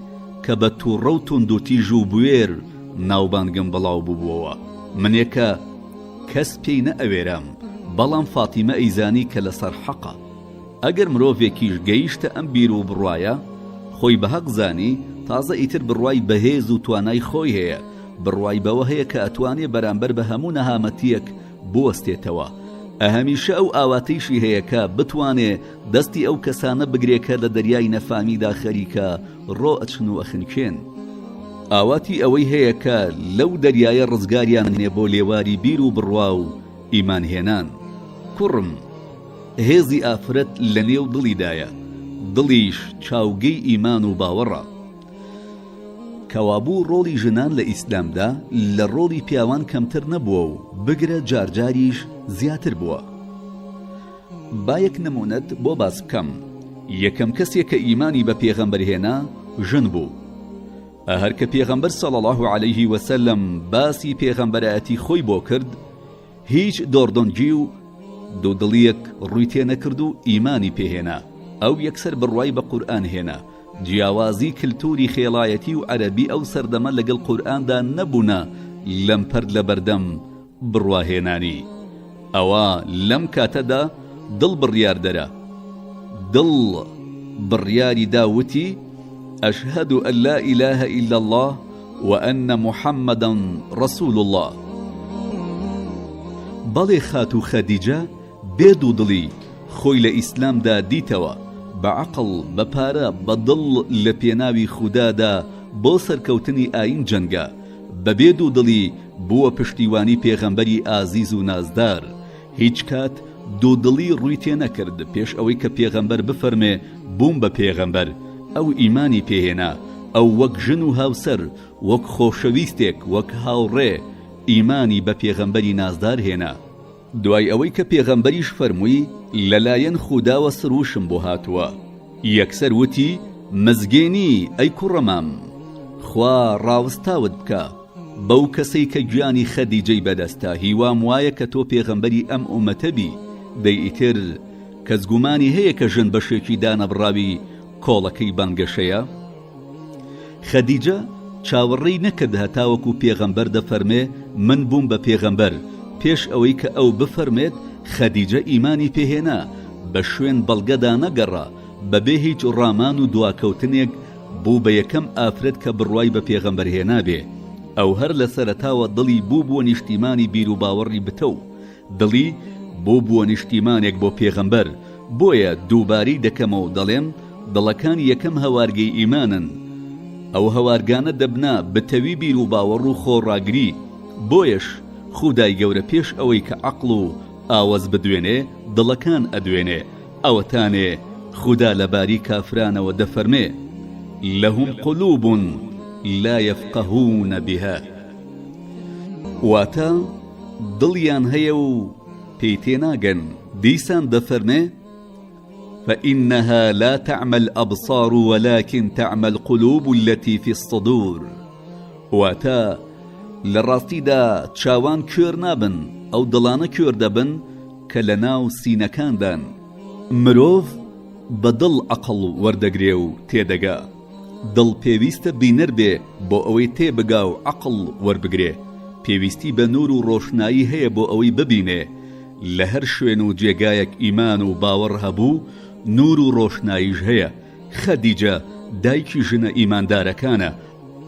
[SPEAKER 1] کە بە تووڕە و توند و تیژ و بوێر ناوبانگم بڵاو بووبووەوە. منێکە کەس پێی نەئەوێرام، بەڵام فاتیمە ئەیزانی کە لەسەر حەقە. ئەگەر مرۆڤێکیش گەیشتە ئەم بیر و بڕوایە خۆی بە حەق زانی تازە ئیتر بڕوای بەهێز و توانای خۆی هەیە. بڕوای بەوە هەیە کە ئەتوانێ بەرامبەر بە هەموو نەهامەتیەک بوەستێتەوە. هەمیشە ئەو ئاواتەیشی هەیە کە بتوانێ دەستی ئەو کەسانە بگرێکە لە دەریای نەفامیدا خەریکە ڕۆ ئەچن و ئەخنکێن. ئاواتی ئەوەی هەیە کە لەو دەریایە ڕزگاریان هێنێ بۆ لێواری بیر و بڕوا و ئیمانهێنان. کوڕم، هێزی ئافرەت لە نێو دڵیدایە، دڵیش چاوگەی ئیمان و باوەڕە. کەوابوو ڕۆڵی ژنان لە ئیسلامدا لە ڕۆڵی پیاوان کەمتر نەبووە و بگرە جارجاریش زیاتر بووە. با یەک نمونەت بۆ باس بکەم. یەکەم کەسێک کە ئیمانی بە پێغەمبەر هێنا ژن بوو. هەر کە پێغەمبەر صلی الله علیه وسلم باسی پێغەمبەرایەتی خۆی بۆ کرد هیچ دۆردۆنگی و دوودڵیەک ڕووی تێ نەکرد و ئیمانی پێهێنا. ئەو یەکسەر بڕوای بە قورئان هێنا. جیاوازی کلتوری خێڵایەتی و عەرەبی ئەو سەردەمە لەگەڵ قورئاندا نەبوونە لەم پەرد لە بەردەم بڕواهێنانی. ئەوە لەم کاتەدا دڵ بڕیاردەرە. دڵ بڕیاری داوتی ئەشهەدو ئەن لا ئیلاهە ئیلا الله وئەنە محەممەدەن ڕەسوول الله. بەڵێ خات و خەدیجە بێد و دڵی خۆی لە ئیسلامدا دیتەوە، بە عەقڵ بە پارە بە دڵ لە پێناوی خودادا بۆ سەرکەوتنی ئاین جەنگە، بە بێد و دڵی بووە پشتیوانی پێغەمبەری ئازیز و نازدار. هیچ کات دوودڵی ڕووی تێ نەکرد پێش ئەوەی کە پێغەمبەر بفەرمێ بووم بە پێغەمبەر. ئەو ئیمانی پێهێنا. ئەو وەک ژن و هاوسەر، وەک خۆشەویستێک، وەک هاوڕێ ئیمانی بە پێغەمبەری نازدار هێنا. دوای ئەوەی کە پێغەمبەریش فەرمووی لەلایەن خوداوە سروشم بۆ هاتووە، یەکسەر وتی مزگێنی ئەی کوڕەمام، خوا ڕاوستاوت بکە بەو کەسەی کە گیانی خەدیجەی بەدەستە. هیوام وایە کە تۆ پێغەمبەری ئەم ئومەتەبی. دەی ئیتر کەس گومانی هەیە کە ژن بەشێکی دانەبڕاوی کۆڵەکەی بانگەشەیە؟ خەدیجە چاوەڕێی نەکرد هەتاوەکو پێغەمبەر دەفەرمێ من بووم بە پێغەمبەر. پێش ئەوەی کە ئەو بفەرمێت خەدیجە ئیمانی پێهێنا، بە شوێن بەڵگەدا نەگەڕا، بەبێ هیچ ڕامان و دواکەوتنێک بوو بە یەکەم ئافرەت کە بڕوای بە پێغەمبەر هێنا بێ. ئەو هەر لە سەرەتاوە دڵی بوو بووە نیشتیمانی بیر و باوەڕی بتە و دڵی بوو بووە نیشتیمانێک بۆ پێغەمبەر. بۆیە دووباری دەکەمەوە دەڵێم دڵەکانی یەکەم هەوارگەی ئیمانن. ئەو هەوارگانە دەبنا بتەوی بیر و باوەڕ و خۆڕاگری. بۆیەش خودای گەورە پێش ئەوەی کە عەقڵ و ئاوەز بدوێنێ دڵەکان ئەدوێنێ. ئەوەتانێ خودا لەباری کافرانەوە دەفەرمێ لەهم قولوب لا يفقهون بها. واتە دڵیان هەیە و پێی تێناگەن. دیسان دەفەرمێ فإنها لا تعمى الأبصار ولكن تعمى القلوب التي في الصدور. واتا لراستيدا چاوان كور نابن أو دلانا كور دبن كلناو سينكان دان. مروف بدل عقل وردگريو تيدگا. دڵ پێویستە بینەر بێ بۆ ئەوەی تێبگا و عەقڵ وەربگرێ. پێویستی بە نور و ڕۆشنایی هەیە بۆ ئەوەی ببینێ. لە هەر شوێن و جێگایەک ئیمان و باوەڕ هەبوو نور و ڕۆشناییش هەیە. خەدیجە دایکی ژنە ئیماندارەکانە،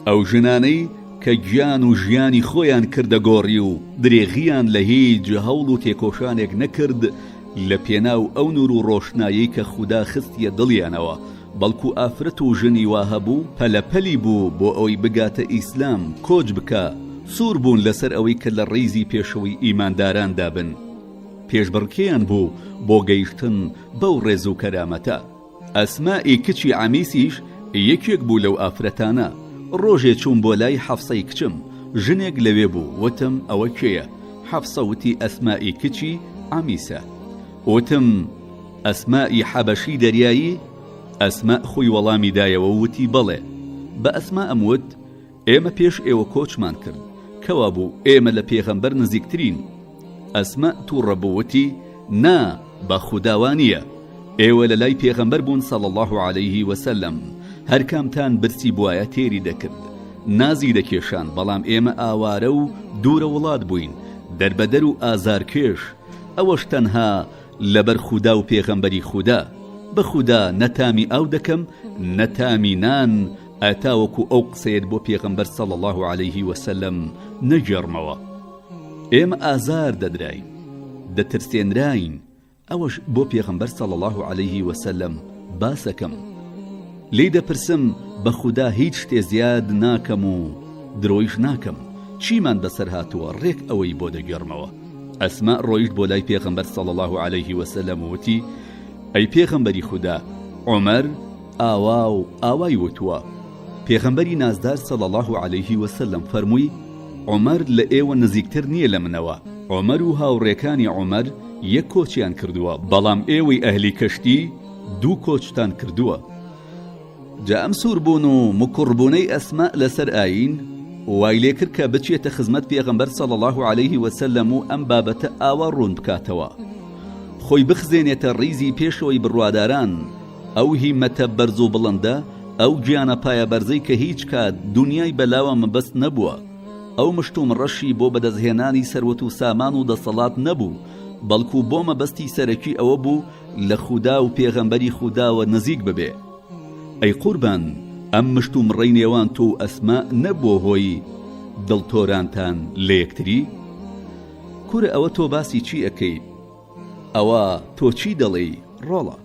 [SPEAKER 1] ئەو ژنانەی کە گیان و ژیانی خۆیان کردە گۆڕی و درێغیان لە هیچ هەوڵ و تێکۆشانێک نەکرد لە پێناو ئەو نور و ڕۆشنایی کە خودا خستیە دڵیانەوە، بەڵکو ئافرەت و ژنی وا هەبوو پەلەپەلی بوو بۆ ئەوەی بگاتە ئیسلام کۆچ بکە. سوور بوون لەسەر ئەوەی کە لە ڕیزی پێشەوەی ئیمانداراندا بن. پێشبڕکێیان بوو بۆ گەیشتن بەو ڕێز و کەرامەتە. ئەسمائی کچی عەمیسیش یەکێک بوو لەو ئافرەتانە. ڕۆژێ چوون بۆ لای حەفسەی کچم، ژنێک لەوێ بوو. وتم ئەوە کێیە؟ حەفسە وتی ئەسمائی کچی عەمیسە. وتم ئەسمائی حەبەشی دەریایی؟ ئەسما خۆی وەڵامی دایەوە وتی بەڵێ. بە ئەسما ئەموت ئێمە پێش ئێوە کۆچمان کرد، کەوا بوو ئێمە لە پێغەمبەر نزیکترین. ئەسما تووڕە بووتی نا بە خوداوانیە، ئێوە لە لای پێغەمبەر بوون صلی الله عليه وسلم، هەر کامتان برسی بوایە تێری دەکرد، نازی دەکێشان، بەڵام ئێمە ئاوارە و دوورە وڵات بووین، دەربەدەر و ئازارکێش. ئەوەش تەنها لەبەر خودا و پێغەمبەری خودا. بخودا نەتامی ئاو دەکەم نەتامی نان، ئەتاوەکو ئەو قسەیت بۆ پێغەمبەر صلی الله عليه وسلم نەگەڕمەوە. ئێمە ئازار دەدراین، دەترسێنراین، ئەوەش بۆ پێغەمبەر صلی الله عليه وسلم باسەکەم. لێی دەپرسم بە خودا هیچ شتێ زیاد ناکەم و درۆیش ناکەم، چیمان بەسەر هاتووە ڕێک ئەوەی بۆ دەگەڕمەوە. ئەسما ڕۆیشت بۆ لای پێغەمبەر صلی الله عليه وسلم وتی ئەی پێغەمبەری خودا، عومەر ئاوا و ئاوای وتووە. پێغەمبەری نازدار صلی الله عليه وسلم فەرمووی عومەر لە ئێوە نزیکتر نییە لە منەوە. عومەر و هاوڕێکانی عومەر یەک کۆچیان کردووە، بەڵام ئێوەی ئەهلی کەشتی دوو کۆچتان کردووە. جا ئەم سووربوون و مکڕبوونەی ئەسما لەسەر ئاین وای لێ کرد کە بچێتە خزمەت پێغەمبەر صلی الله عليه وسلم و ئەم بابەتە ئاوا ڕوون بکاتەوە، خۆی بخزێنێتە ڕیزی پێشەوەی بڕواداران. ئەو هیمەتە بەرز و بڵندە، ئەو گیانە پایە بەرزەی کە هیچ کات دنیای بەلاوە مەبەست نەبووە. ئەو مشتوم ڕەشی بۆ بەدەستهێنانی سەروەت و سامان و دەسەڵات نەبوو، بەڵکو بۆ مەبەستی سەرەکی ئەوە بوو لە خودا و پێغەمبەری خوداوە نزیک ببێ. ئەی قوربان، ئەم مشتوم ڕێی نێوان تۆ و ئەسما نەبووە هۆی دڵتۆرانتان لە یەکتری؟ کورە ئەوە تۆ باسی چی ئەەکەی؟ ئەوە تۆ چی دەڵێی؟ ڕۆڵە.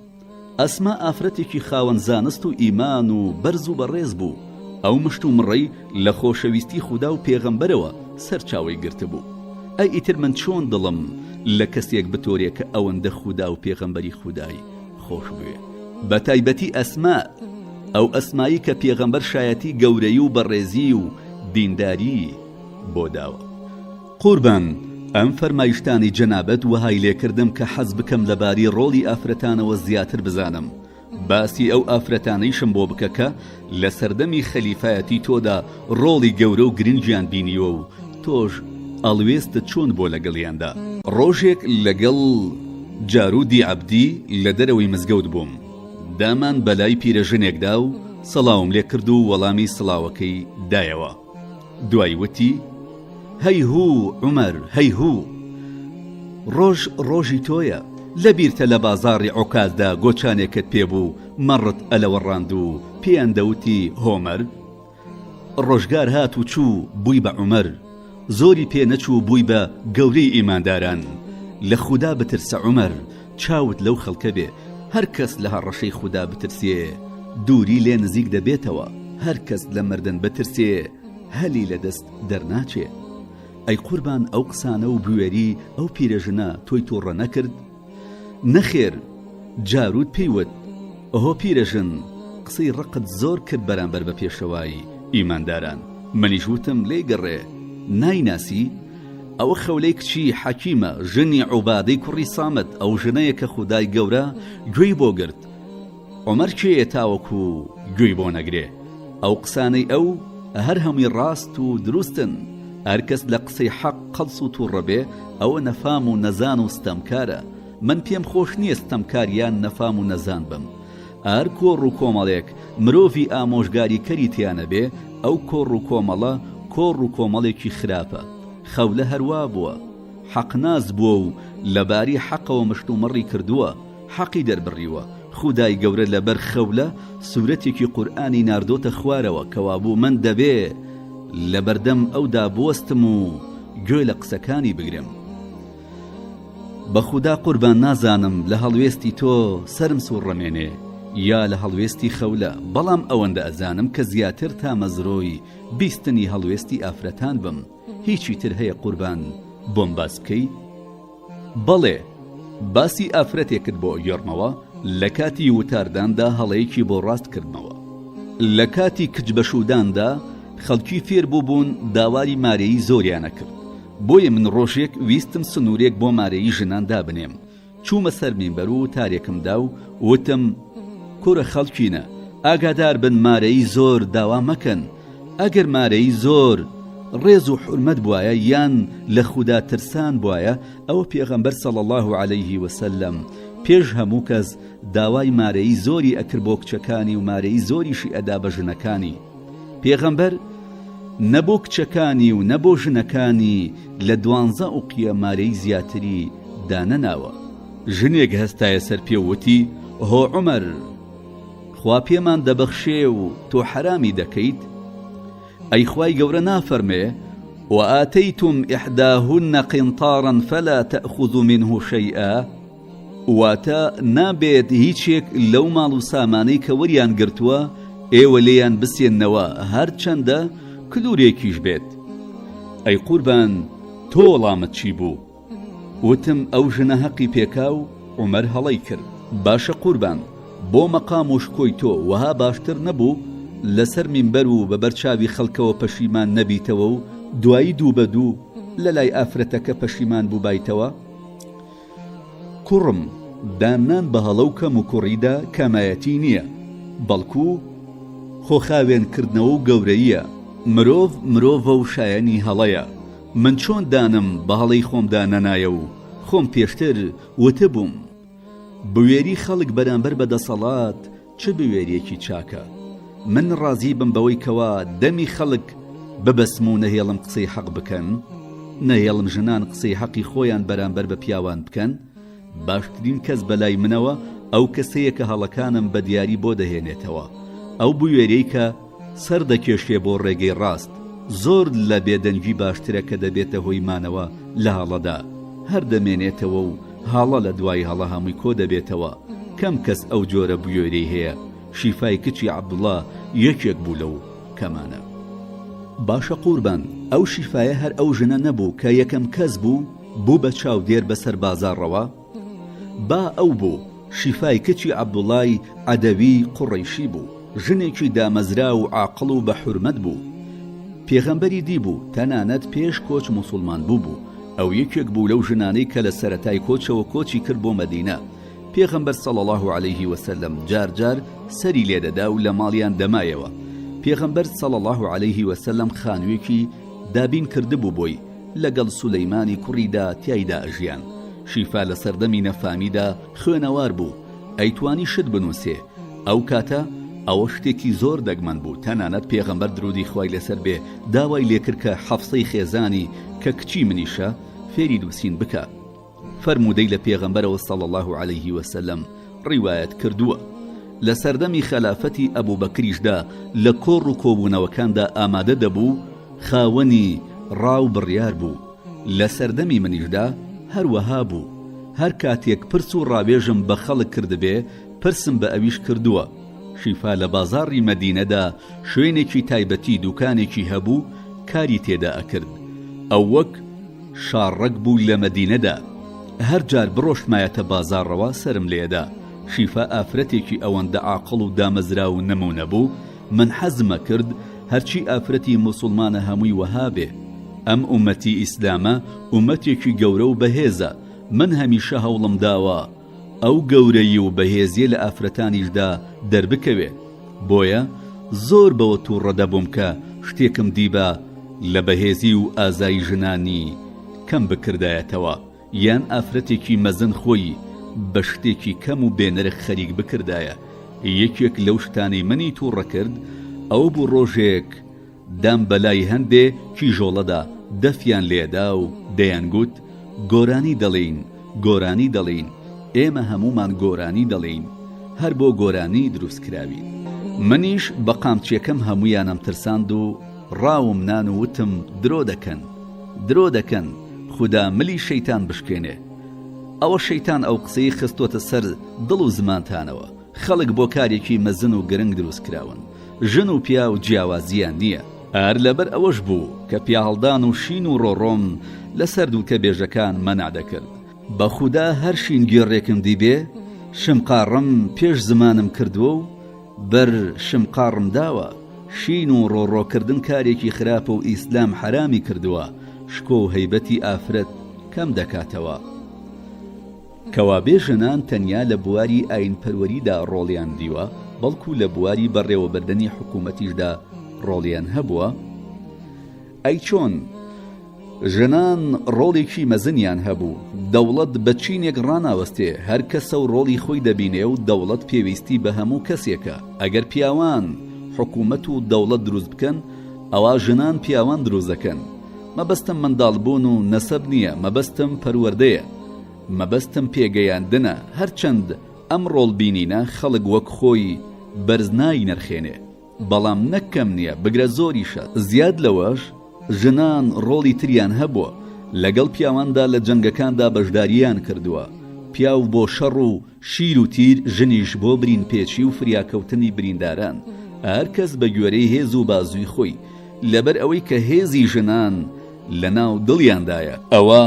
[SPEAKER 1] ئەسما ئافرەتێکی خاوەن زانست و ئیمان و بەرز و بەڕێز بوو. ئەو مشتوم ڕێی لە خۆشەویستی خودا و پێغەمبەرەوە سەرچاوی گرتە بوو. ئەی ئیتر من چۆن دڵم لە کەسێک بتۆرێ کە ئەوەندە خودا و پێغەمبەری خودای خۆش بوێ؟ بە تایبەتی ئەسما، ئەو ئەسمایی کە پێغەمبەر شایەتی گەورەی و بەڕێزی و دینداری بۆ داوە. قوربان، ئەم فەرمایشتانی جەنابەت وهای لێکردم کە حەز بکەم لەباری ڕۆڵی ئافرەتانەوە زیاتر بزانم، باسی ئەو ئافرەتانەیشم بۆ بکە کە لە سەردەمی خەلیفایەتی تۆدا ڕۆڵی گەورە و گرنگیان بینیوە و تۆش ئەڵوێستت چۆن بۆ لەگەڵیاندا. ڕۆژێک لەگەڵ جارودی عەبدی لە دەرەوەی مزگەوت بووم، دامان بەلای پیرەژنێکدا و سەڵاوم لێ کرد و وەڵامی سڵاوەکەی دایەوە. دوای وتی هەیهوو عومەر، هەیهوو، ڕۆژ ڕۆژی تۆیە، لەبیرتە لە بازاڕی عۆکازدا گۆچانێکت پێبوو مەڕت ئەلەوەڕاند و پێیان دەوتی هۆمەر؟ ڕۆژگار هات و چوو بووی بە عومەر، زۆری پێ نەچوو بووی بە گەورەی ئیمانداران. لە خودا بترسە عومەر، چاوت لەو خەڵکە بێ، هەر کەس لە هەڕەشەی خودا بترسێ دووری لێ نزیک دەبێتەوە، هەر کەس لە مردن بترسێ هەلی لە دەست دەرناچێ. ئەی قوربان، ئەو قسانە و بوێری ئەو پیرەژنە تۆی تووڕە نەکرد؟ نەخێر. جارود پێیوت ئەهۆ پیرەژن، قسەی ڕقت زۆر کرد بەرامبەر بە پێشەوای ئیمانداران. منیش وتم لێی گەڕێ، نایناسی؟ ئەوە خەولەی کچی حەکیمە ژنی عوبادەی کوڕی سامت ئەو ژنەیە کە خودای گەورە گوێی بۆ گرت. عومەر کێیە تاوەکو گوێی بۆ نەگرێ؟ ئەو قسانەی ئەو هەر هەمووی ڕاست و دروستن. هەر کەس لە قسەی حەق قەڵس و تووڕە بێ ئەوە نەفام و نەزان و ستەمکارە. من پێم خۆش نییە ستەمکاریان نەفام و نەزان بم. هەر کۆڕ و کۆمەڵێک مرۆڤی ئامۆژگاری کەری تیانە بێ ئەو کۆڕ و کۆمەڵە کۆڕ و کۆمەڵێکی خراپە. خەولە هەروا بووە، حەقناز بووە و لەباری حەقەوە مشتومەڕی کردووە، حەقی دەربڕیوە. خودای گەورە لەبەر خەولە سوورەتێکی قورئانی ناردۆتە خوارەوە کەوا بوو من دەبێ لە بەردەم ئەودا بوەستم و گوێ لە قسەکانی بگرم. بە خوددا قوربان نازانم لە هەڵوێستی تۆ سەرم سوڕەمێنێ یا لە هەڵوێستی خەولە، بەڵام ئەوەندە ئەزانم کە زیاتر تا مەزرۆی بیستنی هەڵوێستی ئافرەتان بم. هیچی تر هەیە قوربان بۆم باس بکەی؟ بەڵێ، باسی ئافرەتێکت بۆ گێڕمەوە لە کاتی وتارداندا هەڵەیەکی بۆ ڕاست کردمەوە. لە کاتی کچ بەشوداندا خەڵکی فێر بوون داواری مارەیی زۆریانە کرد. بۆیە من ڕۆژێک ویستم سنوورێک بۆ مارەیی ژنان دابنێم. چوومە سەر مینبەر و تارێکمدا و وتم کوڕە خەڵکینە، ئاگادار بن مارەیی زۆر داوا مەکەن. ئەگەر مارەیی زۆر ڕێز و حورمەت بوایە یان لە خوددا ترسان بوایە ئەوە پێغەمبەر صلی الله علیه وسلم پێش هەموو کەس داوای مارەیی زۆری ئەکرد بۆ کچەکانی و مارەیی زۆریشی ئەدا بە ژنەکانی. پێغەمبەر نەبۆ کچەکانی و نەبۆ ژنەکانی لە 12 ئوقیە مارەی زیاتری دانەناوە. ژنێک هەستایە سەر پێوتی هۆ عومەر، خوا پێمان دەبەخشێ و تۆ حرامی دەکەیت؟ ئەی خوای گەورە نافەرمێ وآتەیتم ئیحداهن قینطارا فلا تأخذوا منه شیئا؟ واتە نابێت هیچێک لەو ماڵ و سامانەی کە وەریان گرتووە ئێوە لێیان بسێننەوە هەر چەندە کلورێکیش بێت. ئەی قوربان تۆ وەڵامت چی بوو؟ وتم ئەو ژنە هەقی پێکا و عومەر هەڵەی کرد. باشە قوربان، بۆ مەقام و شکۆی تۆ وەها باشتر نەبوو لەسەر مینبەر و بە بەرچاوی خەڵکەوە پەشیمان نەبیتەوە و دوایی دوو بە دوو لە لای ئافرەتەکە پەشیمان بووبایتەوە؟ کوڕم، دانان بە هەڵە و کەم و کوڕیدا کەمایەتی نییە، بەڵکو خۆخاوێنکردنەوە و گەورەییە. مرۆڤ مرۆڤە و شایەنی هەڵەیە. من چۆن دانم بە هەڵەی خۆمدا نەنایە و خۆم پێشتر وتە بووم بوێری خەڵک بەرامبەر بەدەسەڵات چ بوێریەکی چاکە. من ڕازی بم بەوەی کەوا دەمی خەڵک ببەسم و نەهێڵم قسەی حەق بکەن، نەهێڵم ژنان قسەی حەقی خۆیان بەرامبەر بە پیاوان بکەن. باشترین کەس بەلای منەوە ئەو کەسەیە کە هەڵەکانم بە دیاری بۆ دەهێنێتەوە، ئەو بوێرەی کە سەر دەکێشێ بۆ ڕێگەی ڕاست. زۆر لە بێدەنگی باشترە کە دەبێتە هۆی مانەوە لە هەڵەدا، هەر دەمێنێتەوە و هاڵە لە دوای هەڵە هەمووی کۆ دەبێتەوە. کەم کەس ئەو جۆرە بوێرەی هەیە. شیفای کچی عەبدوڵڵا یەکێک بوو لەو کەمانە. باشە قوربان، ئەو شیفایە هەر ئەو ژنە نەبوو کە یەکەم کەس بوو بە چاودێر بەسەر بازاڕەوە. با ئەو بوو شیفای کچی عەبدوڵڵای عەدەوی قوڕەیشی بوو. ژنێکی دامەزرا و عاقڵ و بە حورمەت بوو. پێغەمبەری دیبوو تەنانەت پێش کۆچ موسڵمان بوو. ئەو یەکێک بوو لەو ژنانەی کە لە سەرەتای کۆچەوە کۆچی کرد بۆ مەدینە. پێغەمبەر صلی الله علیه وسلم جار جار سەری لێدەدا و لە ماڵیان دەمایەوە. پێغەمبەر صلی الله علیه وسلم خانوویەکی دابین کردبوو بۆی لەگەڵ سولەیمانی کوڕیدا تیایدا ئەژیان. شیفا لە سەردەمی نەفامیدا خوێنەوار بوو، ئەیتوانی شت بنووسێ. ئەو کاتە ئەوە شتێکی زۆر دەگمەن بوو. تەنانەت پێغەمبەر درودی خوای لەسەر بێ داوای لێکرد کە حەفسەی خێزانی کە کچی منیشە فێری نووسین بکە. فەرمودەی لە پێغەمبەرەوە صلی الله علیه وسلم ڕیوایەت کردووە. لە سەردەمی خەلافەتی ئەبوو بەکریشدا لە کۆڕ و کۆبوونەوەکاندا ئامادە دەبوو، خاوەنی ڕاو بڕیار بوو. لە سەردەمی منیشدا هەروەها بوو. هەر کاتێک پرس و ڕاوێژم بە خەڵک کردبێ پرسم بە ئەویش کردووە. شیفا لە بازاڕی مەدینەدا شوێنێکی تایبەتی دوکانێکی هەبوو کاری تێدا ئەکرد. ئەو وەک شارڕەک بوو لە مەدینەدا. هەر جار بڕۆشتمایەتە بازاڕەوە سرم لێدا. شیفا ئافرەتێکی ئەوەندە عاقڵ و دامەزرا و نمونە بوو. من حەزمە کرد هەرچی ئافرەتی موسڵمانە هەمووی وەها بێ. ئەم ئومەتی ئیسلامە ئومەتێکی گەورە و بەهێزە. من هەمیشە هەوڵم داوە ئەو گەورەی و بەهێزیە لە ئافرەتانیشدا دەربکەوێ. بۆیە زۆر بەوە تووڕە دەبووم کە شتێکم دیبە لە بەهێزی و ئازایی ژنانی کەم بکردایەتەوە، یان ئافرەتێکی مەزن خۆی بە شتێکی کەم و بێنرخ خەریک بکردایە. یەکێک لەو شتانی منی تووڕە کرد ئەو بوو ڕۆژێک دام بەلای هەندێ کیژۆڵەدا دەفیان لێدا و دەیان گوت گۆرانی دەڵێین، گۆرانی دەڵێین، ئێمە هەمومان گۆرانی دەڵێین، هەر بۆ گۆرانی دروست کراوین. منیش بە قامچیەکەم هەمویانم ترساند و ڕاوم نان و وتم درۆ دەکەن، درۆ دەکەن، خوددا ملی شەیتان بشکێنێ. ئەوە شەیتان ئەو قسەی خستۆتە سەر دڵ و زمانتانەوە. خەڵک بۆ کارێکی مەزن و گرنگ دروست کراون، ژن و پیا و جیاوازیان نییە. هەر لەبەر ئەوەش بوو کە پیاهەڵدان و شین و ڕۆڕۆم لەسەر دووکە بێژەکان مەنع دەکرد. بە خوددا هەر شین گێڕێکم دیبێ شمقاڕم پێش زمانم کردووە و بەر شمقاڕم داوە. شین و ڕۆڕۆکردن کارێکی خراپە و ئیسلام حرامی کردووە. شکۆ و هەیبەتی ئافرەت کەم دەکاتەوە. کەوابێ ژنان تەنیا لە بواری ئاینپەروەریدا ڕۆڵیان دیوە، بەڵکو لە بواری بەڕێوەبردنی حکوومەتیشدا ڕۆڵیان هەبووە. ئەی چۆن ژنان ڕۆڵێکی مەزنیان هەبوو. دەوڵەت بە چینێک ڕاناوەستێ، هەر کەسە و ڕۆڵی خۆی دەبینێ و دەوڵەت پێویستی بە هەموو کەسێکە. ئەگەر پیاوان حکوومەت و دەوڵەت دروست بکەن، ئەوا ژنان پیاوان دروست دەکەن. مەبەستم منداڵبوون و نەسەب نییە، مەبەستم پەروەردەیە، مەبەستم پێگەیاندنە. هەرچەند ئەم ڕۆڵبینینە خەڵک وەک خۆی بەرز نای نرخێنێ، بەڵام نەکەم نییە، بگرە زۆریشە. زیاد لەوەش ژنان ڕۆڵی تریان هەبووە. لەگەڵ پیاواندا لە جەنگەکاندا بەشداریان کردووە. پیاو بۆ شەڕ و شیر و تیر، ژنیش بۆ برین پێچی و فریاکەوتنی برینداران. هەر کەس بە گوێرەی هێز و بازووی خۆی، لەبەر ئەوەی کە هێزی ژنان لە ناو دڵیاندایە. ئەوە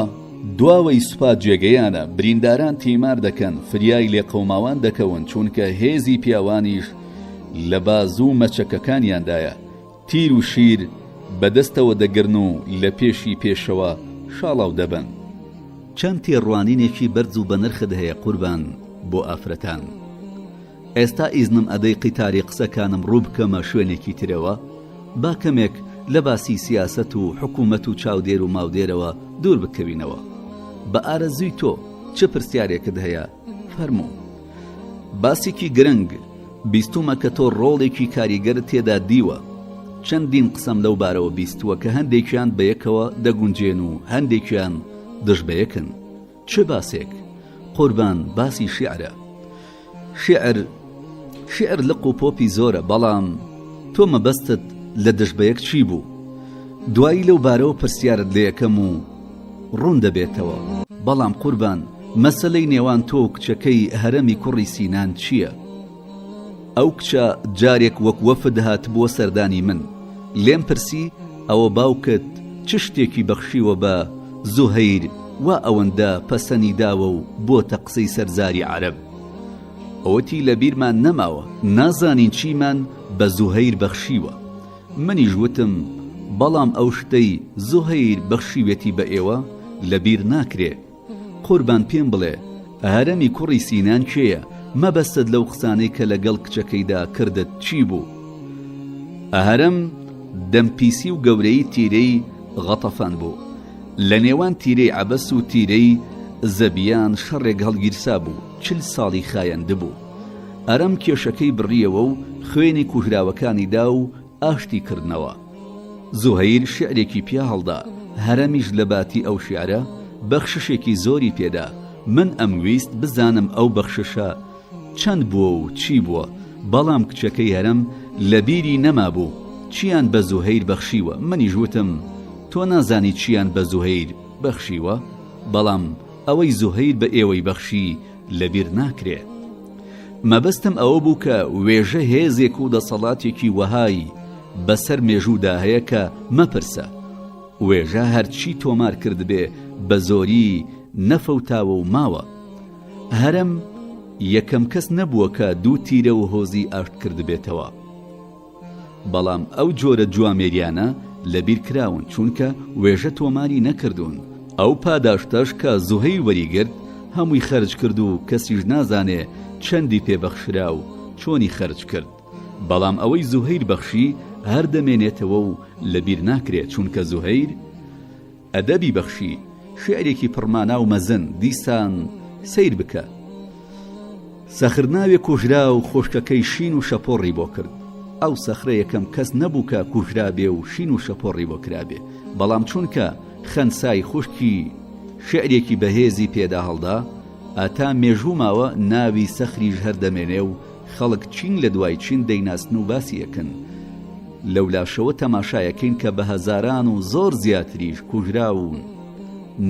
[SPEAKER 1] دواوەی سوپات جێگەیانە. برینداران تیمار دەکەن، فریای لێ قەوماوان دەکەون، چونکە هێزی پیاوانیش لە بازوو مەچەکەکانیاندایە. تیر و شیر بەدەستەوە دەگرن و لە پێشی پێشەوە شاڵاو دەبن. چەند تێڕوانینێکی بەرز و بە نرخت هەیە قوربان بۆ ئافرەتان. ئێستا ئیزنم ئەدەی قیتاری قسەکانم ڕوو بکەمە شوێنێکی ترەوە، با کەمێک لە باسی سیاسەت و حکوومەت و چاودێر و ماودێرەوە دوور بکەوینەوە. بە ئارەزووی تۆ چه پرسیارێکت هەیە فەرموو. باسێکی گرنگ بیستومە کە تۆ ڕۆڵێکی کاریگەر تێدا دیوە. چەندین قسەم لەو بارەوە بیستووە کە هەندێکیان بەیەکەوە دەگونجێن و هەندێکیان دژ بەیەکن. چه باسێک؟ قوربان باسی شیعرە. شیعر لق و پۆپی زۆرە، بەڵام تۆ مەبەستت لە دژبەیەک چی بوو؟ دوایی لەو بارەوە پرسیارت لە یەکەم و ڕوون دەبێتەوە. بەڵام قوربان مەسەلەی نێوان تۆ و کچەکەی هەرەمی کوڕی سینان چییە؟ ئەو کچە جارێک وەک وەفد هات بۆ سەردانی من، لێم پرسی ئەوە باوکت چ شتێکی بەخشیوە بە زوهەیر وا ئەوەندە پەسەنی داوە و بۆتە قسەی سەرزاری عەرەب؟ ئەوەتی لە بیرمان نەماوە، نازانین چیمان بە زوهەیر بەخشیوە. منیش وتم بەڵام ئەو شتەی زوهەیر بەخشیوێتی بە ئێوە لە بیر ناکرێ. قوربان پێم بڵێ هەرەمی کوڕی سینان کێیە؟ مەبەستت لەو قسانەی کە لەگەڵ کچەکەیدا کردت چی بوو؟ هەرەم دەمپیسی و گەورەی تیرەی غەتەفان بوو. لە نێوان تیرەی عەبەس و تیرەی زەبیان شەڕێک هەڵگیرسا بوو. 40 ساڵی خایەندە بوو. ئەرەم کێشەکەی بڕیەوە و خوێنی کوژراوەکانی دا و ئاشتی کردنەوە. زوهەیر شعرێکی پیا هەڵدا، هەرەمیش لە باتی ئەو شیعرە بەخششێکی زۆری پێدا. من ئەمویست بزانم ئەو بەخششە چەند بووە و چی بووە، بەڵام کچەکەی هەرەم لە بیری نەما بوو چیان بە زوهەیر بەخشیوە. منیش وتم تۆ نازانی چیان بە زوهەیر بەخشیوە، بەڵام ئەوەی زوهەیر بە ئێوەی بەخشی لە بیر ناکرێ. مەبەستم ئەوە بوو کە وێژە هێزێک و دەسەڵاتێکی وەهای بەسەر مێژوودا هەیە کە مەپرسە. وێژە هەرچی تۆمار کرد بێ بە زۆری نەفەوتاوە و ماوە. هەرەم یەکەم کەس نەبووە کە دوو تیرە و هۆزی ئاشت کرد بێتەوە، بەڵام ئەو جۆرە جوامێریانە لەبیر کراون چونکە وێژە تۆماری نەکردوون. ئەو پاداشتەش کە زوهەیر وەریگرت هەمووی خەرج کرد و کەسیش نازانێ چەندی پێبەخشرا و چۆنی خەرج کرد. بەڵام ئەوەی زوهەیر بەخشی هەر دەمێنێتەوە و لەبیر ناکرێت چونکە زوهەیر ئەدەبی بەخشی شعرێکی پڕمانا و مەزن. دیسان سیر بکە سەخرناوێ کوژرا و خۆشکەکەی شین و شەپۆڕی بۆ کرد. ئەو سەخرە یەکەم کەس نەبوو کە کوژرا بێ و شین و شەپۆڕی بۆ کرابێ، بەڵام چونکە خەنسای خوشکی شعرێکی بەهێزی پێدا هەڵدا ئاتا مێژوو ماوە ناوی سەخریش هەردەمێنێ و خەڵک چین لە دوای چین دەیناسن و باسی یەکن. لەولاشەوە تەماشایەکەین کە بە هەزاران و زۆر زیاتریش کوژراون،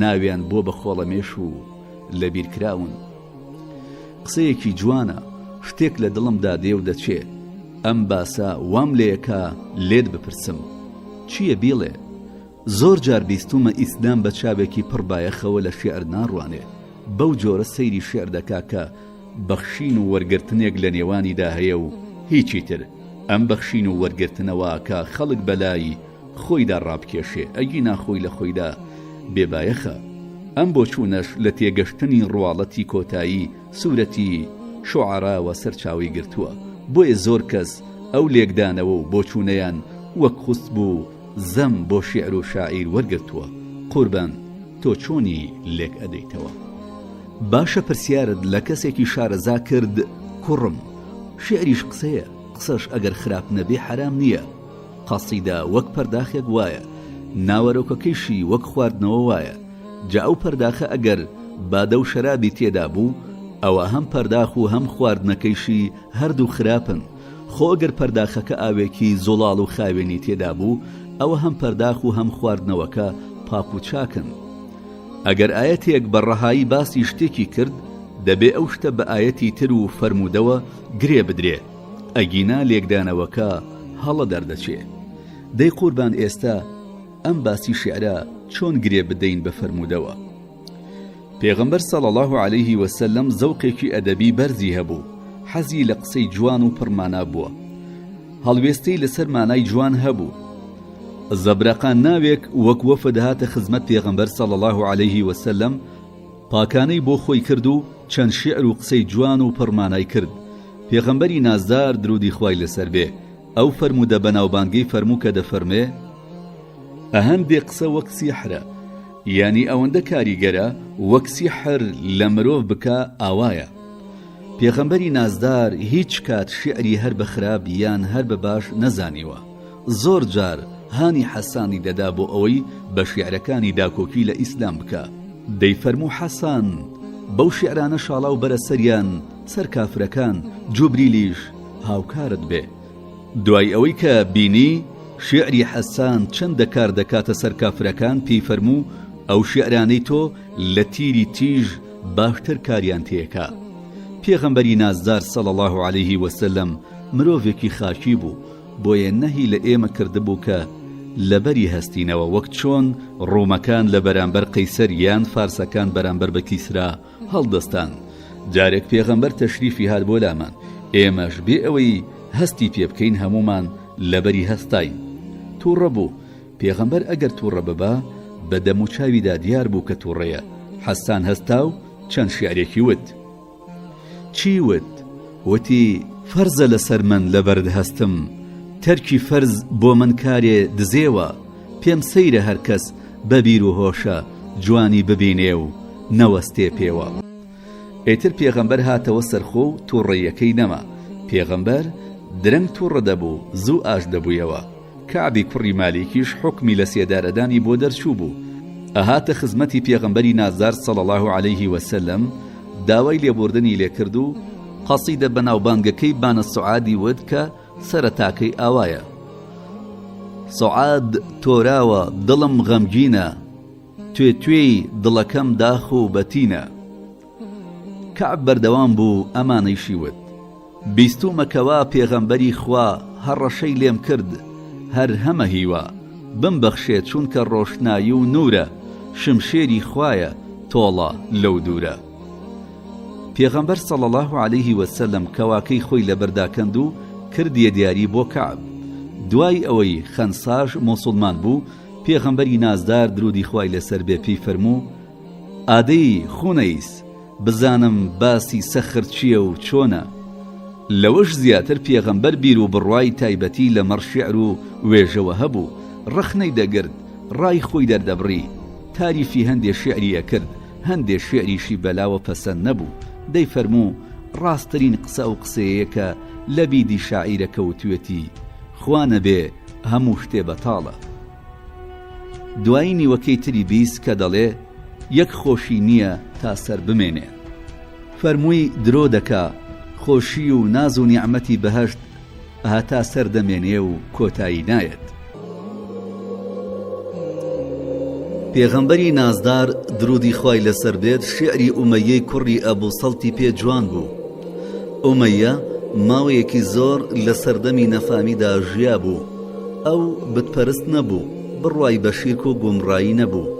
[SPEAKER 1] ناویان بۆ بە خۆڵەمێش و لەبیر کراون. قسەیەکی جوانە، شتێک لە دڵمدا دێ و دەچێ. ئەم باسە وام لێیەکە لێت بپرسم چییە بیڵێ؟ زۆر جار بیستومە ئیسلام بە چاوێکی پڕبایەخەوە لە شێعر ناڕوانێ. بەو جۆرە سەیری شێعر دەکا کە بەخشین و وەرگرتنێک لە نێوانیدا هەیە و هیچی تر. ئەم بەخشین و وەرگرتنەوە کە خەڵک بەلای خۆیدا ڕابکێشێ، ئەگی ناخۆی لە خۆیدا بێبایەخە. ئەم بۆ چوونەش لە تێگەشتنی ڕواڵەتی کۆتایی سوورەتی شوعەراوە سەرچاوی گرتووە. بۆیە زۆر کەس ئەو لێکدانەوە و بۆچوونەیان وەک خوست بوو زەم بۆ شێعر و شاعیر وەرگرتووە. قوربان تۆ چۆنی لێک ئەدەیتەوە؟ باشە پرسیارت لە کەسێکی شارەزا کرد. کوڕم، شێعریش قسەیە، قسەش ئەگەر خراپ نەبێ حرام نییە. قەسیدە وەک پەرداخێک وایە، ناوەرۆکەکەیشی وەک خواردنەوە وایە. جا ئەو پەرداخە ئەگەر بادە و شەرابی تێدا بوو ئەوە هەم پەرداخ و هەم خواردنەکەیشی هەردوو خراپن. خۆ ئەگەر پەرداخەکە ئاوێکی زۆڵاڵ و خاوێنی تێدا بوو ئەوە هەم پەرداخ و هەم خواردنەوەکە پاک و چاکن. ئەگەر ئاەتێک بە ڕەهایی باسی شتێکی کرد دەبێ ئەو شتە بە ئاەتی تر و فەرموودەوە گرێ بدرێ، ئەگینا لێکدانەوەکە هەڵە دەردەچێ. دەی قوربان ئێستا ئەم باسی شێعرە چۆن گرێ بدەین بە فەرموودەوە؟ پێغەمبەر صلی الله علیه و سلم زەوقێکی ئەدەبی بەرزی هەبوو، حەزی لە قسەی جوان و پڕمانا بووە، هەڵوێستەی لەسەر مانای جوان هەبوو. زەبرەقان ناوێک وەک وەفد هاتە خزمەت پێغەمبەر صلی الله علیه و سلم، پاکانەی بۆ خۆی کرد و چەند شێعر و قسەی جوان و پڕمانای کرد. پێغەمبەری نازدار درودی خوای لەسەر بێ ئەو فەرموودە بەناوبانگەی فەرموو کە دەفەرمێ ئەهەندێ قسە وەک سیحرە، یعنی ئەوەندە کاریگەرە وەک سیحر لە مرۆڤ بکە ئاوایە. پێغەمبەری نازدار هیچ کات شعری هەر بە خراپ یان هەر بە باش نەزانیوە. زۆر جار هانی حەسانی دەدا بۆ ئەوەی بە شیعرەکانی داکۆکی لە ئیسلام بکە. دەیفەرموو حەسان بەو شیعرانە شاڵا و بەرە سەریان سەر کافرەکان، جوبریلیش هاوکارت بێ. دوای ئەوەی کە بینی شعری حەسان چەندە کار دەکاتە سەر کافرەکان، پێی فەرموو ئەو شیعرانەی تۆ لە تیری تیژ باشتر کاریان تێکا. پێغەمبەری نازدار صلی الله علیه و سلم مرۆڤێکی خاکی بوو، بۆیە نەهی لە ئێمە کردبوو کە لەبەری هەستینەوە وەک چۆن ڕوومەکان لە بەرامبەر قەیسەر یان فارسەکان بەرامبەر بە کیسرا هەڵدەستان. جارێک پێغەمبەر تەشریفی هات بۆ لامان، ئێمەش بێ ئەوەی هەستی پێ بکەین هەمومان لەبەری هەستاین. تووڕە بوو. پێغەمبەر ئەگەر تووڕە ببا بە دەم و چاویدا دیار بوو کە تووڕەیە. حەسان هەستا و چەند شیعرێکی وت. چی وت؟ وتی فەرزە لەسەر من لە بەرد هەستم، تەرکی فەرز بۆ من کارێ دزێوە، پێم سەیرە هەر کەس بەبیر و هۆشە جوانی ببینێ و نەوەستێ پێوە. ئێتر پێغەمبەر هاتەوە سەرخۆ و تووڕەیەکەی نەما. پێغەمبەر درەنگ تووڕە دەبوو، زوو ئاش دەبوویەوە. کەعبی کوڕی مالیکیش حکمی لە سێدارەدانی بۆ دەرچوو بوو. ئەهاتە خزمەتی پێغەمبەری نازدار صلی الله علیه و سلم، داوای لێبوردنی لێکرد و قەسیدە بەناوبانگەکەی بانە سوعادی وت کە سەرەتاکەی ئاوایە: سوعاد تۆراوە دڵم غەمگینە، توێ-توێی دڵەکەم داخ و بەتینە. کەعب بەردەوام بوو ئەمانەیشی وت: بیستومەکەوا پێغەمبەری خوا هەڕەشەی لێم کرد، هەر هەمە هیوا بمبەخشێت چونکە ڕۆشنایی و نورە، شمشێری خوایە تۆڵە لەو دوورە. پێغەمبەر صلی الله علیه و سلم کەواکەی خۆی لەبەرداکەند و کردیە دیاری بۆ کەعب. دوای ئەوەی خەنساش موسڵمان بوو، پێغەمبەری نازدار درودی خوای لەسەر بێ پێی فەرموو: ئادەی خوونەیس، بزانم باسی سەخر چییە و چۆنە. لەوەش زیاتر پێغەمبەر بیر و بڕوای تایبەتی لە مەڕ شیعر و وێژەوە هەبوو، ڕخنەی دەگرت، ڕای خۆی دەردەبڕی، تاریفی هەندێ شیعری ئەکرد، هەندێ شیعریشی بەلاوە پەسەند نەبوو. دەی فەرموو: ڕاستترین قسە و قسەیە کە لە بیدی شاعیرەکە وتوێتی: خوا نەبێ هەموو شتێ بەتاڵە. دوایی نیوەکەی تری بیست کە دەڵێ: یەک خۆشی نییە تا سەر بمێنێ. فەرمووی: درۆ دەکا، خۆشی و ناز و نیعمەتی بەهەشت هەتا سەر دەمێنێ و کۆتایی نایەت. پێغەمبەری نازدار درودی خوای لەسەر بێت شیعری ئومەیەی کوڕی ئەبوو سەڵتی پێ جوان بوو. ئومەیە ماوەیەکی زۆر لە سەردەمی نەفامیدا ژیا بوو. ئەو بتپەرست نەبوو، بڕوای بە شیرک و گومڕایی نەبوو،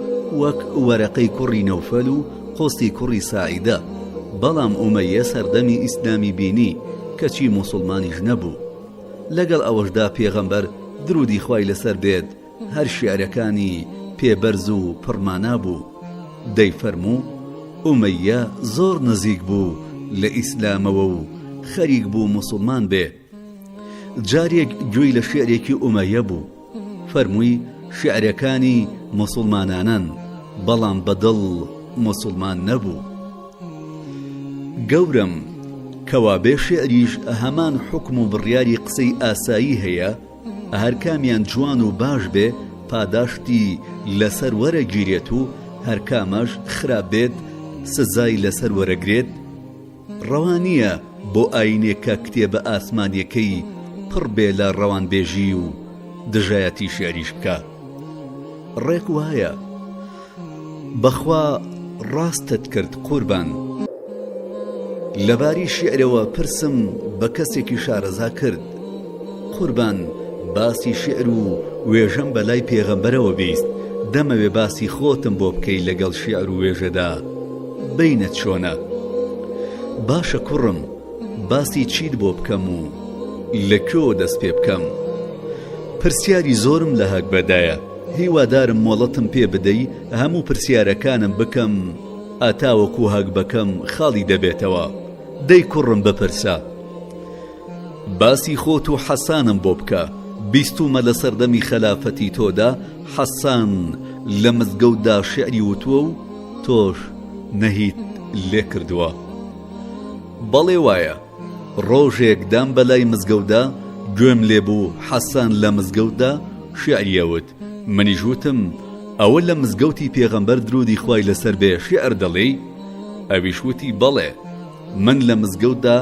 [SPEAKER 1] وەک وەرەقەی کوڕی نەوفەل و قۆسی کوڕی ساعیدە. بەڵام ئومەیە سەردەمی ئیسلامی بینی، کەچی موسڵمانیش نەبوو. لەگەڵ ئەوەشدا پێغەمبەر درودی خوای لەسەر بێت هەر شیعرەکانی پێبەرز و پڕمانا بوو. دەی فەرموو: ئومەیە زۆر نزیک بوو لە ئیسلامەوە و خەریک بوو موسڵمان بێ. جارێک گوێی لە شیعرێکی ئومەیە بوو، فەرمووی: شیعرەکانی موسڵمانانن، بەڵام بەدڵ موسڵمان نەبوو. گەورم کەوا بێ شیعریش هەمان حکم و بڕیاری قسەی ئاسایی هەیە، هەر کامیان جوان و باش بێ پاداشتی لەسەر وەرەگیرێت و هەر کامەش خراپ بێت سزای لەسەر وەرەگرێت. ڕەوانیە بۆ ئاینێکە کتێبە ئاسمانیەکەی پڕ بێ لە ڕەوانبێژی و دژایەتی شیعریش بکە. ڕێک وایە. بەخوا ڕاستت کرد قوربان. لەباری شیعرەوە پرسم بە کەسێکی شارەزا کرد: قوربان، باسی شیعر و وێژەم بەلای پێغەمبەرەوە بیست، دەمەوێ باسی خۆتم بۆ بکەی لەگەڵ شیعر و وێژەدا، بینت چۆنە؟ باشە کوڕم، باسی چیت بۆ بکەم و لەکوێوە دەست پێ بکەم؟ پرسیاری زۆرم لە هەک بەدایە، هیوادارم مۆڵەتم پێ بدەی هەموو پرسیارەکانم بکەم، ئاتاوەکو هەک بەکەم خاڵی دەبێتەوە. دەی کوڕم بپرسە. باسی خۆت و حەسانم بۆ بکە. بیستومە لە سەردەمی خەلافەتی تۆدا حەسان لە مزگەوتدا شیعری وتووە و تۆش نەهیت لێ کردووە. بەڵێ وایە. ڕۆژێک دام بەلای مزگەوتدا گوێم لێبوو حەسان لە مزگەوتدا شیعریەوت. منیش وتم: ئەوە لە مزگەوتی پێغەمبەر درودی خوای لەسەر بێ شیعر دەڵێی؟ ئەویش وتی: بەڵێ، من لە مزگەوتدا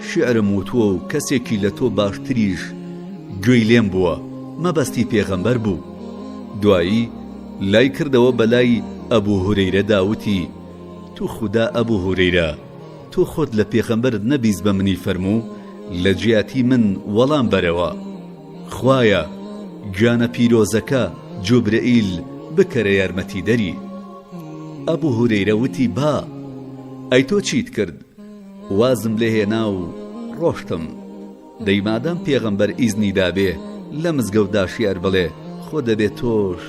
[SPEAKER 1] شیعرم وتووە و کەسێکی لە تۆ باشتریش گوێی لێم بووە، مەبەستی پێغەمبەر بوو. دوایی لای کردەوە بەلای ئەبوو هورەیرە داوتی: تو خودا ئەبوو هورەیرە، تۆ خۆت لە پێغەمبەرت نەبیست بە منی فەرموو لە جیاتی من وەڵام بەرەوە. خوایە گیانە پیرۆزەکە جوبرەئیل بکەرە یارمەتی دەری. ئەبوو هورەیرە وتی: با، ئەی تۆ چیت کرد؟ وازم لێ هێنا و ڕۆشتم. دەیمادام پێغەمبەر ئیزنی دابێ لە مزگەوتدا شیعر بڵێ، خۆ دەبێت تۆش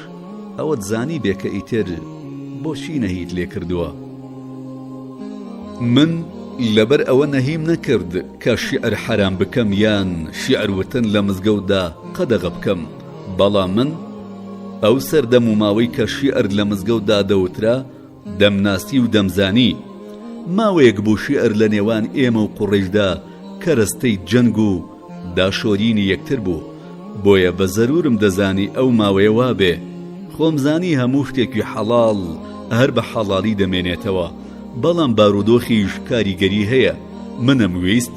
[SPEAKER 1] ئەوەت زانی بێ کە ئیتر بۆچی نەهیت لێ کردووە. من لەبەر ئەوە نەهیم نەکرد کە شیعر حرام بکەم یان شیعر وتن لە مزگەوتدا قەدەغە بکەم، بەڵام من ئەو سەردەم و ماوەی کە شیعر لە مزگەوتدا دەوترا دەمناسی و دەمزانی. ماوەیەک بوو شیعر لە نێوان ئێمە و قوڕیشدا کەرەستەی جەنگ و داشۆرینی یەکتر بوو. بۆیە بە زەرورم دەزانی ئەو ماوەیە وابێ خۆمزانی هەموو شتێکی حەڵاڵ هەر بە حەڵاڵی دەمێنێتەوە، بەڵام بارودۆخیش کاریگەری هەیە. منم ویست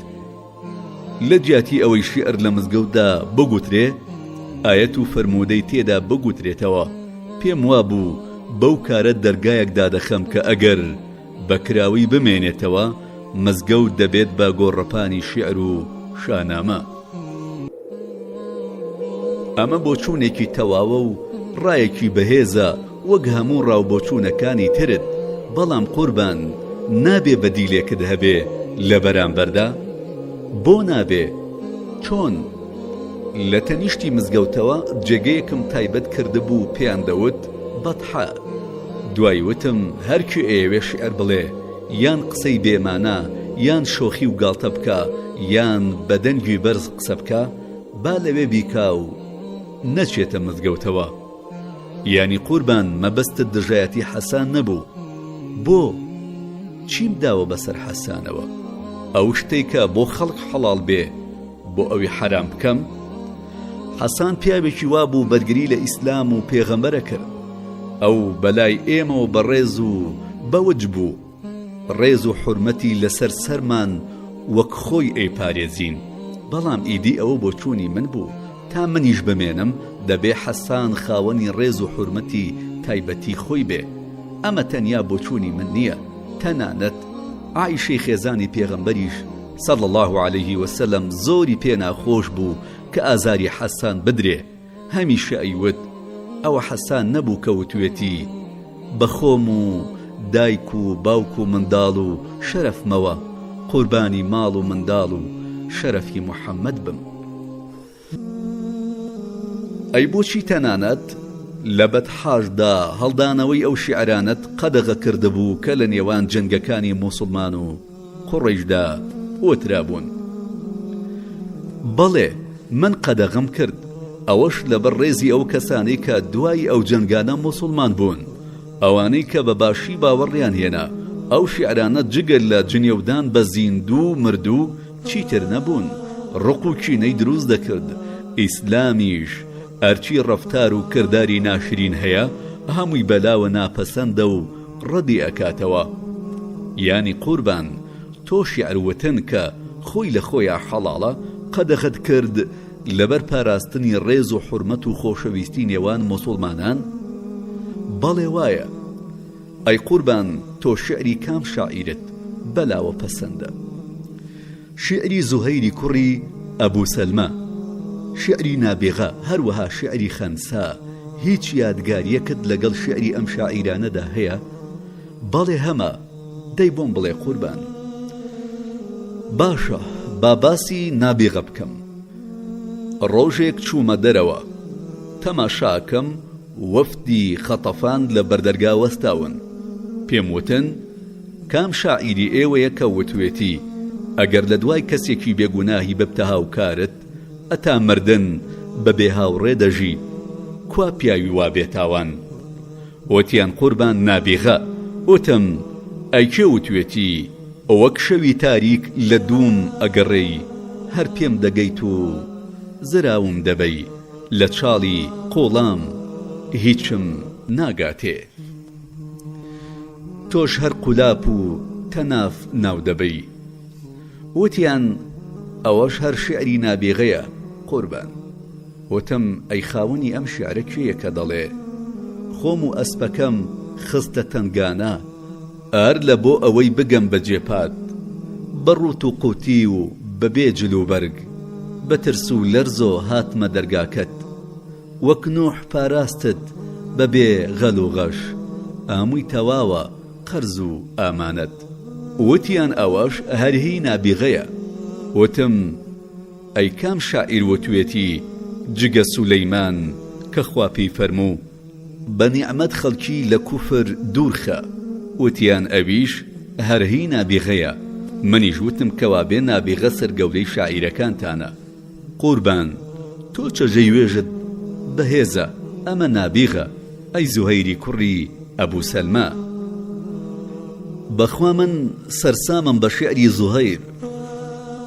[SPEAKER 1] لە جیاتی ئەوەی شیعر لە مزگەوتدا بگوترێ ئاەت و فەرمودەی تێدا بگوترێتەوە. پێم وابوو بەو کارە دەرگایەکدا دەخەم کە ئەگەر بەکراوی بمێنێتەوە مزگەوت دەبێت بە گۆڕەپانی شیعر و شانامە. ئەمە بۆچوونێکی تەواوە و ڕایەکی بەهێزە وەک هەموو ڕاوبۆچوونەکانی ترت، بەڵام قوربان نابێ بەدیلێکت هەبێ لە بەرامبەردا. بۆ نابێ؟ چۆن؟ لە تەنیشتی مزگەوتەوە جێگەیەکم تایبەت کردبوو پێیان دەوت بەتحە. دوای وتم هەرکو ئێوێ شعر بڵێ یان قسەی بێمانە یان شۆخی و گاڵتە بکە یان بەدەنگی بەرز قسە بکە با لەوێ بیکا و نەچێتە مزگەوتەوە. یانی قوربان مەبەستت دژایەتی حەسان نەبوو. بۆ چیم داوە بەسەر حەسانەوە؟ ئەو شتێکە بۆ خەڵک حەڵال بێ بۆ ئەوی حرام بکەم؟ حەسان پیاوێکی وابوو بەرگری لە ئیسلام و پێغەمبەرە کرد. ئەو بەلای ئێمەوە بەڕێز و بەوج بوو. ڕێز و حورمەتی لەسەر سەرمان وەک خۆی ئەیپارێزین. بەڵام ئیدی ئەوە بۆ چوونی من بوو تا منیش بمێنم دەبێ حەسان خاوەنی ڕێز و حورمەتی تایبەتی خۆی بێ. ئەمە تەنیا بۆ چوونی من نییە، تەنانەت عایشەی خێزانی پێغەمبەریش صلی الله عليه وسلم زۆری پێ ناخۆش بوو کە ئازاری حەسان بدرێ. هەمیشە ئەیوت ئەوە حەسان نەبوو کەوتوێتی بەخۆم و دایک و باوک و منداڵ و شەرەفمەوە قوربانی ماڵ و منداڵ و شەرەفی محەممەد بم. ئەی بۆچی تەنانەت لە بەدحاشدا هەڵدانەوەی ئەو شیعرانەت قەدەغە کردبوو کە لە نێوان جەنگەکانی موسڵمان و قوڕیشدا وترابوون. بەڵێ من قەدەغەم کرد، ئەوەش لەبەر ڕێزی ئەو کەسانی کە دوای ئەو جەنگانە موسڵمان بوون، ئەوانەی کە بە باشی باوەڕیان هێنا. ئەو شیعرانە جگەل لە جنێودان بە زیندوو مردوو چیتر نەبوون، ڕق و کینەی دروست دەکرد. ئیسلامیش ئەرچی ڕەفتار و کرداری ناشرین هەیە هەمووی بەلاوە ناپەسەندە و ڕەدی ئەکاتەوە. یانی قوربان تۆ شیعروتن کە خۆی لە خۆیان حەڵاڵە قەدەغەت کرد لەبەر پاراستنی ڕێز و حورمەت و خۆشەویستی نێوان موسڵمانان؟ بەڵێ وایە. ئەی قوربان تۆ شعری کام شاعیرت بەلاوە پەسەندە؟ شعری زوهەیری کوڕی ئەبوو سەلمە، شعری نابێغە، هەروەها شعری خەنسا. هیچ یادگاریەکت لەگەڵ شعری ئەم شاعیرانەدا هەیە؟ بەڵێ هەمە. دەی بۆم بڵێ قوربان. باشە با باسی نابێغە بکەم. ڕۆژێک چوومە دەرەوە تەماشاکەم وەفدی خەتەفان لە بەردەرگا وەستاون. پێم وتن کام شاعیری ئێوەیە کە وتوێتی ئەگەر لە دوای کەسێکی بێگوناهی ببتە هاوکارت ئەتا مردن بە بێ هاوڕێ دەژی، کوا پیاوی وا بێتاوان؟ وتیان قوربان نابێغە. وتم ئەی کێ وتوێتی وەک شەوی تاریک لە دووم ئەگەڕێی هەر پێم دەگەیت و زراوم دەبەی لە چاڵی قۆڵام هیچم ناگاتێ. تۆش هەر قولاپ و تەناف ناو دەبەی. وتیان ئەوەش هەر شعری نابێغەیە قوربان. وتم ئەی خاوەنی ئەم شعرە کوێیە کە دەڵێ خۆم و ئەسپەکەم خستە تەنگانە ئەر لە بۆ ئەوەی بگەم بە جێپات بەڕوت و قوتی و بەبێ جلوبەرگ بەترس و لەرزۆ هاتمە دەرگاکەت وەک نوح پاراستت بەبێ غەل و غەش ئامووی تەواوە قەرز و ئامانەت. وتیان ئەوەش هەرهی نابیغەیە. وتم ئەی کام شاعیر وتوێتی جگە سولەیمان کە خوا پێی فەرموو بە نیعمەت خەڵکی لە کوفر دوورخە. وتیان ئەویش هەرهی نابیغەیە. منیش وتم کەوا بێ نابیغە سەرگەورەی شاعیرەکانتانە. قوربان تۆ چەژەی وێژت بەهێزە، ئەمە نابیغە. ئەی زوهەیری کوڕی ئەبوو سەلمە، بەخوا من سەرسامم بە شعری زوهەیر.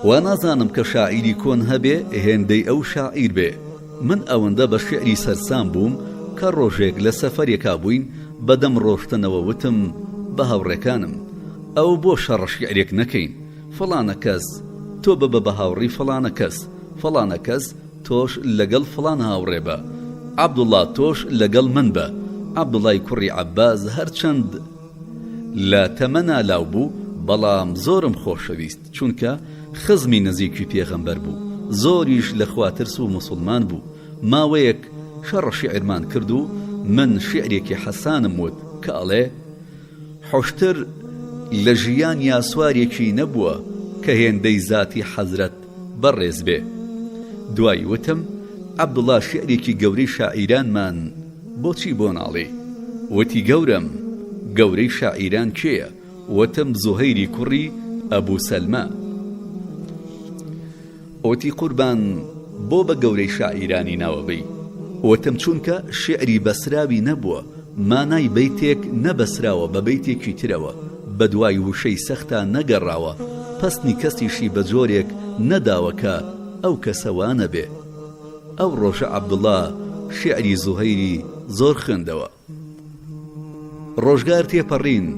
[SPEAKER 1] وا نازانم کە شاعیری کۆن هەبێ هێندەی ئەو شاعیر بێ. من ئەوەندە بە شعری سەرسام بووم کە ڕۆژێک لە سەفەرێکا بووین بەدەم ڕۆشتنەوە وتم بە هاوڕێکانم ئەو بۆ شەڕە شعرێک نەکەین. فڵانە کەس تۆ ببە بە هاوڕی فڵانە کەس، فڵانە کەس تۆش لەگەڵ فڵان هاوڕێ بە، عەبدوڵڵا تۆش لەگەڵ من بە. عەبدوڵڵای کوڕی عەباس هەرچەند لە تەمەنا لاو بوو بەڵام زۆرم خۆشەویست، چونکە خزمی نزیکی پێغەمبەر بوو، زۆریش لە خواترس و موسڵمان بوو. ماوەیەک شەڕە شیعرمان کرد و من شعرێکی حەسانم وت کە ئەڵێ حۆشتر لە ژیان یاسوارێکی نەبووە کە هێندەی زاتی حەزرەت بەڕێز بێ. دوای وتم عەبدوڵڵا شیعرێکی گەورەی شاعیرانمان بۆچی بۆ ناڵێ؟ وتی گەورم گەورەی شاعیران کێیە؟ وتم زوهەیری کوڕی ئەبوو سەلمە. وتی قوربان بۆ بە گەورەی شاعیرانی ناوەبەی؟ وتم چونکە شیعری بەسراوی نەبووە، مانای بەیتێک نەبەسراوە بە بەیتێکی ترەوە، بە دوای وشەی سەختە نەگەڕاوە، پەستنی کەسیشی بە جۆرێک نەداوە کە ئەو کەسەوانە بێ. ئەو ڕۆژە عەبدوڵڵا شیعری زوهەیری زۆر خوێندەوە. ڕۆژگار تێپەڕین،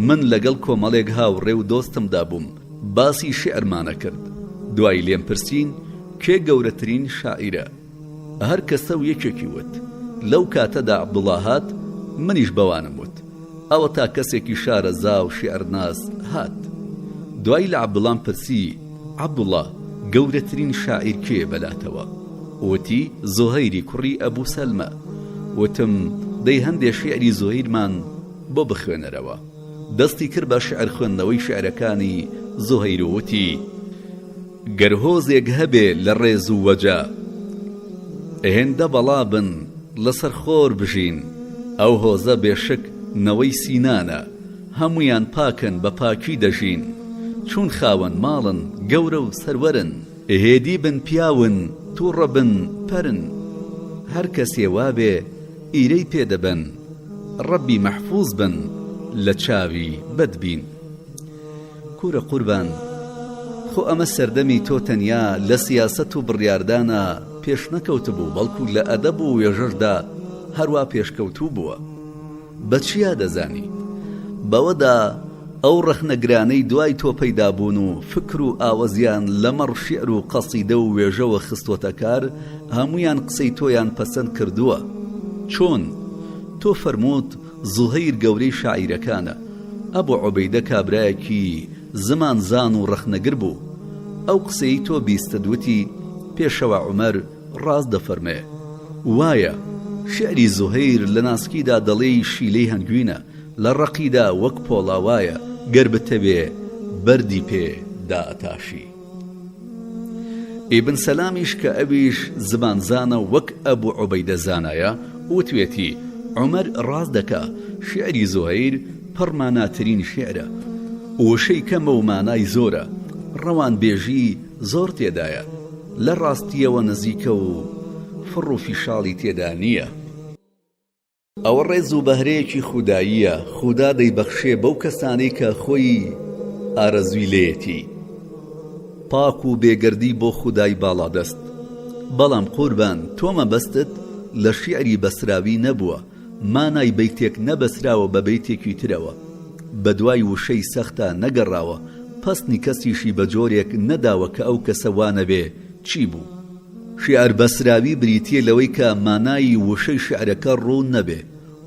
[SPEAKER 1] من لەگەڵ کۆمەڵێک هاوڕێ و دۆستمدا بووم، باسی شیعرمانە کرد. دوای لێم پرسین کێ گەورەترین شاعیرە؟ هەر کەسە و یەکێکی وت. لەو کاتەدا عەبدوڵڵا هات، منیش بەوانم وت. ئەوە تا کەسێکی شارەزا و شیعرناس هات. دوای لە عەبدوڵڵام پرسی عەبدوڵڵا گەورەترین شاعیر کێ بەلاتەوە؟ وتی زوهەیری کوڕی ئەبوو سەلمە. وتم دەی هەندێ شیعری زوهەیرمان بۆ بخوێنەرەوە. دەستی کرد بە شعر خوێندنەوەی شعرەکانی زوهەیر و وتی گەر هۆزێک هەبێ لە ڕێز و وەجا، هێندە بەڵا بن لەسەر خۆر بژین، ئەو هۆزە بێشک نەوەی سینانە، هەمویان پاکن بە پاکی دەژین، چون خاوەن ماڵن گەورە و سەروەرن، هێدی بن پیاون تووڕە بن پەرن، هەر کەسێ وابێ ئیرەی پێدەبن، ڕەبی مەحفوظ بن لە چاوی بەدبین. کوورە قوربان خۆ ئەمە سەردەمی تۆ تەنیا لە سیاسەت و بڕیاردانە پێش نەکەوتبوو، بەڵکو لە ئەدەب و وێژەشدا هەروە پێشکەوتوو بووە. بەچیا دەزانی؟ بەوەدا ئەو ڕەخنەگرانەی دوای تۆ پەیدابوون و فکر و ئاوەزیان لەمەڕ شیعر و قەسیدە و وێژەوە خستوەتە کار، هەمویان قسەی تۆیان پەسەند کردووە. چۆن تۆ فەرمووت زوهەیر گەورەی شاعیرەکانە، ئەبوو عوبەیدە کابرایەکی زمان زان و ڕەخنەگر بوو. ئەو قسەی تۆ بیستدوتی پێشەوە عومەر ڕاست دەفەرمێ. وایە شعری زوهەیر لە ناسکیدا دەڵێی شیلەی هەنگوینە، لە ڕەقیدا وەک پۆڵاوایە، گەر بتەبێ بەردی پێ دائەتاشی. ئیبن سەلامیش کە ئەویش زمانزانە وەک ئەبوو عوبەیدە زانایە، وتوێتی عومەر ڕاست دەکا شعری زوهەیر پڕماناترین شعرە، وشەی کەمە و مانای زۆرە، ڕەوان بێژی زۆر تێدایە، لە ڕاستیەوە نزیکە و فڕ و فیشاڵی تێدا نییە. ئەوە ڕێز و بەهرەیەکی خوداییە، خودا دەیبەخشێ بەو کەسانەی کە خۆی ئارەزوی لێیەتی. پاک و بێگەردی بۆ خودای باڵادەست. بەڵام قوربان تۆ مەبەستت لە شیعری بەسراوی نەبووە، مانای بەیتێک نەبەسراوە بە بەیتێکی ترەوە، بە دوای وشەی سەختە نەگەڕاوە، پەستنی کەسیشی بە جۆرێک نەداوە کە ئەو کەسە وانە بێ چی بوو. شیعر بەسراوی بریتیە لەوەی کە مانای وشەی شعرەکە ڕوون نەبێ،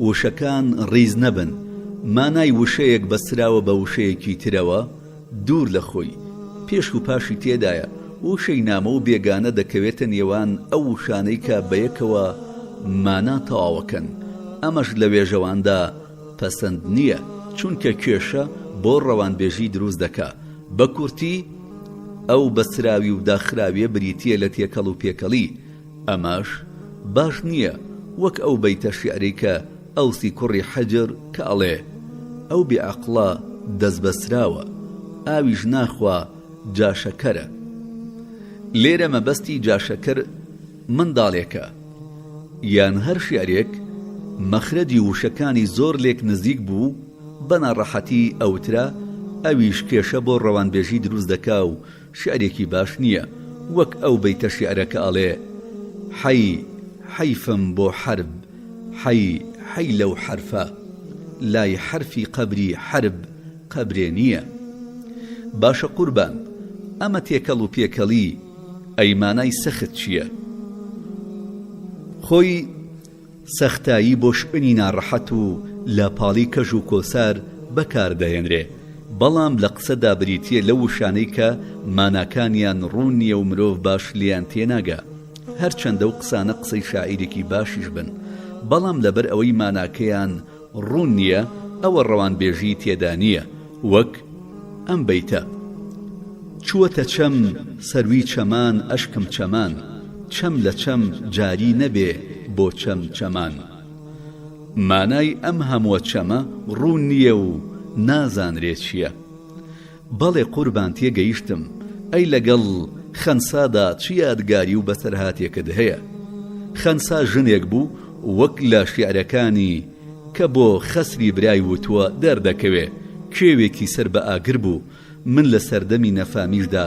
[SPEAKER 1] وشەکان ڕیز نەبن، مانای وشەیەک بەسراوە بە وشەیەکی ترەوە دوور لە خۆی، پێش و پاشی تێدایە، وشەی نامە و بێگانە دەکەوێتە نێوان ئەو وشانەی کە بەیەکەوە مانا تەواوەکەن. ئەمەش لە وێژەواندا پەسەند نییە، چونکە کێشە بۆ ڕەوانبێژی دروست دەکا. بە کورتی ئەو بەسراوی و داخراویە بریتیە لە تێکەڵ و پێکەڵی. ئەماش باش نییە وەک ئەو بەیتە شیعری کە ئەوسی کوڕی حەجر کە ئەڵێ ئەو بێعەقڵە دەست بەسراوە، ئاویش ناخوا جاشەکەرە. لێرە مەبەستی جاشەکەر منداڵێکە، یان هەر شیعرێک مەخرەجی وشەکانی زۆر لێک نزیک بوو، بەناڕەحەتی ئەوترا ئەویش کێشە بۆ ڕەوانبێژی دروست دەکا و شعرێکی باش نییە، وەک ئەو بەیتە شیعرەکە ئەڵێ حەیفم بۆ حەرب، حەی لەو حەرفە، لای حەرفی قەبری حەرب قەبرێ نییە. باشە قوربان ئەمە تێکەڵ و پێکەڵی ئەیمانای سەخت چییە؟ خۆی سەختایی بۆ شوێنی ناڕەحەت و لاپاڵی کەژ و کۆسار بەکاردەهێنرێ، بەڵام لە قسەدا بریتیە لە وشانەی کە ماناکانیان ڕوون نییە و مرۆڤ باش لیان تێناگا، هەرچەندە و قسانە قسەی شاعیرێکی باشیش بن، بەڵام لەبەر ئەوەی ماناکەیان ڕوون نییە ئەوە ڕەوانبێژی تێدا نییە. وەک ئەم بەیتە چووەتە چەم سەروی چەمان ئەشکم چەمان، چەم لە چەم جاری نەبێ بۆ چەم چەمان مانای ئەم هەمووە چەمە ڕوون نییە و نازانرێت چییە بەڵێ قوربان تێگەیشتم ئەی لەگەڵ خەنسادا چی یادگاری و بەسەرهاتێکت هەیە خەنسا ژنێک بوو وەک لە شیعرەکانی کە بۆ خەسری برای وتووە دەردەکەوێ کێوێکی سەر بە ئاگر بوو من لە سەردەمی نەفامیشدا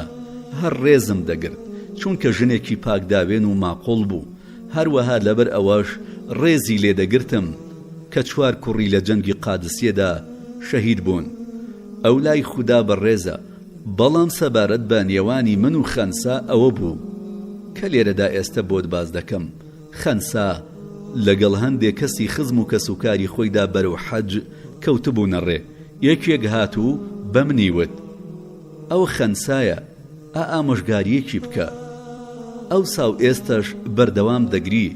[SPEAKER 1] هەر ڕێزم دەگرت چونکە ژنێکی پاکداوێن و ماقۆڵ بوو هەروەها لەبەر ئەوەش ڕێزی لێدەگرتم کە 4 کوڕی لە جەنگی قادسیەدا شەهید بوون ئەو لای خودا بەڕێزە بەڵام سەبارەت بە نێوانی من و خەنسا ئەوە بوو کە لێرەدا ئێستا بۆت باز دەکەم خەنسا لەگەڵ هەندێک کەسی خزم و کەسوکاری خۆیدا بەرەو حەج کەوتبوونەڕێ یەکێک هاتوو بە منیوت ئەو خەنسایە ئامۆژگاریەکی بکە ئەو ساو ئێستش بەردەوام دەگری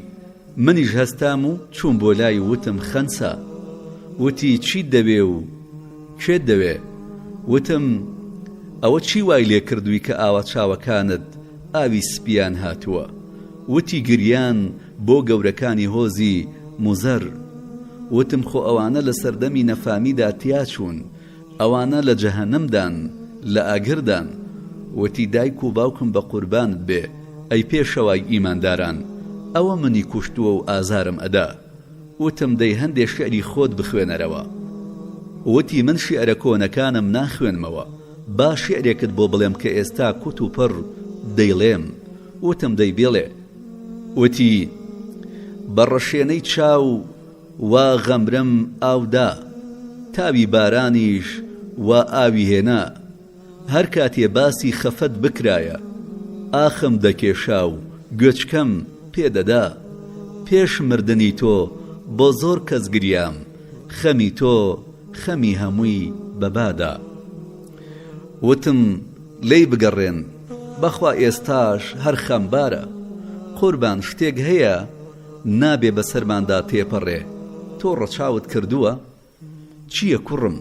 [SPEAKER 1] منیش هەستام و چوون بۆ لای وتم خەنسا وتی چیت دەوێ و کێت دەوێ وتم ئەوە چی وای لێ کردووی کە ئاوا چاوەکانت ئاوی سپیان هاتووە وتی گریان بۆ گەورەکانی هۆزی موزەر وتم خۆ ئەوانە لە سەردەمی نەفامیدا تیاچوون ئەوانە لە جەهەنەمدان لە ئاگردان وتی دایک و باوکم بە قوربانت بێ ئەی پێشەوای ئیمانداران ئەوە منی کوشتووە و ئازارم ئەدا وتم دەی هەندێک شعری خۆت بخوێنەرەوە وتی من شعرە کۆنەکانم ناخوێنمەوە با شعرێکت بۆ بڵێم کە ئێستا کوت و پڕ دەیڵێم وتم دەی بێڵێ وتی بەڕەشێنەی چاو وا غەمرم ئاودا تاوی بارانیش وا ئاوی هێنا هەر کاتێ باسی خەفەت بکرایە ئاخم دەکێشا و گوێچکەم پێدەدا پێش مردنی تۆ بۆ زۆر کەس گریام خەمی تۆ خەمی هەمووی بەبادا وتم لێی بگەڕێن بەخوا ئێستاش هەر خەمبارە قوربان شتێک هەیە نابێ بە سەرماندا تێپەڕێ تۆ ڕەچاوت کردووە چییە کوڕم